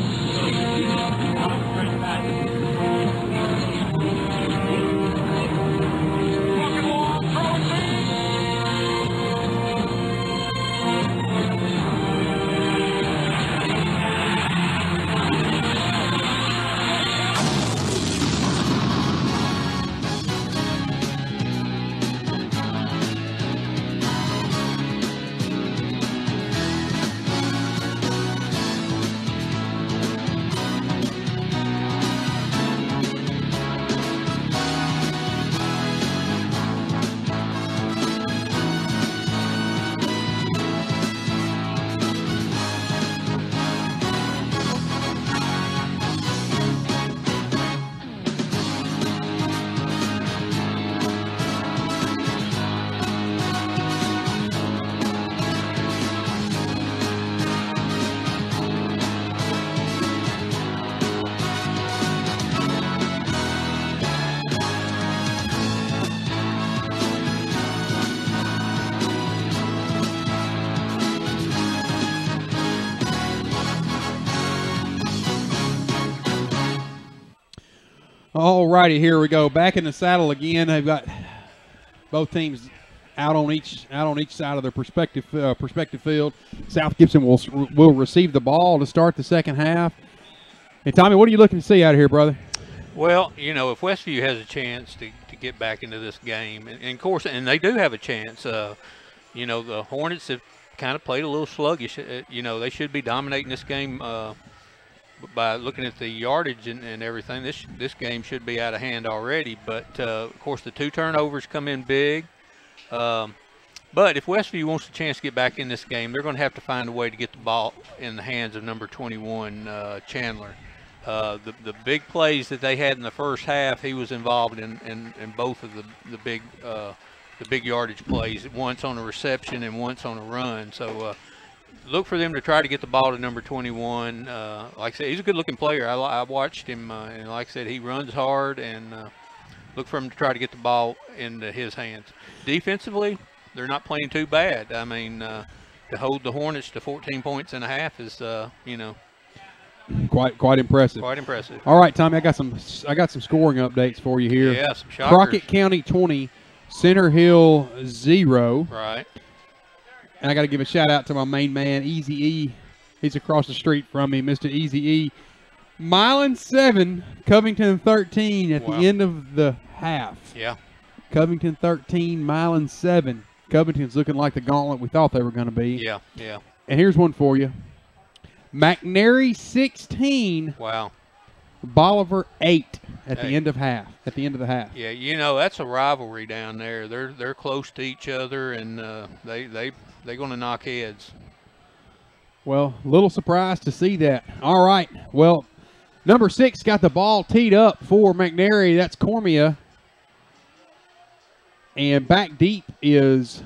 All righty, here we go. Back in the saddle again. They've got both teams out on each side of their respective field. South Gibson will receive the ball to start the second half. And Tommy, what are you looking to see out of here, brother? Well, if Westview has a chance to get back into this game, and of course, and they do have a chance. The Hornets have kind of played a little sluggish. They should be dominating this game. By looking at the yardage and everything, this game should be out of hand already. But, of course, the 2 turnovers come in big. But if Westview wants a chance to get back in this game, they're going to have to find a way to get the ball in the hands of number 21, Chandler. The big plays that they had in the first half, he was involved in both of the big yardage plays, once on a reception and once on a run. So look for them to try to get the ball to number 21. Like I said, he's a good-looking player. I watched him, and like I said, he runs hard, and look for him to try to get the ball into his hands. Defensively, they're not playing too bad. I mean, to hold the Hornets to 14 points and a half is, quite impressive. Quite impressive. All right, Tommy, I got some scoring updates for you here. Yeah, some shockers. Crockett County 20, Center Hill 0. Right. And I got to give a shout out to my main man, Easy E. He's across the street from me, Mr. Easy E. Milan 7, Covington 13 at the end of the half. Yeah. Covington 13, Milan 7. Covington's looking like the gauntlet we thought they were going to be. Yeah, yeah. And here's one for you. McNary 16. Wow. Bolivar 8 at the end of half. At the end of the half. Yeah, that's a rivalry down there. They're close to each other, and they're going to knock heads. Well, a little surprised to see that. All right. Well, number 6 got the ball teed up for McNary. That's Cormia. And back deep is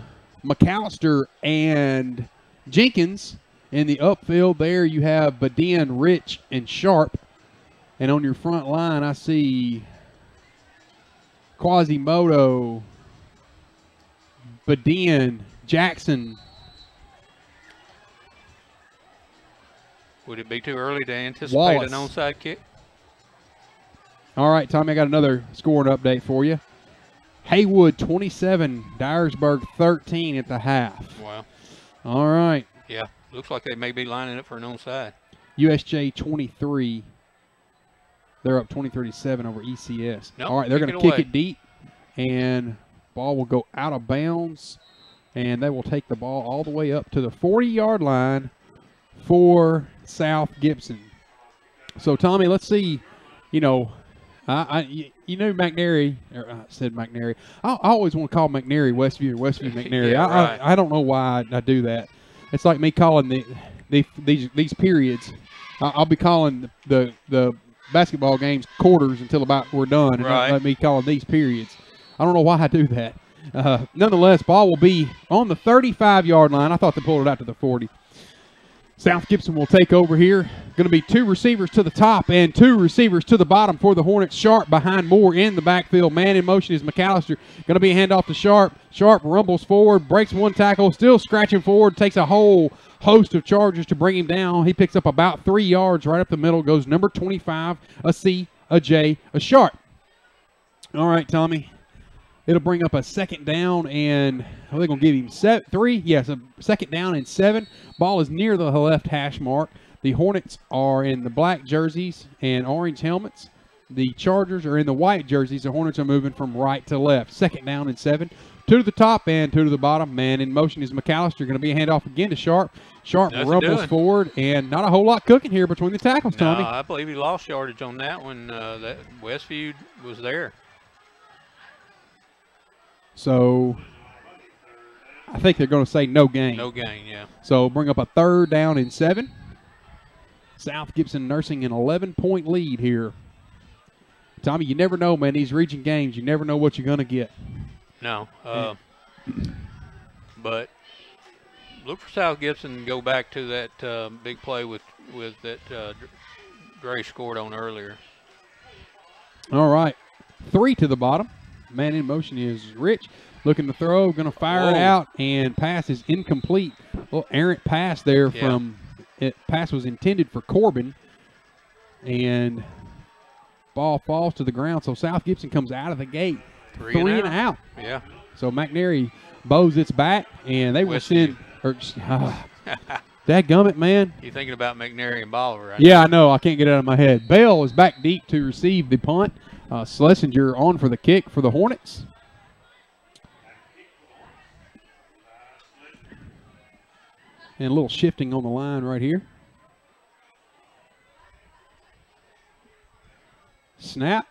McAllister and Jenkins. In the upfield there, you have Badin, Rich, and Sharp. And on your front line, I see Quasimodo, Badin, Jackson. Would it be too early to anticipate Wallace. an onside kick? All right, Tommy, I got another scoring update for you. Haywood 27, Dyersburg 13 at the half. Wow. All right. Yeah, looks like they may be lining up for an onside. USJ 23. They're up 23-7 over ECS. Nope, all right, they're going to kick kick it deep, and ball will go out of bounds, and they will take the ball all the way up to the 40-yard line for South Gibson. So, Tommy, let's see, you know McNary, or I said McNary. I always want to call McNary Westview or Westview McNary. Yeah, right. I don't know why I do that. It's like me calling these periods. I'll be calling the basketball games quarters until about we're done, and right. let me call these periods. I don't know why I do that. Nonetheless, ball will be on the 35-yard line. I thought they pulled it out to the 40. South Gibson will take over here. Going to be 2 receivers to the top and 2 receivers to the bottom for the Hornets. Sharp behind Moore in the backfield. Man in motion is McAllister. Going to be a handoff to Sharp. Sharp rumbles forward, breaks 1 tackle, still scratching forward, takes a whole host of charges to bring him down. He picks up about 3 yards right up the middle. Goes number 25, a C, a J, a Sharp. All right, Tommy. It'll bring up a 2nd down, and are they going to give him 3? Yes, a 2nd down and 7. Ball is near the left hash mark. The Hornets are in the black jerseys and orange helmets. The Chargers are in the white jerseys. The Hornets are moving from right to left. 2nd down and 7. 2 to the top and 2 to the bottom. Man in motion is McAllister. Going to be a handoff again to Sharp. Sharp rumbles forward, and not a whole lot cooking here between the tackles, Tommy. No, I believe he lost yardage on that one. That Westview was there. So I think they're going to say no gain. No gain, yeah. So bring up a 3rd down and 7. South Gibson nursing an 11-point lead here. Tommy, you never know, man. These region games, you never know what you're going to get. No. But look for South Gibson to go back to that big play with that Dre scored on earlier. All right. 3 to the bottom. Man in motion is Rich. Looking to throw, going to fire it out, and pass is incomplete. A little errant pass there from pass was intended for Corbin, and ball falls to the ground. So South Gibson comes out of the gate. 3 and out. Yeah. So McNary bows its back, and they will send. Dadgummit, man. You're thinking about McNary and Bolivar, right? Yeah, I know. I can't get it out of my head. Bell is back deep to receive the punt. Schlesinger on for the kick for the Hornets. And a little shifting on the line right here. Snap.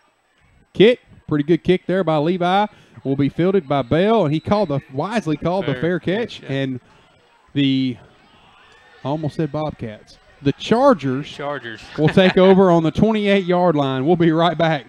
Kick. Pretty good kick there by Levi. Will be fielded by Bell, and he wisely called the fair catch. Yeah. And I almost said Bobcats. The Chargers will take over on the 28-yard line. We'll be right back.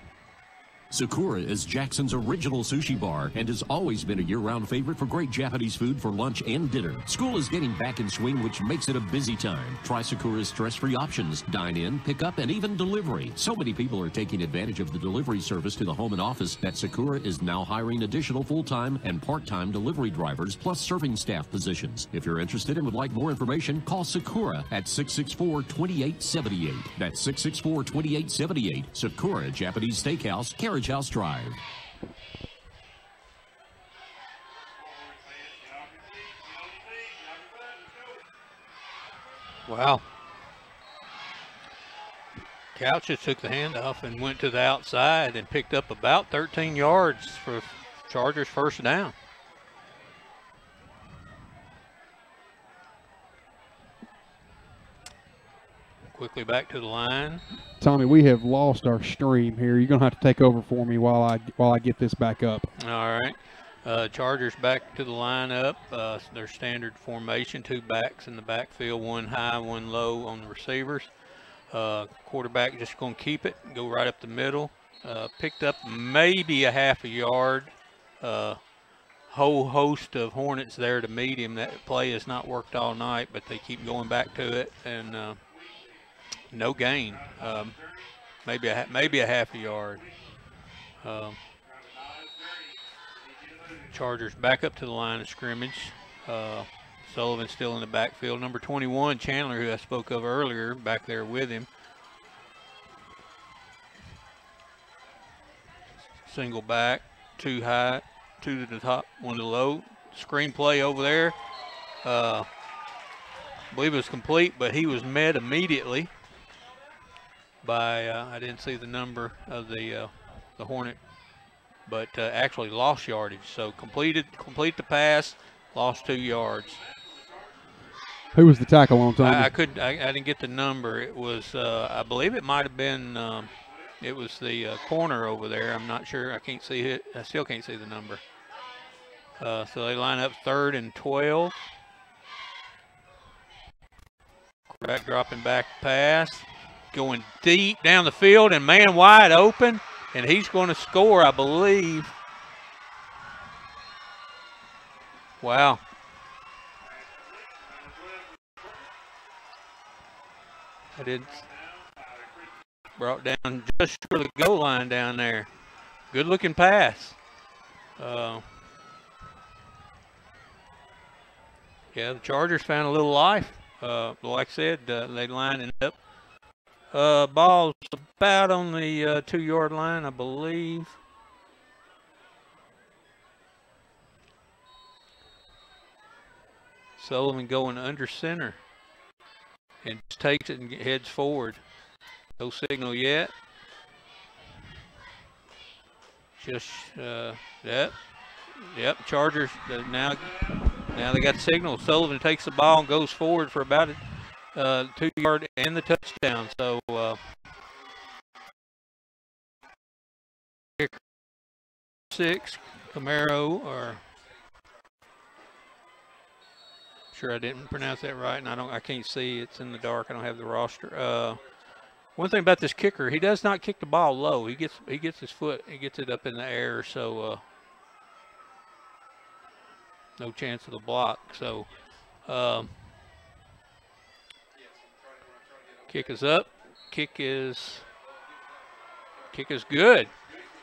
Sakura is Jackson's original sushi bar and has always been a year-round favorite for great Japanese food for lunch and dinner. School is getting back in swing, which makes it a busy time. Try Sakura's stress-free options: dine-in, pick-up, and even delivery. So many people are taking advantage of the delivery service to the home and office that Sakura is now hiring additional full-time and part-time delivery drivers plus serving staff positions. If you're interested and would like more information, call Sakura at 664-2878. That's 664-2878. Sakura Japanese Steakhouse, Carriage House Drive. Wow. Couches took the handoff and went to the outside and picked up about 13 yards for Chargers' 1st down. Quickly back to the line. Tommy, we have lost our stream here. You're going to have to take over for me while I get this back up. All right. Chargers back to the lineup. Their standard formation, 2 backs in the backfield, 1 high, 1 low on the receivers. Quarterback just going to keep it, go right up the middle. Picked up maybe a half a yard whole host of Hornets there to meet him. That play has not worked all night, but they keep going back to it, and no gain. Maybe a half a yard. Chargers back up to the line of scrimmage. Sullivan still in the backfield. Number 21, Chandler, who I spoke of earlier, back there with him. Single back, two high, two to the top, one to the low. Screen play over there. I believe it was complete, but he was met immediately by, I didn't see the number of the Hornet, but actually lost yardage. So complete the pass, lost 2 yards. Who was the tackle on Tommy? I didn't get the number. It was, I believe it might have been, it was the corner over there. I'm not sure. I can't see it. I still can't see the number. So they line up 3rd and 12. Quarterback dropping back pass, going deep down the field, and man wide open, and he's going to score, I believe. Wow. I did. Brought down just short of the goal line down there. Good looking pass. Yeah, the Chargers found a little life. Like I said, they lined it up. Ball's about on the 2-yard line, I believe. Sullivan going under center. And just takes it and heads forward. No signal yet. Just yep. Chargers now they got the signal. Sullivan takes the ball and goes forward for about 2 yard and the touchdown. So 6 Camaro, or sure I didn't pronounce that right, and I can't see. It's in the dark. I don't have the roster. One thing about this kicker, he does not kick the ball low. He gets his foot, he gets it up in the air, so no chance of the block. So kick is up. Kick is good.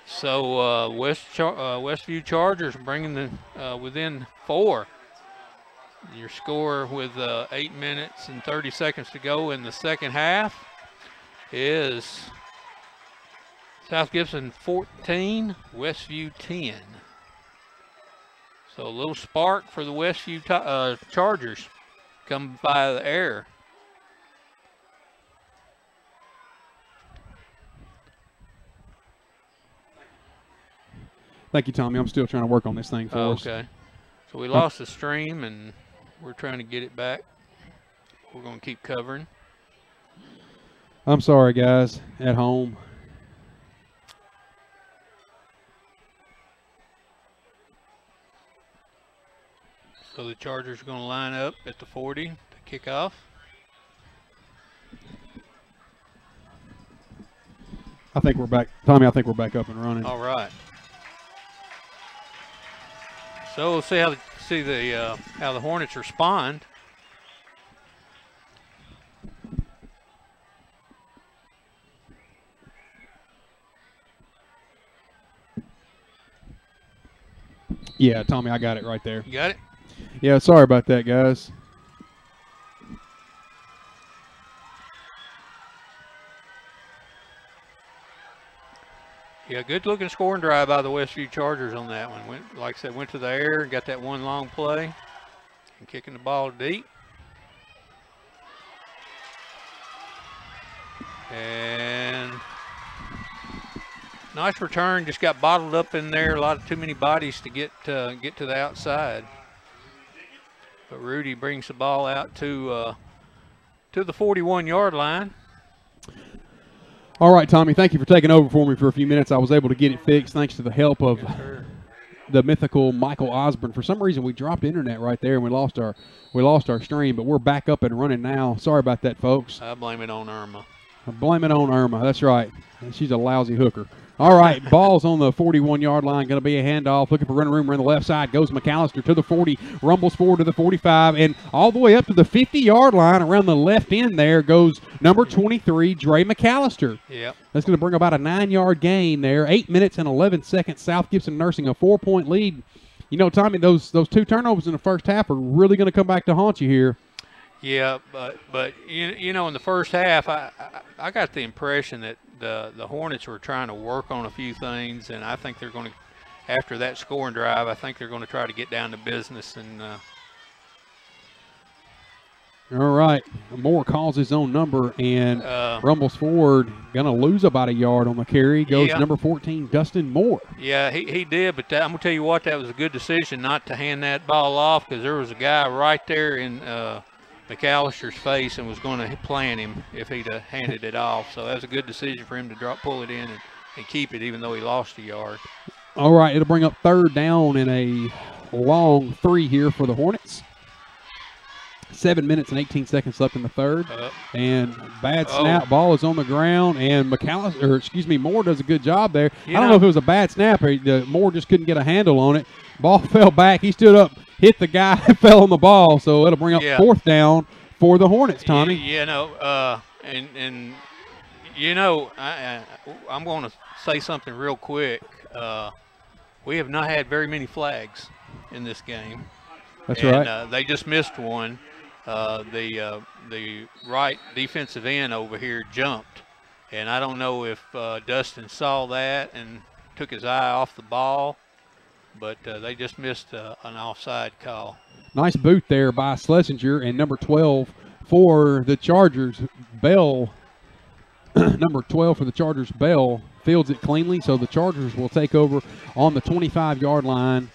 So Westview Chargers bringing the within 4. Your score with 8 minutes and 30 seconds to go in the second half is South Gibson 14, Westview 10. So a little spark for the Westview Chargers coming by the air. Thank you, Tommy. I'm still trying to work on this thing for us. Okay. So we lost the stream, and we're trying to get it back. We're going to keep covering. I'm sorry, guys, at home. So the Chargers are going to line up at the 40 to kick off. I think we're back. Tommy, I think we're back up and running. All right. So we'll see how the Hornets respond. Yeah, Tommy, I got it right there. You got it? Yeah, sorry about that, guys. Yeah, good looking scoring drive by the Westview Chargers on that one. Like I said, went to the air and got that one long play and kicking the ball deep. And nice return, just got bottled up in there. Too many bodies to get to the outside. But Rudy brings the ball out to the 41-yard line. All right, Tommy, thank you for taking over for me for a few minutes. I was able to get it fixed thanks to the help of the mythical Michael Osborne. For some reason, we dropped internet right there and we lost our stream, but we're back up and running now. Sorry about that, folks. I blame it on Irma. I blame it on Irma. That's right. She's a lousy hooker. All right, ball's on the 41-yard line. Going to be a handoff. Looking for running room on the left side. Goes McAllister to the 40. Rumbles forward to the 45. And all the way up to the 50-yard line around the left end there goes number 23, Dre McAllister. Yep. That's going to bring about a 9-yard gain there. 8 minutes and 11 seconds. South Gibson nursing a 4-point lead. You know, Tommy, those 2 turnovers in the first half are really going to come back to haunt you here. Yeah, but you know, in the first half, I got the impression that the Hornets were trying to work on a few things, and I think they're going to, after that scoring drive, I think they're going to try to get down to business. And all right, Moore calls his own number and rumbles forward. Going to lose about a yard on the carry. Goes number 14, Dustin Moore. Yeah, he did, but I'm going to tell you what, that was a good decision not to hand that ball off, because there was a guy right there in McAllister's face and was going to plant him if he'd handed it off. So that was a good decision for him to pull it in and keep it, even though he lost a yard. All right, it'll bring up 3rd down and a long 3 here for the Hornets. 7 minutes and 18 seconds left in the third. And bad snap. Ball is on the ground, and Moore does a good job there. I don't know if it was a bad snap or Moore just couldn't get a handle on it. Ball fell back. He stood up, hit the guy, fell on the ball. So it'll bring up 4th down for the Hornets, Tommy. I'm going to say something real quick. We have not had very many flags in this game. That's right. They just missed one. The right defensive end over here jumped, and I don't know if Dustin saw that and took his eye off the ball, but they just missed an offside call. Nice boot there by Schlesinger, and number 12 for the Chargers, Bell. Number 12 for the Chargers, Bell, fields it cleanly, so the Chargers will take over on the 25-yard line.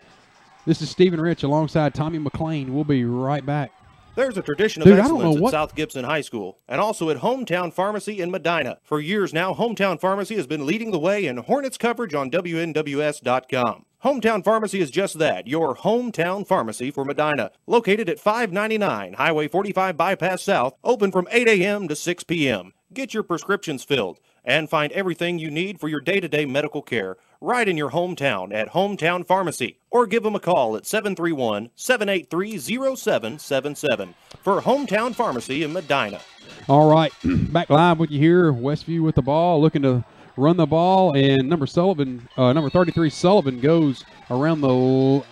This is Stephen Rich alongside Tommy McLean. We'll be right back. There's a tradition of excellence at South Gibson High School and also at Hometown Pharmacy in Medina. For years now, Hometown Pharmacy has been leading the way in Hornets coverage on WNWS.com. Hometown Pharmacy is just that, your hometown pharmacy for Medina. Located at 599 Highway 45 Bypass South, open from 8 a.m. to 6 p.m. Get your prescriptions filled and find everything you need for your day-to-day medical care right in your hometown at Hometown Pharmacy, or give them a call at 731-783-0777 for Hometown Pharmacy in Medina. All right, back live with you here. Westview with the ball, looking to run the ball, and number 33 Sullivan goes around the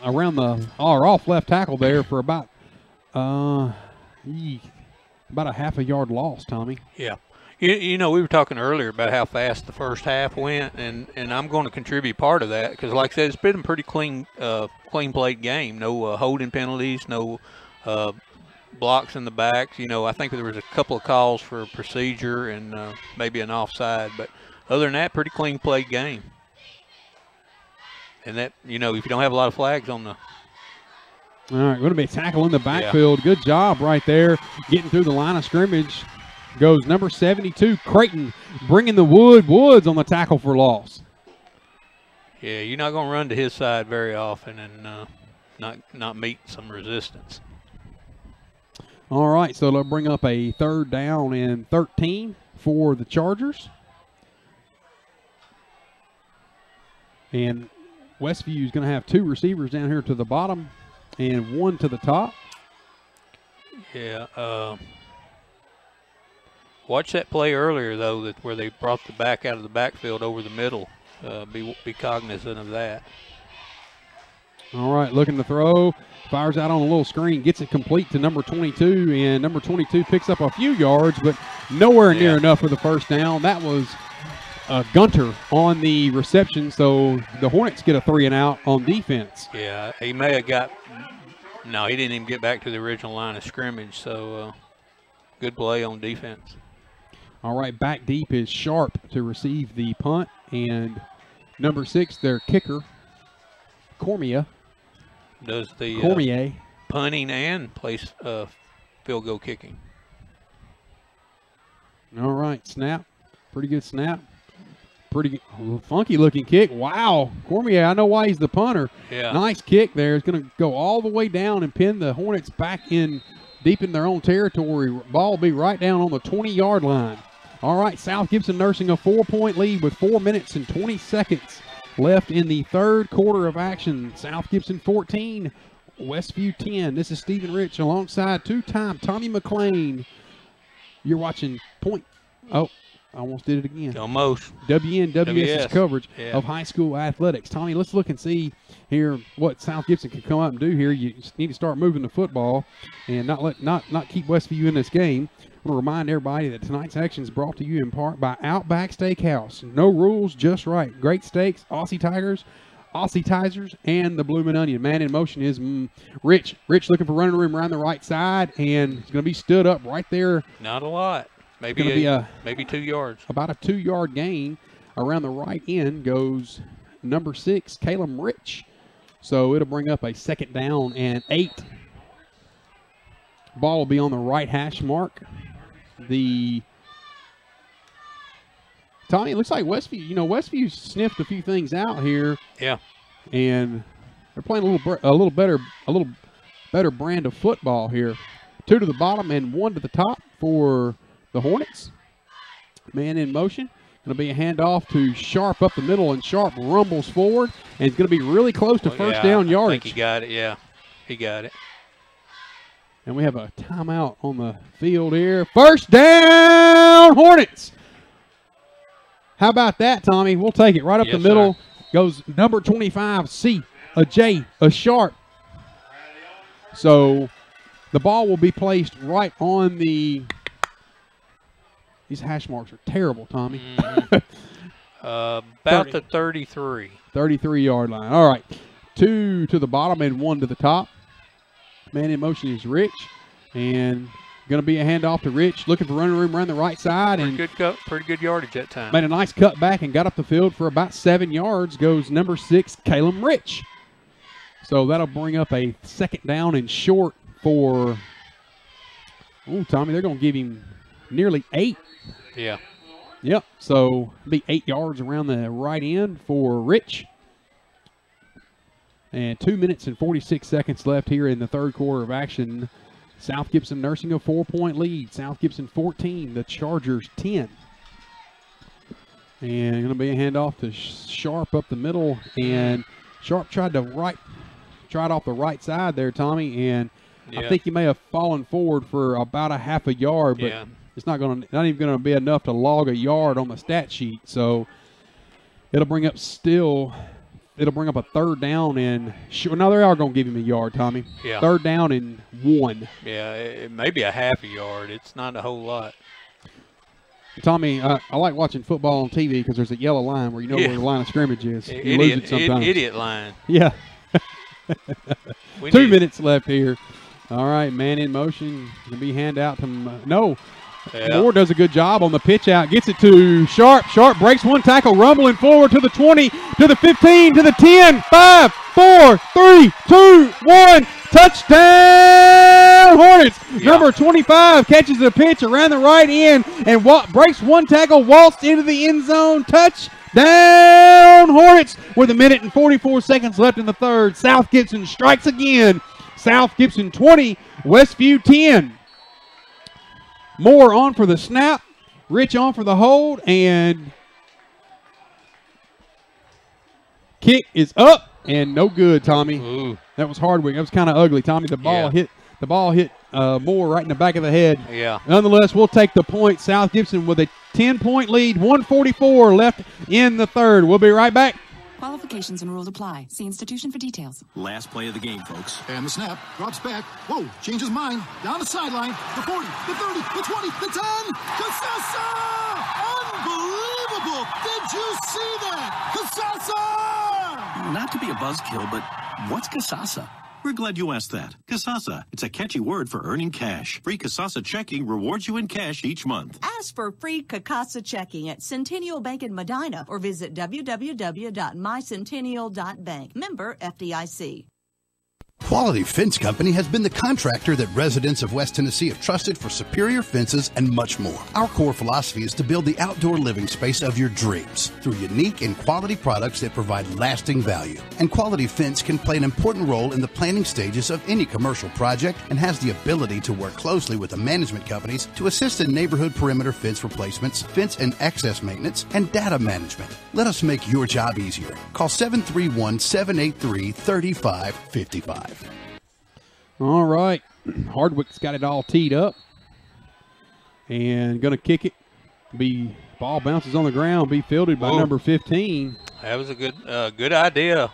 off left tackle there for about a half a yard loss, Tommy. Yeah. You know, we were talking earlier about how fast the first half went, and I'm going to contribute part of that because, like I said, it's been a pretty clean played game. No holding penalties, no blocks in the backs. You know, I think there was a couple of calls for procedure and maybe an offside, but other than that, pretty clean played game. And that, you know, if you don't have a lot of flags on the All right, going to be a tackle in the backfield. Good job right there, getting through the line of scrimmage. Goes number 72, Creighton, bringing the Woods on the tackle for loss. Yeah, you're not going to run to his side very often and not meet some resistance. All right, so they'll bring up a 3rd down and 13 for the Chargers. And Westview is going to have 2 receivers down here to the bottom and 1 to the top. Yeah, watch that play earlier, though, where they brought the back out of the backfield over the middle. Be cognizant of that. All right, looking to throw. Fires out on a little screen. Gets it complete to number 22, and number 22 picks up a few yards, but nowhere near enough for the first down. That was Gunter on the reception, so the Hornets get a 3-and-out on defense. Yeah, he may have got – no, he didn't even get back to the original line of scrimmage, so good play on defense. All right, back deep is Sharp to receive the punt, and number 6, their kicker, Cormier. Does the Cormier punting and plays field goal kicking. All right, snap. Pretty good snap. Pretty funky looking kick. Wow, Cormier, I know why he's the punter. Yeah. Nice kick there. It's going to go all the way down and pin the Hornets back in deep in their own territory. Ball will be right down on the 20-yard line. All right, South Gibson nursing a 4-point lead with 4 minutes and 20 seconds left in the third quarter of action. South Gibson 14, Westview 10. This is Stephen Rich alongside two-time Tommy McLean. You're watching Point. Oh, I almost did it again. Almost. WNWS's coverage of high school athletics. Tommy, let's look and see here what South Gibson can come out and do here. You need to start moving the football and not keep Westview in this game. I want to remind everybody that tonight's action is brought to you in part by Outback Steakhouse. No rules, just right. Great steaks, Aussie Tigers, and the Bloomin' Onion. Man in motion is Rich. Rich looking for running room around the right side, and he's going to be stood up right there. Not a lot. Maybe 2 yards. About a 2-yard gain. Around the right end goes number 6, Caleb Rich. So it'll bring up a 2nd down and 8. Ball will be on the right hash mark. Tommy, it looks like Westview. Westview sniffed a few things out here. Yeah. And they're playing a little better brand of football here. 2 to the bottom and 1 to the top for the Hornets. Man in motion. Going to be a handoff to Sharp up the middle, and Sharp rumbles forward, and it's going to be really close to first down yardage. I think he got it, yeah. He got it. And we have a timeout on the field here. First down, Hornets. How about that, Tommy? We'll take it right up the middle. Sir. Goes number 25, C, a J, a Sharp. So the ball will be placed right on the – these hash marks are terrible, Tommy. About the 33. 33-yard line. All right. 2 to the bottom and 1 to the top. Man in motion is Rich. And going to be a handoff to Rich. Looking for running room around the right side. Pretty good yardage that time. Made a nice cut back and got up the field for about 7 yards. Goes number 6, Caleb Rich. So that'll bring up a 2nd down and short for – oh, Tommy, they're going to give him nearly 8. Yeah. Yep. So it'll be 8 yards around the right end for Rich. And 2 minutes and 46 seconds left here in the third quarter of action. South Gibson nursing a 4-point lead. South Gibson 14, the Chargers 10. And going to be a handoff to Sharp up the middle. And Sharp tried it off the right side there, Tommy. And I think he may have fallen forward for about a half a yard, but it's not even going to be enough to log a yard on the stat sheet. So it'll bring up a 3rd down and now they are going to give him a yard, Tommy. Yeah. 3rd down and 1. Yeah, it may be a half a yard. It's not a whole lot. Tommy, I like watching football on TV because there's a yellow line where you know where the line of scrimmage is. You lose it sometimes. Idiot line. Yeah. 2 minutes left here. All right, man in motion. Going to be hand out to Moore does a good job on the pitch out. Gets it to Sharp. Sharp breaks one tackle, rumbling forward to the 20, to the 15, to the 10. 5, 4, 3, 2, 1. Touchdown, Hornets. Number 25 catches the pitch around the right end and breaks one tackle, waltzed into the end zone. Touchdown, Hornets, with 1 minute and 44 seconds left in the third. South Gibson strikes again. South Gibson 20, Westview 10. Moore on for the snap, Rich on for the hold, and kick is up and no good, Tommy. Ooh. That was Hardwick. That was kind of ugly, Tommy. The ball hit Moore right in the back of the head. Yeah. Nonetheless, we'll take the point. South Gibson with a 10-point lead, 1:44 left in the third. We'll be right back. Qualifications and rules apply. See institution for details. Last play of the game, folks. And the snap, drops back. Whoa, changes mind. Down the sideline. The 40, the 30, the 20, the 10. Casasa! Unbelievable! Did you see that? Casasa! Not to be a buzzkill, but what's Casasa? We're glad you asked that. Casasa. It's a catchy word for earning cash. Free Casasa checking rewards you in cash each month. Ask for free Casasa checking at Centennial Bank in Medina or visit www.mycentennial.bank. Member FDIC. Quality Fence Company has been the contractor that residents of West Tennessee have trusted for superior fences and much more. Our core philosophy is to build the outdoor living space of your dreams through unique and quality products that provide lasting value. And Quality Fence can play an important role in the planning stages of any commercial project and has the ability to work closely with the management companies to assist in neighborhood perimeter fence replacements, fence and access maintenance, and data management. Let us make your job easier. Call 731-783-3555. All right. Hardwick's got it all teed up and going to kick it. Ball bounces on the ground, be fielded by number 15. That was a good idea.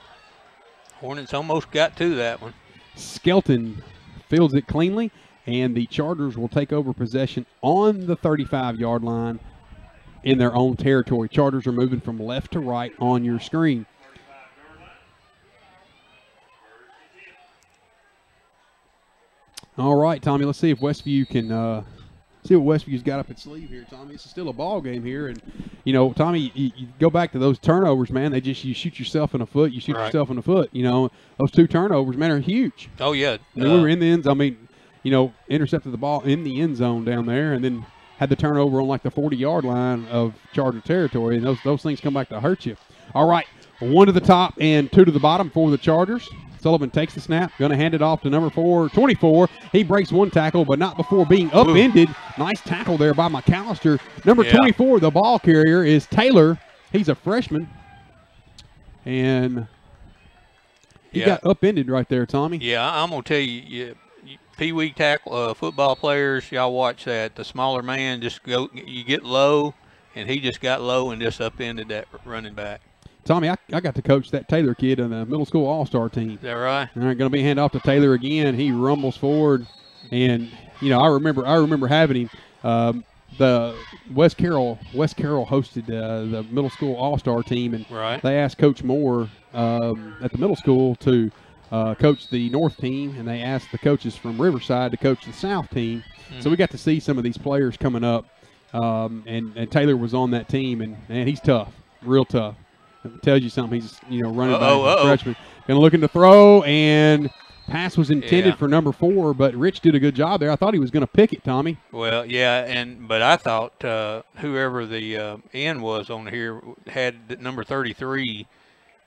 Hornets almost got to that one. Skelton fields it cleanly, and the Chargers will take over possession on the 35-yard line in their own territory. Chargers are moving from left to right on your screen. All right, Tommy, let's see if Westview can see what Westview's got up its sleeve here, Tommy. This is still a ball game here. And, you know, Tommy, you go back to those turnovers, man. You shoot yourself in the foot. You shoot yourself in the foot. You know, those 2 turnovers, man, are huge. Oh, yeah. We were in the end zone. I mean, you know, intercepted the ball in the end zone down there and then had the turnover on like the 40-yard line of Charger territory. And those things come back to hurt you. All right, 1 to the top and 2 to the bottom for the Chargers. Sullivan takes the snap, going to hand it off to number 24. He breaks 1 tackle, but not before being upended. Nice tackle there by McAllister. Number 24, the ball carrier, is Taylor. He's a freshman. And he got upended right there, Tommy. Yeah, I'm going to tell you, Pee-wee tackle football players, y'all watch that. The smaller man you get low, and he just got low and just upended that running back. Tommy, I got to coach that Taylor kid on the middle school all-star team. Is that right? All right, going to be handed off to Taylor again. He rumbles forward, and you know I remember having him. The West Carroll hosted the middle school all-star team, and they asked Coach Moore at the middle school to coach the North team, and they asked the coaches from Riverside to coach the South team. So we got to see some of these players coming up, and Taylor was on that team, and he's tough, real tough. It tells you something. He's, you know, running back, freshman. Going to look to throw, and pass was intended for number 4, but Rich did a good job there. I thought he was going to pick it, Tommy. Well, yeah, but I thought whoever the end was on here had number 33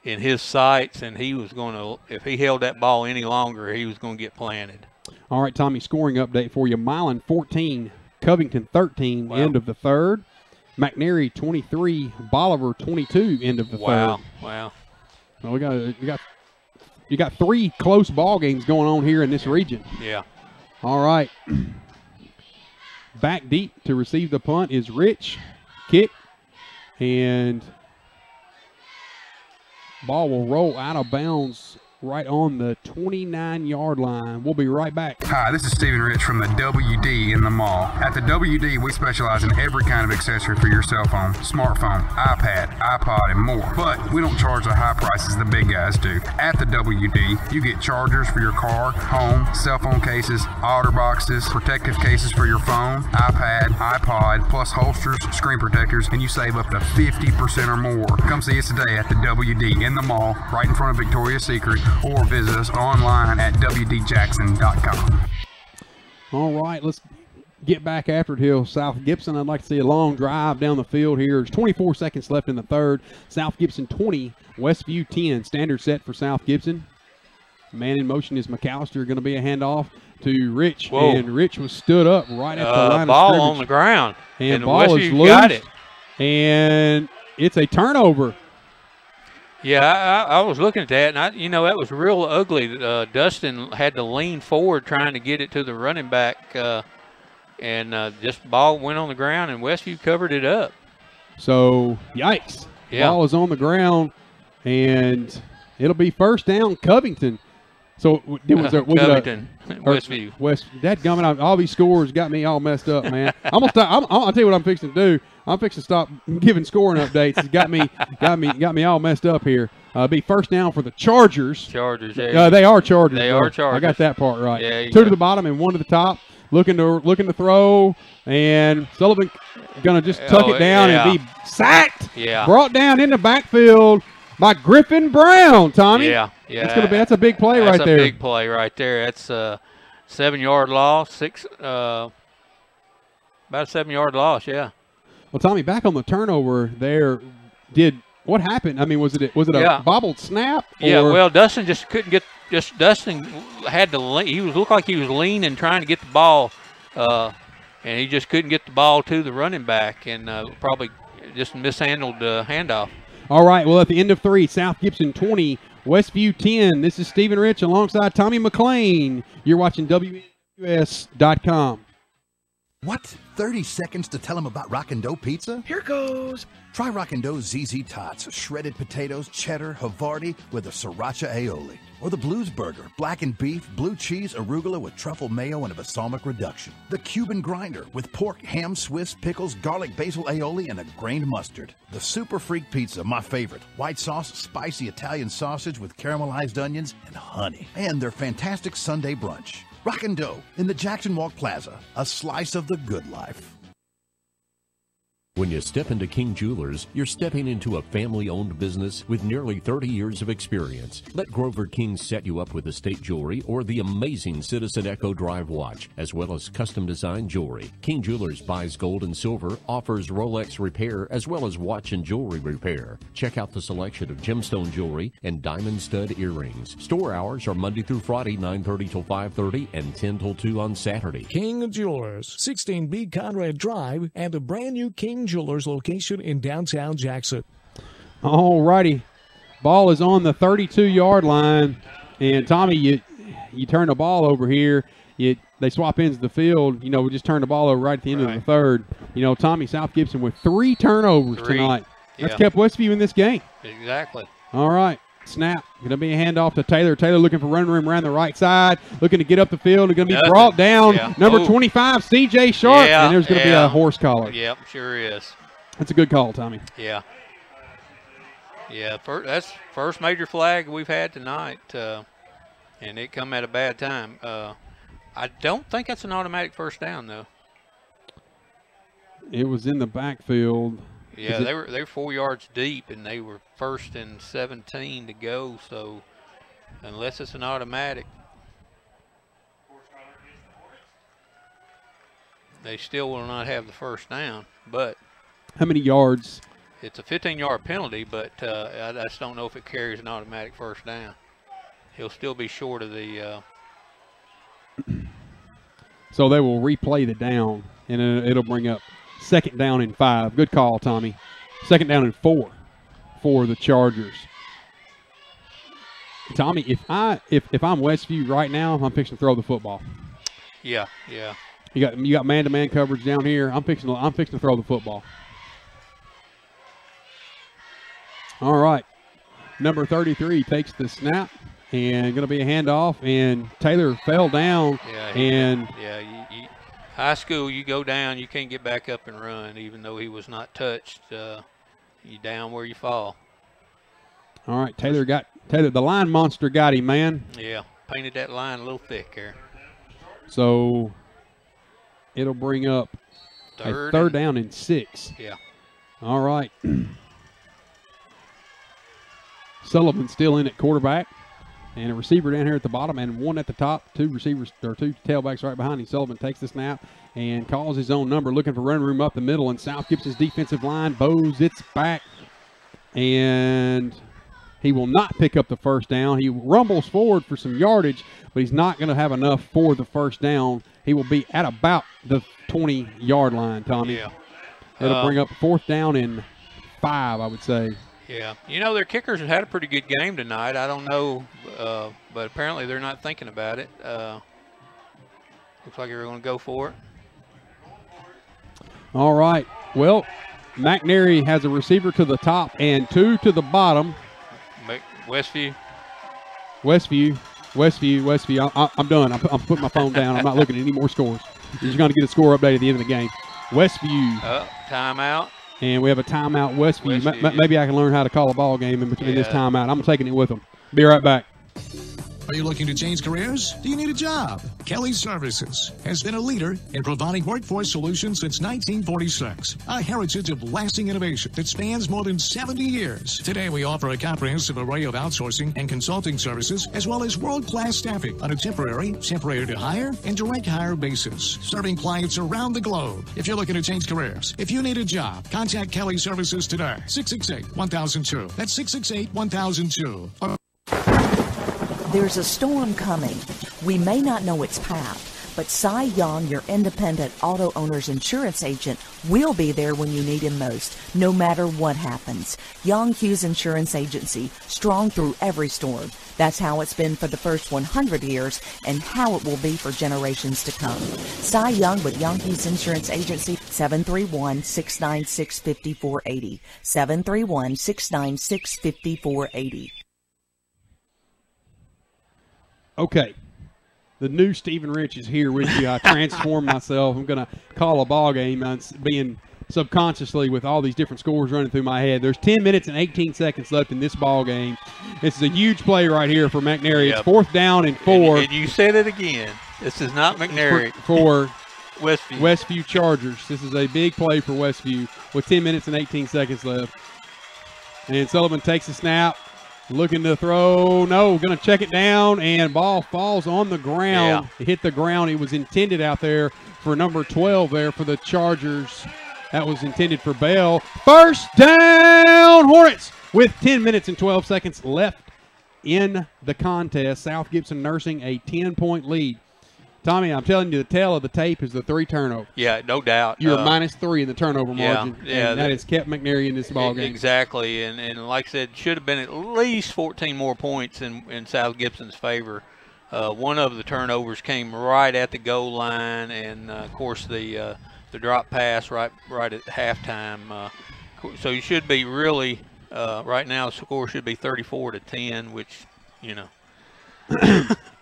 in his sights, and he was going to, if he held that ball any longer, he was going to get planted. All right, Tommy, scoring update for you. Milan 14, Covington 13, end of the third. McNary 23, Bolivar 22, end of the third. Wow. Well, you got 3 close ball games going on here in this region. Yeah. All right. Back deep to receive the punt is Rich. Kick. And ball will roll out of bounds right on the 29-yard line. We'll be right back. Hi, this is Stephen Rich from the WD in the mall. At the WD, we specialize in every kind of accessory for your cell phone, smartphone, iPad, iPod, and more. But we don't charge the high prices the big guys do. At the WD, you get chargers for your car, home, cell phone cases, outer boxes, protective cases for your phone, iPad, iPod, plus holsters, screen protectors, and you save up to 50% or more. Come see us today at the WD in the mall, right in front of Victoria's Secret, or visit us online at wdjackson.com. All right, let's get back after it here. South Gibson, I'd like to see a long drive down the field here. There's 24 seconds left in the third. South Gibson 20, Westview 10. Standard set for South Gibson. Man in motion is McAllister. Going to be a handoff to Rich. Whoa. And Rich was stood up right at the line ball of scrimmage. on the ground. And ball is loose. Got it. And it's a turnover. Yeah, I was looking at that, and you know, that was real ugly. Dustin had to lean forward trying to get it to the running back, and just ball went on the ground, and Westview covered it up. So, yikes. Yeah. Ball is on the ground, and it'll be first down, Covington. So, Covington, Westview. Dadgummit, all these scores got me all messed up, man. I'll tell you what I'm fixing to do. I'm fixing to stop giving scoring updates. It's got me all messed up here. Be first down for the Chargers. Chargers, yeah. They are Chargers. They are Chargers. I got that part right. Yeah, 2 to the bottom and 1 to the top. Looking to throw, and Sullivan gonna just tuck it down and be sacked. Yeah. Brought down in the backfield. by Griffin Brown, Tommy. Yeah. That's a big play right there. That's a big play right there. That's a 7-yard loss, about a 7-yard loss, yeah. Well, Tommy, back on the turnover there, what happened? I mean, was it a bobbled snap? Yeah, well, Dustin just couldn't get – Dustin had to – he looked like he was leaning trying to get the ball, and he just couldn't get the ball to the running back and probably just mishandled the handoff. All right, well, at the end of 3, South Gibson 20, Westview 10. This is Stephen Rich alongside Tommy McLean. You're watching WNUS.com. What? 30 seconds to tell them about Rockin' Dough Pizza? Here goes. Try Rockin' Dough's ZZ Tots, shredded potatoes, cheddar, Havarti with a sriracha aioli. Or the Blues Burger, blackened beef, blue cheese, arugula with truffle mayo and a balsamic reduction. The Cuban Grinder with pork, ham, Swiss, pickles, garlic, basil aioli, and a grained mustard. The Super Freak Pizza, my favorite. White sauce, spicy Italian sausage with caramelized onions and honey. And their fantastic Sunday brunch. Rockin' Dough in the Jackson Walk Plaza, a slice of the good life. When you step into King Jewelers, you're stepping into a family-owned business with nearly 30 years of experience. Let Grover King set you up with estate jewelry or the amazing Citizen Echo Drive watch, as well as custom-designed jewelry. King Jewelers buys gold and silver, offers Rolex repair, as well as watch and jewelry repair. Check out the selection of gemstone jewelry and diamond stud earrings. Store hours are Monday through Friday, 9:30 till 5:30 and 10 till 2 on Saturday. King Jewelers, 16B Conrad Drive, and a brand new King Jewelers location in downtown Jackson. All righty. Ball is on the 32-yard line. And, Tommy, you turn the ball over here. They swap ends of the field. We just turn the ball over right at the end of the third. Tommy, South Gibson with 3 turnovers tonight. That's kept Westview in this game. Exactly. All right. Snap. Going to be a handoff to Taylor. Taylor looking for running room around the right side. Looking to get up the field. Going to be brought down. Yeah. Number 25, C.J. Sharp. And there's going to be a horse collar. Yep, sure is. That's a good call, Tommy. Yeah. Yeah, that's first major flag we've had tonight, and it come at a bad time. I don't think that's an automatic first down, though. It was in the backfield. Yeah, they were 4 yards deep, and they were 1st and 17 to go. So, unless it's an automatic, they still will not have the first down. But how many yards? It's a 15-yard penalty, but I just don't know if it carries an automatic first down. He'll still be short of the. So they will replay the down, and it'll bring up 2nd down and 5. Good call, Tommy. 2nd down and 4 for the Chargers. Tommy, if I'm Westview right now, I'm fixing to throw the football. Yeah, yeah. You got man-to-man coverage down here. I'm fixing to throw the football. All right. Number 33 takes the snap, and going to be a handoff, and Taylor fell down. High school, you go down, you can't get back up and run, even though he was not touched. You down where you fall. All right, Taylor, the line monster got him, man. Yeah, painted that line a little thick there. So it'll bring up third down and 6. Yeah. All right. Sullivan still in at quarterback. And a receiver down here at the bottom and one at the top. 2 receivers or 2 tailbacks right behind him. Sullivan takes the snap and calls his own number, looking for running room up the middle. And South Gibson's defensive line bows its back. And he will not pick up the first down. He rumbles forward for some yardage, but he's not going to have enough for the first down. He will be at about the 20-yard line, Tommy. Yeah. It'll bring up 4th down and 5, I would say. Yeah, their kickers have had a pretty good game tonight. I don't know, but apparently they're not thinking about it. Looks like they're going to go for it. All right. Well, McNary has a receiver to the top and 2 to the bottom. Westview. I'm done. I'm putting my phone down. I'm not looking at any more scores. You're just going to get a score update at the end of the game. Westview. Timeout. And we have a timeout, Westview. Maybe I can learn how to call a ball game in between this timeout. I'm taking it with them. Be right back. Are you looking to change careers? Do you need a job? Kelly Services has been a leader in providing workforce solutions since 1946. A heritage of lasting innovation that spans more than 70 years. Today, we offer a comprehensive array of outsourcing and consulting services, as well as world-class staffing on a temporary to hire, and direct hire basis, serving clients around the globe. If you're looking to change careers, if you need a job, contact Kelly Services today. 668-1002. That's 668-1002. There's a storm coming. We may not know its path, but Cy Young, your independent auto owner's insurance agent, will be there when you need him most, no matter what happens. Young Hughes Insurance Agency, strong through every storm. That's how it's been for the first 100 years and how it will be for generations to come. Cy Young with Young Hughes Insurance Agency, 731-696-5480. 731-696-5480. Okay, the new Stephen Rich is here with you. I transformed myself. I'm going to call a ball game. I'm being subconsciously with all these different scores running through my head. There's 10 minutes and 18 seconds left in this ball game. This is a huge play right here for McNary. It's 4th down and 4. And you said it again. This is not McNary. For Westview. Westview Chargers. This is a big play for Westview with 10 minutes and 18 seconds left. And Sullivan takes a snap. Looking to throw. No, going to check it down, and ball falls on the ground. Yeah. It hit the ground. It was intended out there for number 12 there for the Chargers. That was intended for Bell. First down, Hornets, with 10 minutes and 12 seconds left in the contest. South Gibson nursing a 10-point lead. Tommy, I'm telling you, the tail of the tape is the 3 turnovers. Yeah, no doubt. You're -3 in the turnover margin. Yeah, and that has kept McNary in this ball game. Exactly, and like I said, should have been at least 14 more points in South Gibson's favor. One of the turnovers came right at the goal line, and of course the drop pass right at halftime. So you should be really right now. The score should be 34-10, which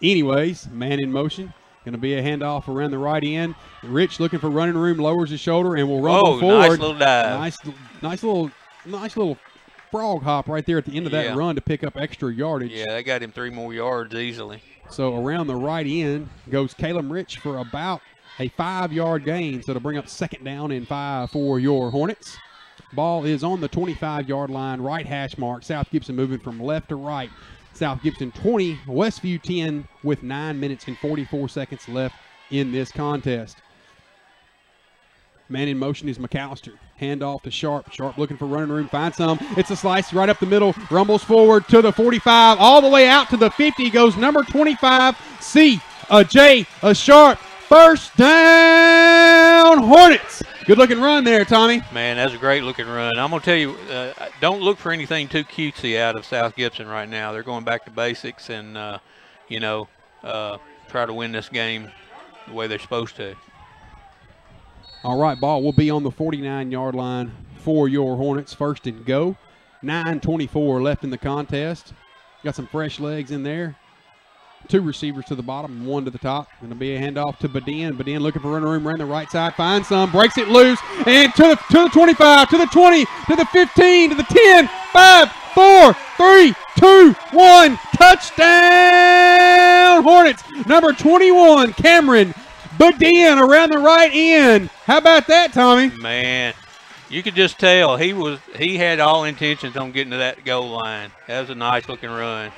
Anyways, man in motion. Going to be a handoff around the right end. Rich looking for running room, lowers his shoulder, and will rumble forward. Nice little dive. Nice little frog hop right there at the end of that run to pick up extra yardage. Yeah, that got him 3 more yards easily. So around the right end goes Caleb Rich for about a 5-yard gain. So to bring up 2nd down and 5 for your Hornets. Ball is on the 25-yard line, right hash mark. South Gibson moving from left to right. South Gibson 20, Westview 10 with 9 minutes and 44 seconds left in this contest. Man in motion is McAllister. Handoff to Sharp. Sharp looking for running room. Finds some. It's a slice right up the middle. Rumbles forward to the 45. All the way out to the 50 goes number 25, a Sharp. First down, Hornets. Good looking run there, Tommy. Man, that's a great looking run. I'm going to tell you, don't look for anything too cutesy out of South Gibson right now. They're going back to basics and, try to win this game the way they're supposed to. All right, ball will be on the 49-yard line for your Hornets. 1st and go. 9:24 left in the contest. Got some fresh legs in there. 2 receivers to the bottom, 1 to the top. Going to be a handoff to Badin. Badin looking for running room, ran the right side, finds some, breaks it loose, and to the 25, to the 20, to the 15, to the 10, 5, 4, 3, 2, 1. Touchdown, Hornets. Number 21, Cameron Badin around the right end. How about that, Tommy? Man, you could just tell he had all intentions on getting to that goal line. That was a nice looking run.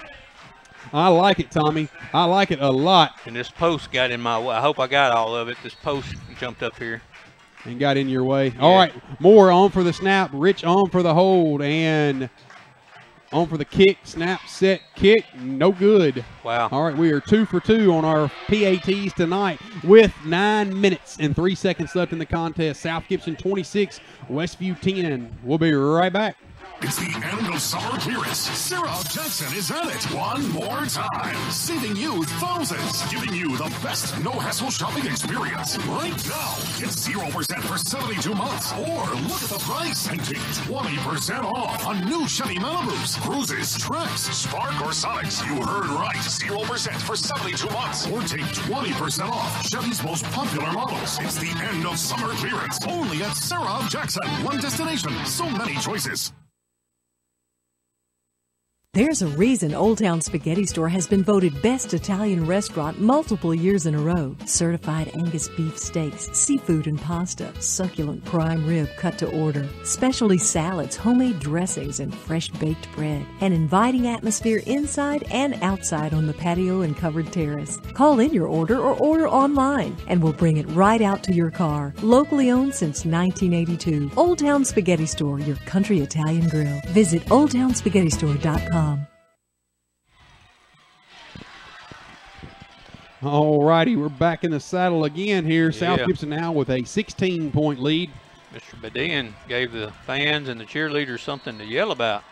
I like it, Tommy. I like it a lot. And this post got in my way. I hope I got all of it. This post jumped up here. And got in your way. Yeah. All right, Moore on for the snap. Rich on for the hold. And on for the kick. Snap, set, kick. No good. Wow. All right, we are 2 for 2 on our PATs tonight with 9 minutes and 3 seconds left in the contest. South Gibson 26, Westview 10. We'll be right back. It's the end of summer clearance. Sarah Jackson is at it one more time. Saving you thousands. Giving you the best no-hassle shopping experience. Right now, get 0% for 72 months. Or look at the price and take 20% off on new Chevy Malibus, Cruises, Trax, Spark, or Sonics. You heard right. 0% for 72 months. Or take 20% off Chevy's most popular models. It's the end of summer clearance. Only at Sarah Jackson. One destination. So many choices. There's a reason Old Town Spaghetti Store has been voted best Italian restaurant multiple years in a row. Certified Angus beef steaks, seafood and pasta, succulent prime rib cut to order, specialty salads, homemade dressings, and fresh baked bread. An inviting atmosphere inside and outside on the patio and covered terrace. Call in your order or order online, and we'll bring it right out to your car. Locally owned since 1982. Old Town Spaghetti Store, your country Italian grill. Visit oldtownspaghettistore.com. All righty, we're back in the saddle again here. Yeah. South Gibson now with a 16-point lead. Mr. Badian gave the fans and the cheerleaders something to yell about.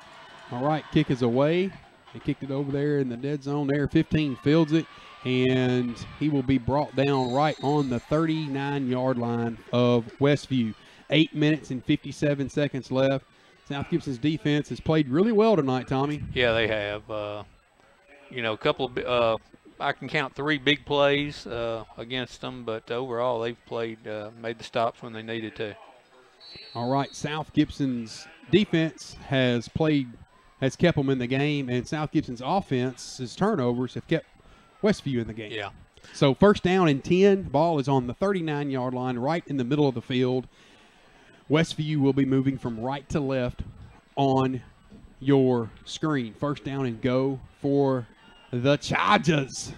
All right, kick is away. They kicked it over there in the dead zone there. 15 fields it, and he will be brought down right on the 39-yard line of Westview. 8 minutes and 57 seconds left. South Gibson's defense has played really well tonight, Tommy. Yeah, they have. You know, a couple of I can count 3 big plays against them, but overall they've played, made the stops when they needed to. All right, South Gibson's defense has kept them in the game, and South Gibson's offense's turnovers have kept Westview in the game. Yeah. So 1st down and 10. Ball is on the 39-yard line, right in the middle of the field. Westview will be moving from right to left on your screen. 1st down and go for the Chargers.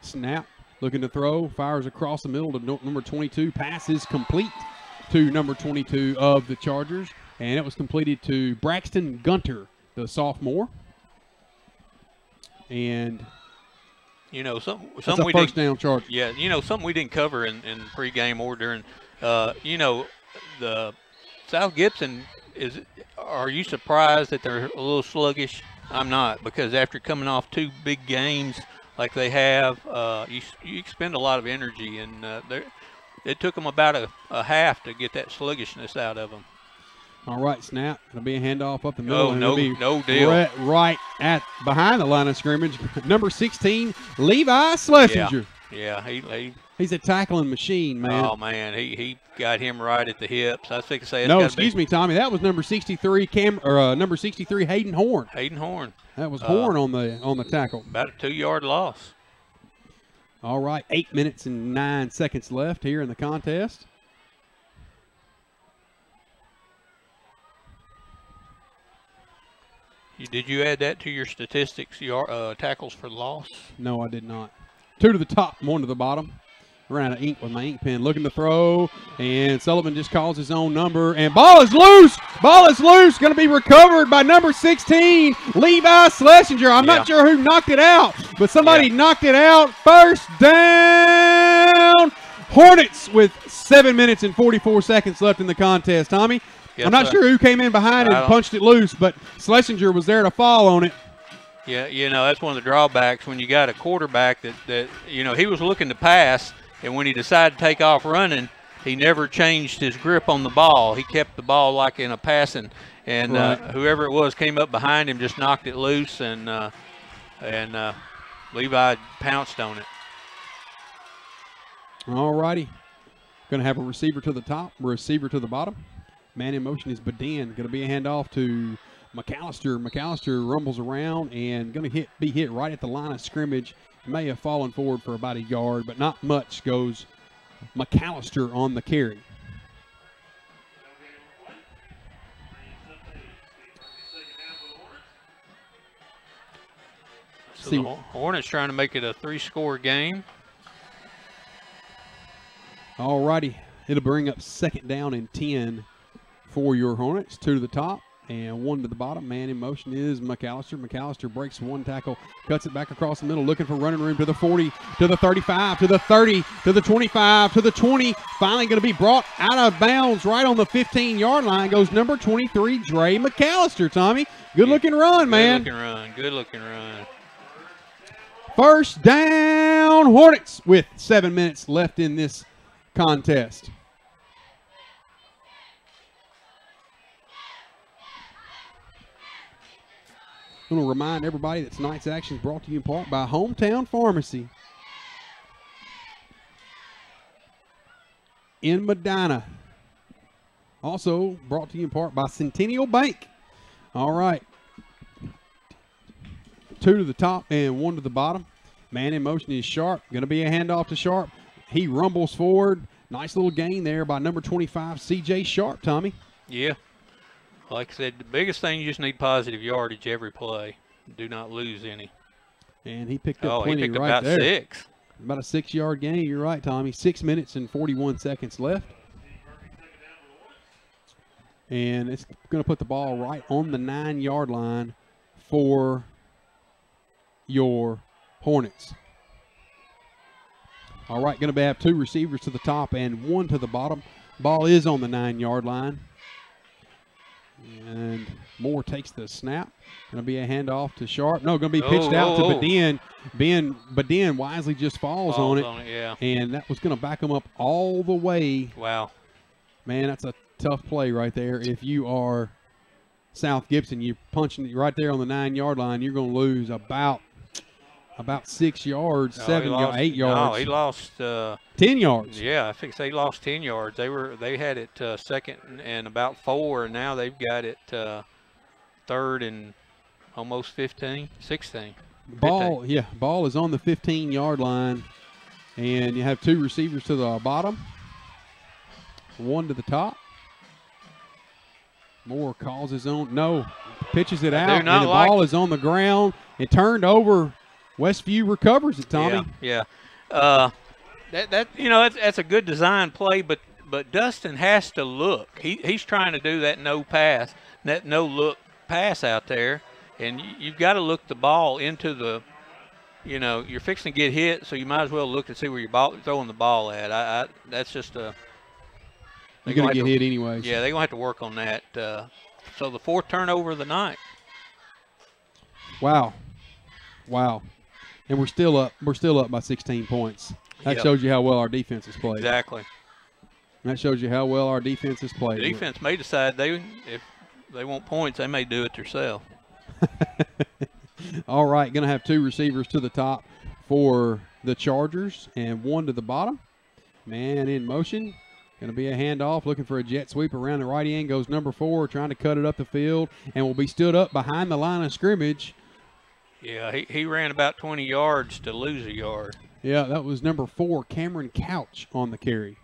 Snap, looking to throw, fires across the middle to number 22. Pass is complete to number 22 of the Chargers, and it was completed to Braxton Gunter, the sophomore. And you know, some that's a first down charge. Yeah, you know, something we didn't cover in pregame or during. You know, the South Gibson are you surprised that they're a little sluggish? I'm not, because after coming off 2 big games like they have, you expend a lot of energy, and it took them about a half to get that sluggishness out of them. All right, snap. It'll be a handoff up the middle. No deal. Right at behind the line of scrimmage. Number 16, Levi Schlesinger. Yeah, he's a tackling machine, man. Oh man, he got him right at the hips. I think say no, excuse me, Tommy. That was number 63, number 63, Hayden Horn. Hayden Horn. That was Horn on the tackle. About a 2-yard loss. All right, 8 minutes and 9 seconds left here in the contest. Did you add that to your statistics, tackles for loss? No, I did not. 2 to the top, 1 to the bottom. Ran out of ink with my ink pen. Looking to throw, and Sullivan just calls his own number, and ball is loose. Ball is loose. Going to be recovered by number 16, Levi Schlesinger. I'm not sure who knocked it out, but somebody knocked it out. 1st down. Hornets with 7 minutes and 44 seconds left in the contest. Tommy? Yes, I'm not sure who came in behind and punched it loose, but Schlesinger was there to fall on it. Yeah, you know, that's one of the drawbacks when you got a quarterback that you know, he was looking to pass, and when he decided to take off running, he never changed his grip on the ball. He kept the ball like in a passing, and whoever it was came up behind him, just knocked it loose, and Levi pounced on it. All righty. Going to have a receiver to the top, receiver to the bottom. Man in motion is Badan. Going to be a handoff to McAllister. McAllister rumbles around and going to be hit right at the line of scrimmage. He may have fallen forward for about a yard, but not much goes McAllister on the carry. So the Hornets trying to make it a 3-score game. All righty. It'll bring up 2nd down and 10 for your Hornets. 2 to the top and 1 to the bottom. Man in motion is McAllister. McAllister breaks 1 tackle, cuts it back across the middle, looking for running room to the 40, to the 35, to the 30, to the 25, to the 20. Finally going to be brought out of bounds right on the 15-yard line. Goes number 23, Dre McAllister, Tommy. Good-looking run, man. Good-looking run. Good-looking run. 1st down, Hornets with 7 minutes left in this contest. I want to remind everybody that tonight's action is brought to you in part by Hometown Pharmacy in Medina. Also brought to you in part by Centennial Bank. All right. 2 to the top and 1 to the bottom. Man in motion is Sharp. Going to be a handoff to Sharp. He rumbles forward. Nice little gain there by number 25, C.J. Sharp, Tommy. Yeah. Like I said, the biggest thing, you just need positive yardage every play. Do not lose any. And he picked up plenty he picked right about there. 6. About a 6-yard gain. You're right, Tommy. 6 minutes and 41 seconds left. And it's going to put the ball right on the 9-yard line for your Hornets. All right, going to have 2 receivers to the top and 1 to the bottom. Ball is on the 9-yard line. And Moore takes the snap. Going to be a handoff to Sharp. No, going to be pitched out to Badin. Badin wisely just falls on it. Yeah. And that was going to back him up all the way. Wow. Man, that's a tough play right there. If you are South Gibson, you're punching it right there on the 9-yard line. You're going to lose about 6 yards, 8 yards. No, he lost 10 yards. Yeah, I think they lost 10 yards. They had it second and about 4, and now they've got it third and almost 15, 16. Ball is on the 15-yard line, and you have 2 receivers to the bottom, 1 to the top. Moore calls his own. No, pitches it out, and the ball is on the ground. It turned over. Westview recovers it, Tommy. Yeah. That's a good design play, but Dustin has to look. He's trying to do that no look pass out there, and you've got to look the ball into the. You're fixing to get hit, so you might as well look and see where you're throwing the ball at. That's just a. You're going to get hit anyways. Yeah, they're going to have to work on that. So the 4th turnover of the night. Wow. And we're still up by 16 points. That shows you how well our defense has played. Exactly. That shows you how well our defense has played. The defense may decide if they want points, they may do it themselves. All right, going to have 2 receivers to the top for the Chargers and 1 to the bottom. Man in motion. Going to be a handoff, looking for a jet sweep around the right end. Goes number 4, trying to cut it up the field, and will be stood up behind the line of scrimmage. Yeah, he ran about 20 yards to lose a yard. Yeah, that was number 4, Cameron Couch, on the carry.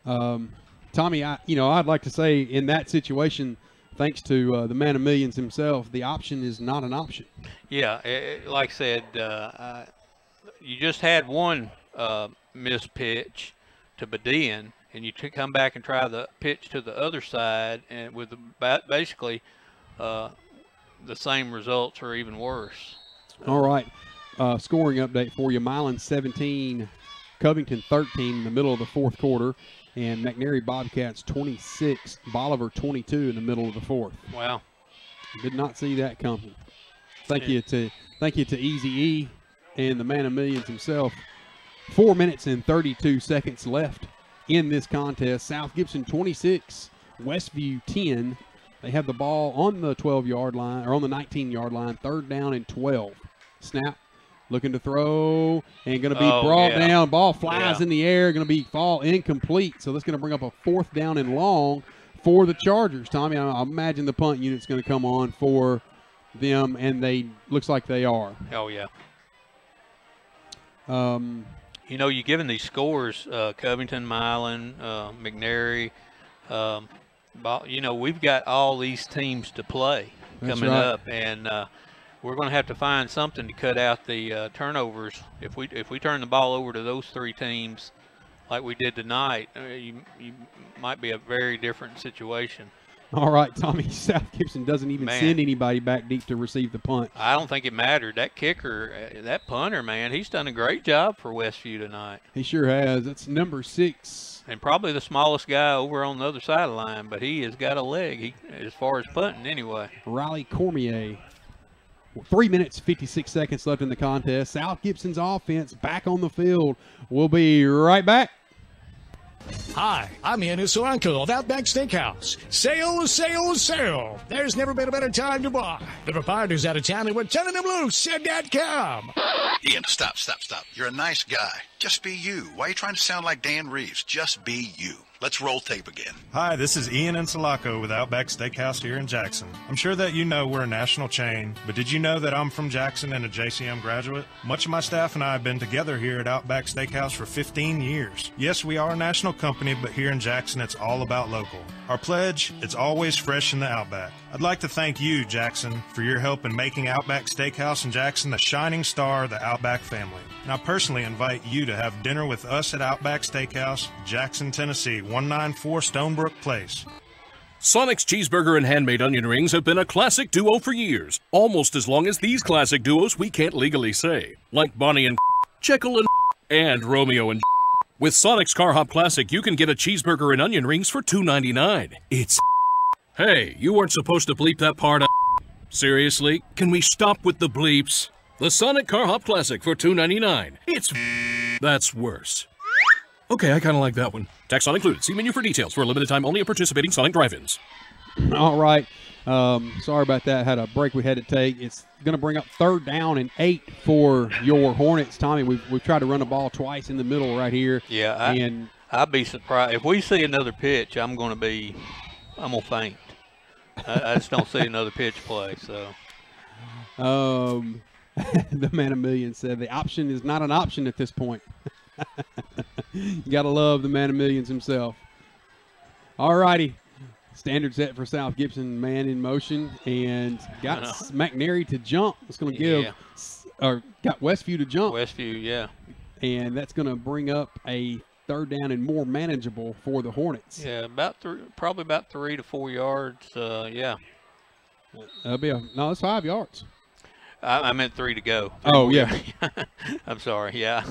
Tommy, I'd like to say in that situation, thanks to the man of millions himself, the option is not an option. Yeah, like I said, you just had one missed pitch to Badin, and you come back and try the pitch to the other side, and with basically the same results or even worse. All right, scoring update for you. Milan 17, Covington 13 in the middle of the 4th quarter, and McNary Bobcats 26, Bolivar 22 in the middle of the 4th. Wow. Did not see that coming. Thank you to Easy E and the man of millions himself. 4 minutes and 32 seconds left in this contest. South Gibson 26, Westview 10. They have the ball on the 12-yard line, or on the 19-yard line, 3rd down and 12. Snap, looking to throw, and going to be brought down. Ball flies in the air, going to fall incomplete. So that's going to bring up a 4th down and long for the Chargers. Tommy, I imagine the punt unit's going to come on for them, and looks like they are. Oh, yeah. You're giving these scores, Covington, Milan, McNary, we've got all these teams to play coming up, and we're going to have to find something to cut out the turnovers. If we turn the ball over to those 3 teams like we did tonight, you might be a very different situation. All right, Tommy, South Gibson doesn't even send anybody back deep to receive the punt. I don't think it mattered. That kicker, that punter, man, he's done a great job for Westview tonight. He sure has. That's number 6. And probably the smallest guy over on the other side of the line, but he has got a leg as far as punting anyway. Riley Cormier. 3 minutes, 56 seconds left in the contest. South Gibson's offense back on the field. We'll be right back. Hi, I'm Ennis Uncle of Outback Steakhouse. Sale, sale, sale. There's never been a better time to buy. The proprietor's out of town and we're turning them loose at .com. Ian, stop. You're a nice guy. Just be you. Why are you trying to sound like Dan Reeves? Just be you. Let's roll tape again. Hi, this is Ian Insulaco with Outback Steakhouse here in Jackson. I'm sure that you know we're a national chain, but did you know that I'm from Jackson and a JCM graduate? Much of my staff and I have been together here at Outback Steakhouse for 15 years. Yes, we are a national company, but here in Jackson, it's all about local. Our pledge, it's always fresh in the Outback. I'd like to thank you, Jackson, for your help in making Outback Steakhouse in Jackson the shining star of the Outback family. And I personally invite you to have dinner with us at Outback Steakhouse, Jackson, Tennessee, 194 Stonebrook Place. Sonic's Cheeseburger and Handmade Onion Rings have been a classic duo for years, almost as long as these classic duos we can't legally say, like Bonnie and Jekyll and Romeo and With Sonic's Car Hop Classic, you can get a cheeseburger and onion rings for $2.99. It's Hey, you weren't supposed to bleep that part out. Seriously? Can we stop with the bleeps? The Sonic Car Hop Classic for $2.99. It's That's worse. Okay, I kind of like that one. Tax not included. See menu for details. For a limited time only at participating Sonic drive-ins. All right. Sorry about that. Had a break we had to take. It's going to bring up 3rd down and 8 for your Hornets. Tommy, we've tried to run the ball twice in the middle right here. Yeah, I'd be surprised. If we see another pitch, I'm going to faint. I just don't see another pitch play, so. The Man of Millions said the option is not an option at this point. You got to love the Man of Millions himself. All righty. Standard set for South Gibson, man in motion, and got McNary to jump. It's going to give, or got Westview to jump. Westview, yeah. And that's going to bring up a 3rd down and more manageable for the Hornets. Yeah, probably about 3 to 4 yards. Yeah. That'll be no, it's 5 yards. I meant 3 to go. Oh yeah. I'm sorry. Yeah.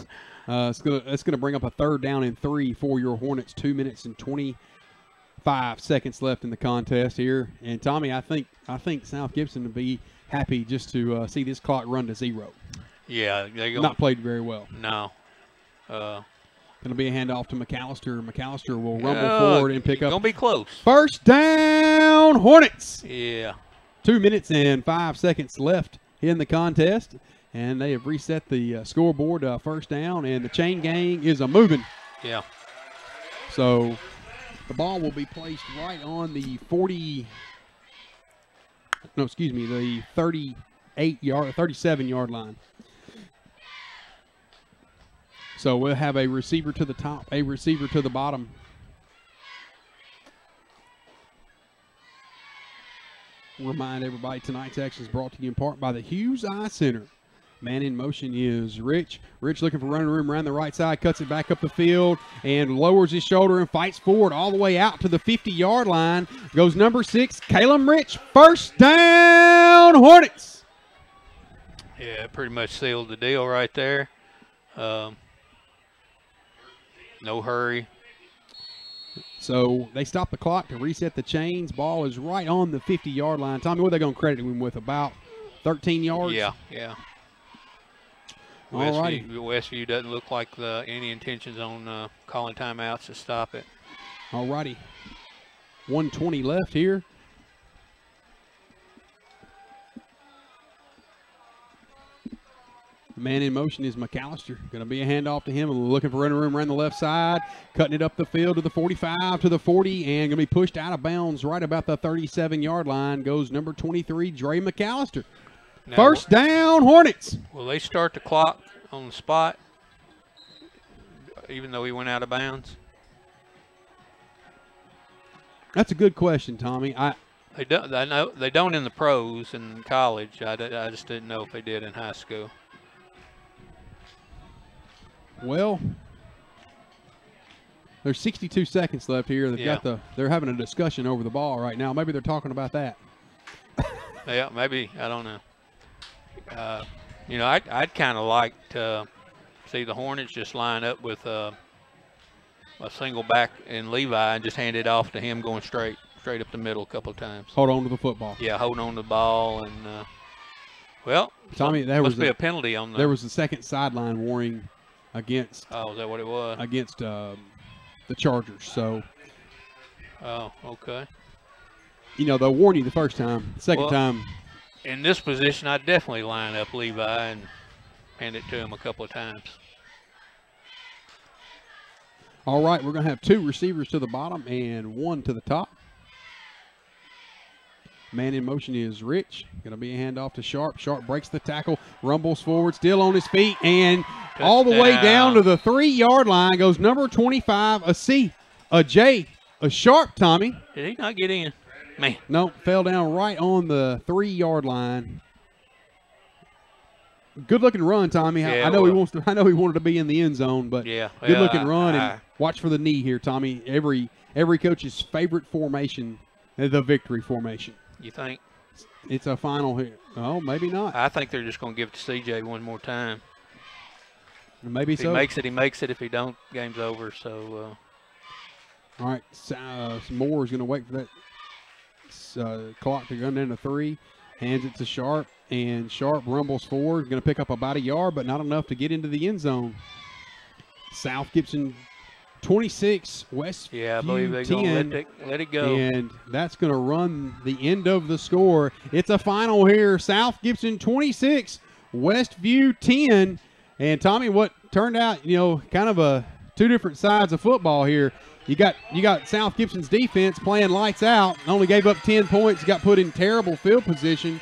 It's gonna bring up a 3rd down and 3 for your Hornets. 2 minutes and 25 seconds left in the contest here. And Tommy, I think South Gibson would be happy just to see this clock run to 0. Yeah, they're not played very well. No. Going to be a handoff to McAllister. McAllister will rumble forward and pick up. Going to be close. 1st down, Hornets. Yeah. 2 minutes and 5 seconds left in the contest, and they have reset the scoreboard 1st down, and the chain gang is a-moving. Yeah. So the ball will be placed right on the 37-yard line. So we'll have a receiver to the top, a receiver to the bottom. Remind everybody tonight's action is brought to you in part by the Hughes Eye Center. Man in motion is Rich. Rich looking for running room around the right side, cuts it back up the field and lowers his shoulder and fights forward all the way out to the 50-yard line. Goes number 6, Caleb Rich. 1st down, Hornets. Yeah, pretty much sealed the deal right there. No hurry. So they stop the clock to reset the chains. Ball is right on the 50-yard line. Tommy, what are they going to credit him with? About 13 yards? Yeah. Westview doesn't look like any intentions on calling timeouts to stop it. All righty. 1:20 left here. The man in motion is McAllister. Going to be a handoff to him. Looking for running room around the left side. Cutting it up the field to the 45, to the 40, and going to be pushed out of bounds right about the 37-yard line. Goes number 23, Dre McAllister. Now, 1st down, Hornets. Will they start the clock on the spot, even though he went out of bounds? That's a good question, Tommy. They don't. I know they don't in the pros and college. I just didn't know if they did in high school. Well, there's 62 seconds left here. They're having a discussion over the ball right now. Maybe they're talking about that. Yeah, maybe. I don't know. I'd kind of like to see the Hornets just line up with a single back in Levi and just hand it off to him going straight up the middle a couple of times. Hold on to the football. Yeah, hold on to the ball. And, Tommy, must be a penalty on the. There was a second sideline warning against. Oh, is that what it was? Against the Chargers. So. Oh, okay. They'll warn you the first time. Second time. In this position, I'd definitely line up Levi and hand it to him a couple of times. All right, we're going to have 2 receivers to the bottom and 1 to the top. Man in motion is Rich. Going to be a handoff to Sharp. Sharp breaks the tackle, rumbles forward, still on his feet, and touchdown. All the way down to the 3-yard line goes number 25, a Sharp, Tommy. Did he not get in? Man. No, fell down right on the 3-yard line. Good looking run, Tommy. Yeah, I know he wanted to be in the end zone, but yeah, good looking run, and watch for the knee here, Tommy. Every coach's favorite formation, the victory formation. You think? It's a final here. Oh, maybe not. I think they're just going to give it to CJ one more time. Maybe if so. He makes it, he makes it. If he don't, game's over. So. All right, Moore is going to wait for that clock to go down to 3. Hands it to Sharp, and Sharp rumbles forward. Going to pick up about a yard, but not enough to get into the end zone. South Gibson 26, Westview 10. Yeah, I believe they're going to let it go. And that's going to run the end of the score. It's a final here. South Gibson 26, Westview 10. And, Tommy, what turned out, kind of 2 different sides of football here. You got South Gibson's defense playing lights out. Only gave up 10 points. Got put in terrible field position.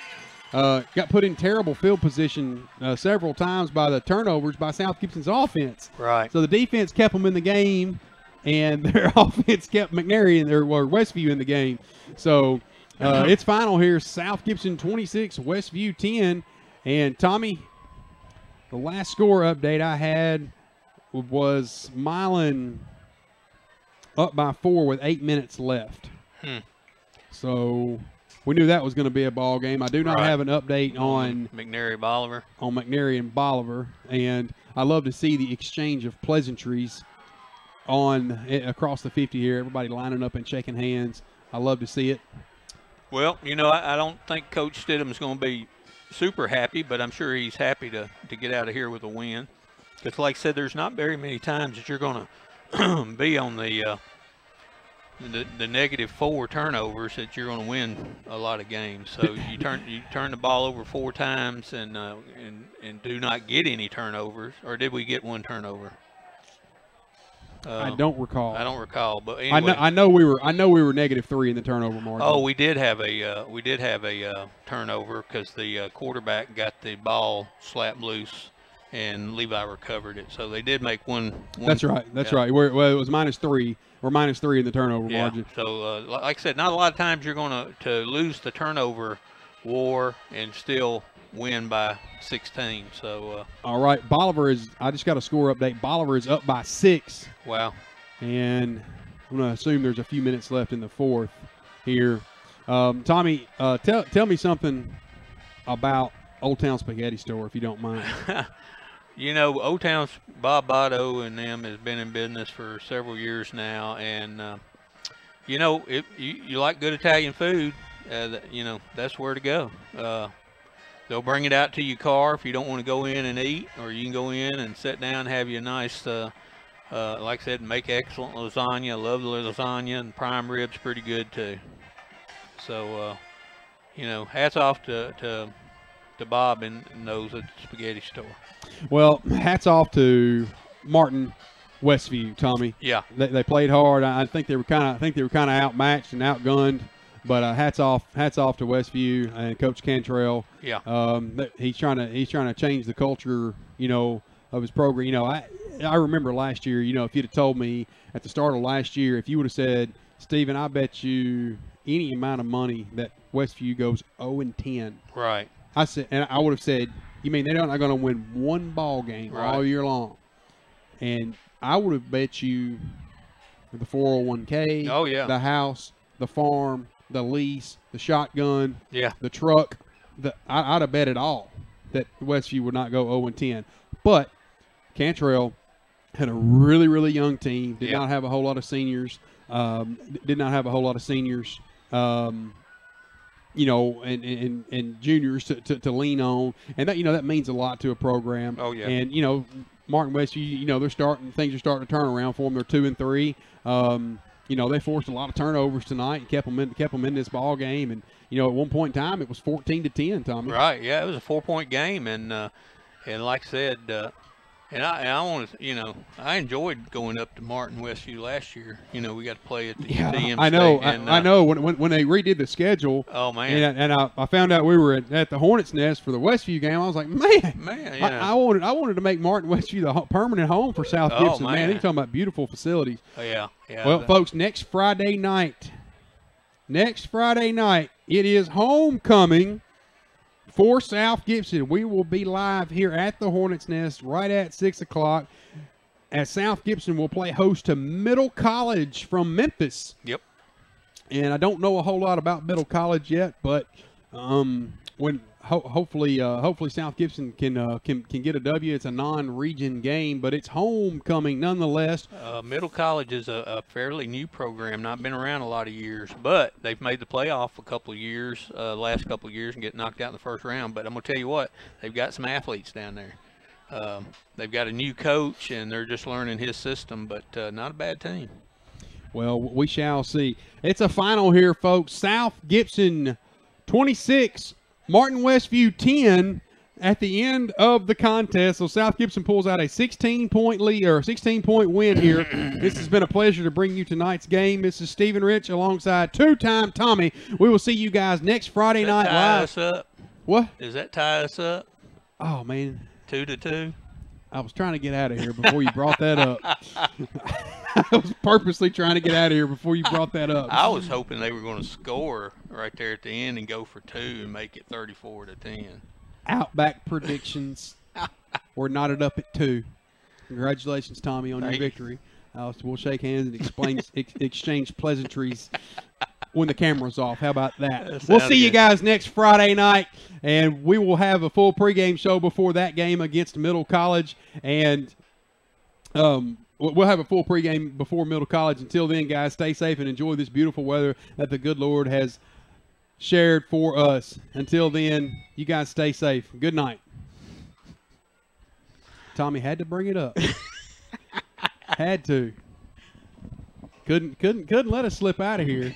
Several times by the turnovers by South Gibson's offense. Right. So the defense kept them in the game, and their offense kept McNary or Westview in the game. So it's final here. South Gibson 26, Westview 10. And Tommy, the last score update I had was Milan up by 4 with 8 minutes left. So we knew that was going to be a ball game. I do not have an update on McNary Bolivar. On McNary and Bolivar, and I love to see the exchange of pleasantries across the 50 here. Everybody lining up and shaking hands. I love to see it. Well, I don't think Coach Stidham's going to be super happy, but I'm sure he's happy to get out of here with a win. Because, like I said, there's not very many times that you're going to be on the negative 4 turnovers that you're going to win a lot of games. So you turn the ball over 4 times and do not get any turnovers. Or did we get 1 turnover? I don't recall. I don't recall, but anyway. I know we were -3 in the turnover margin. Oh, we did have a turnover because the quarterback got the ball slapped loose. And Levi recovered it, so they did make one. That's right. That's right. It was -3. We're -3 in the turnover margin. So, like I said, not a lot of times you're going to lose the turnover war and still win by 16. So. All right, Bolivar is. I just got a score update. Bolivar is up by 6. Wow. And I'm going to assume there's a few minutes left in the 4th here. Tommy, tell me something about Old Town Spaghetti Store, if you don't mind. Old Town's Bob Botto and them has been in business for several years now, and if you like good Italian food, that's where to go. They'll bring it out to your car if you don't want to go in and eat, or you can go in and sit down and have you a nice, like I said, make excellent lasagna. I love the lasagna, and prime rib's pretty good too. So, hats off to Bob and those at the Spaghetti Store. Well, hats off to Martin Westview, Tommy. Yeah, they played hard. I think they were kind of outmatched and outgunned, but hats off to Westview and Coach Cantrell. Yeah, he's trying to change the culture, of his program. I remember last year. If you'd have told me at the start of last year, if you would have said, Stephen, I bet you any amount of money that Westview goes 0-10. Right. I said, and I would have said, you mean they're not going to win 1 ball game all year long? And I would have bet you the 401k, the house, the farm, the lease, the shotgun, the truck. I'd have bet it all that Westview would not go 0-10. But Cantrell had a really, really young team. Did not have a whole lot of seniors. And juniors to lean on, and that means a lot to a program. Oh yeah. And Martin Westview, things are starting to turn around for them. They're 2-3. They forced a lot of turnovers tonight and kept them in this ball game. And at one point in time it was 14-10. Tommy. Right. Yeah, it was a 4-point game, and like I said, And I want to, I enjoyed going up to Martin Westview last year. We got to play at the UTM. I know. State, and, I know. When they redid the schedule. Oh man! And I found out we were at the Hornets Nest for the Westview game. I was like, man. Yeah. I wanted to make Martin Westview the permanent home for South Gibson. Man, you're talking about beautiful facilities. Oh yeah. Well, folks, next Friday night, it is homecoming for South Gibson. We will be live here at the Hornets Nest right at 6 o'clock. As South Gibson will play host to Middle College from Memphis. Yep. And I don't know a whole lot about Middle College yet, but hopefully South Gibson can get a W. It's a non-region game, but it's homecoming nonetheless. Middle College is a fairly new program, not been around a lot of years, but they've made the playoff a couple of years, last couple of years, and get knocked out in the first round. But I'm going to tell you what, they've got some athletes down there. They've got a new coach, and they're just learning his system, but not a bad team. Well, we shall see. It's a final here, folks. South Gibson 26, Martin Westview 10 at the end of the contest. So South Gibson pulls out a 16-point lead or a 16-point win here. This has been a pleasure to bring you tonight's game. This is Stephen Rich alongside two-time Tommy. We will see you guys next Friday night live. Tie us up? What? Does that tie us up? Oh, man. 2-2? I was trying to get out of here before you brought that up. I was purposely trying to get out of here before you brought that up. I was hoping they were going to score right there at the end and go for 2 and make it 34-10. Outback predictions. We're knotted up at 2. Congratulations, Tommy, on your victory. We'll shake hands and exchange pleasantries when the camera's off. How about that? We'll see you guys next Friday night, and we will have a full pregame show before that game against Middle College, and we'll have a full pregame before Middle College. Until then, guys, stay safe and enjoy this beautiful weather that the good Lord has shared for us. Until then, you guys stay safe. Good night. Tommy had to bring it up. Had to. Couldn't let us slip out of here.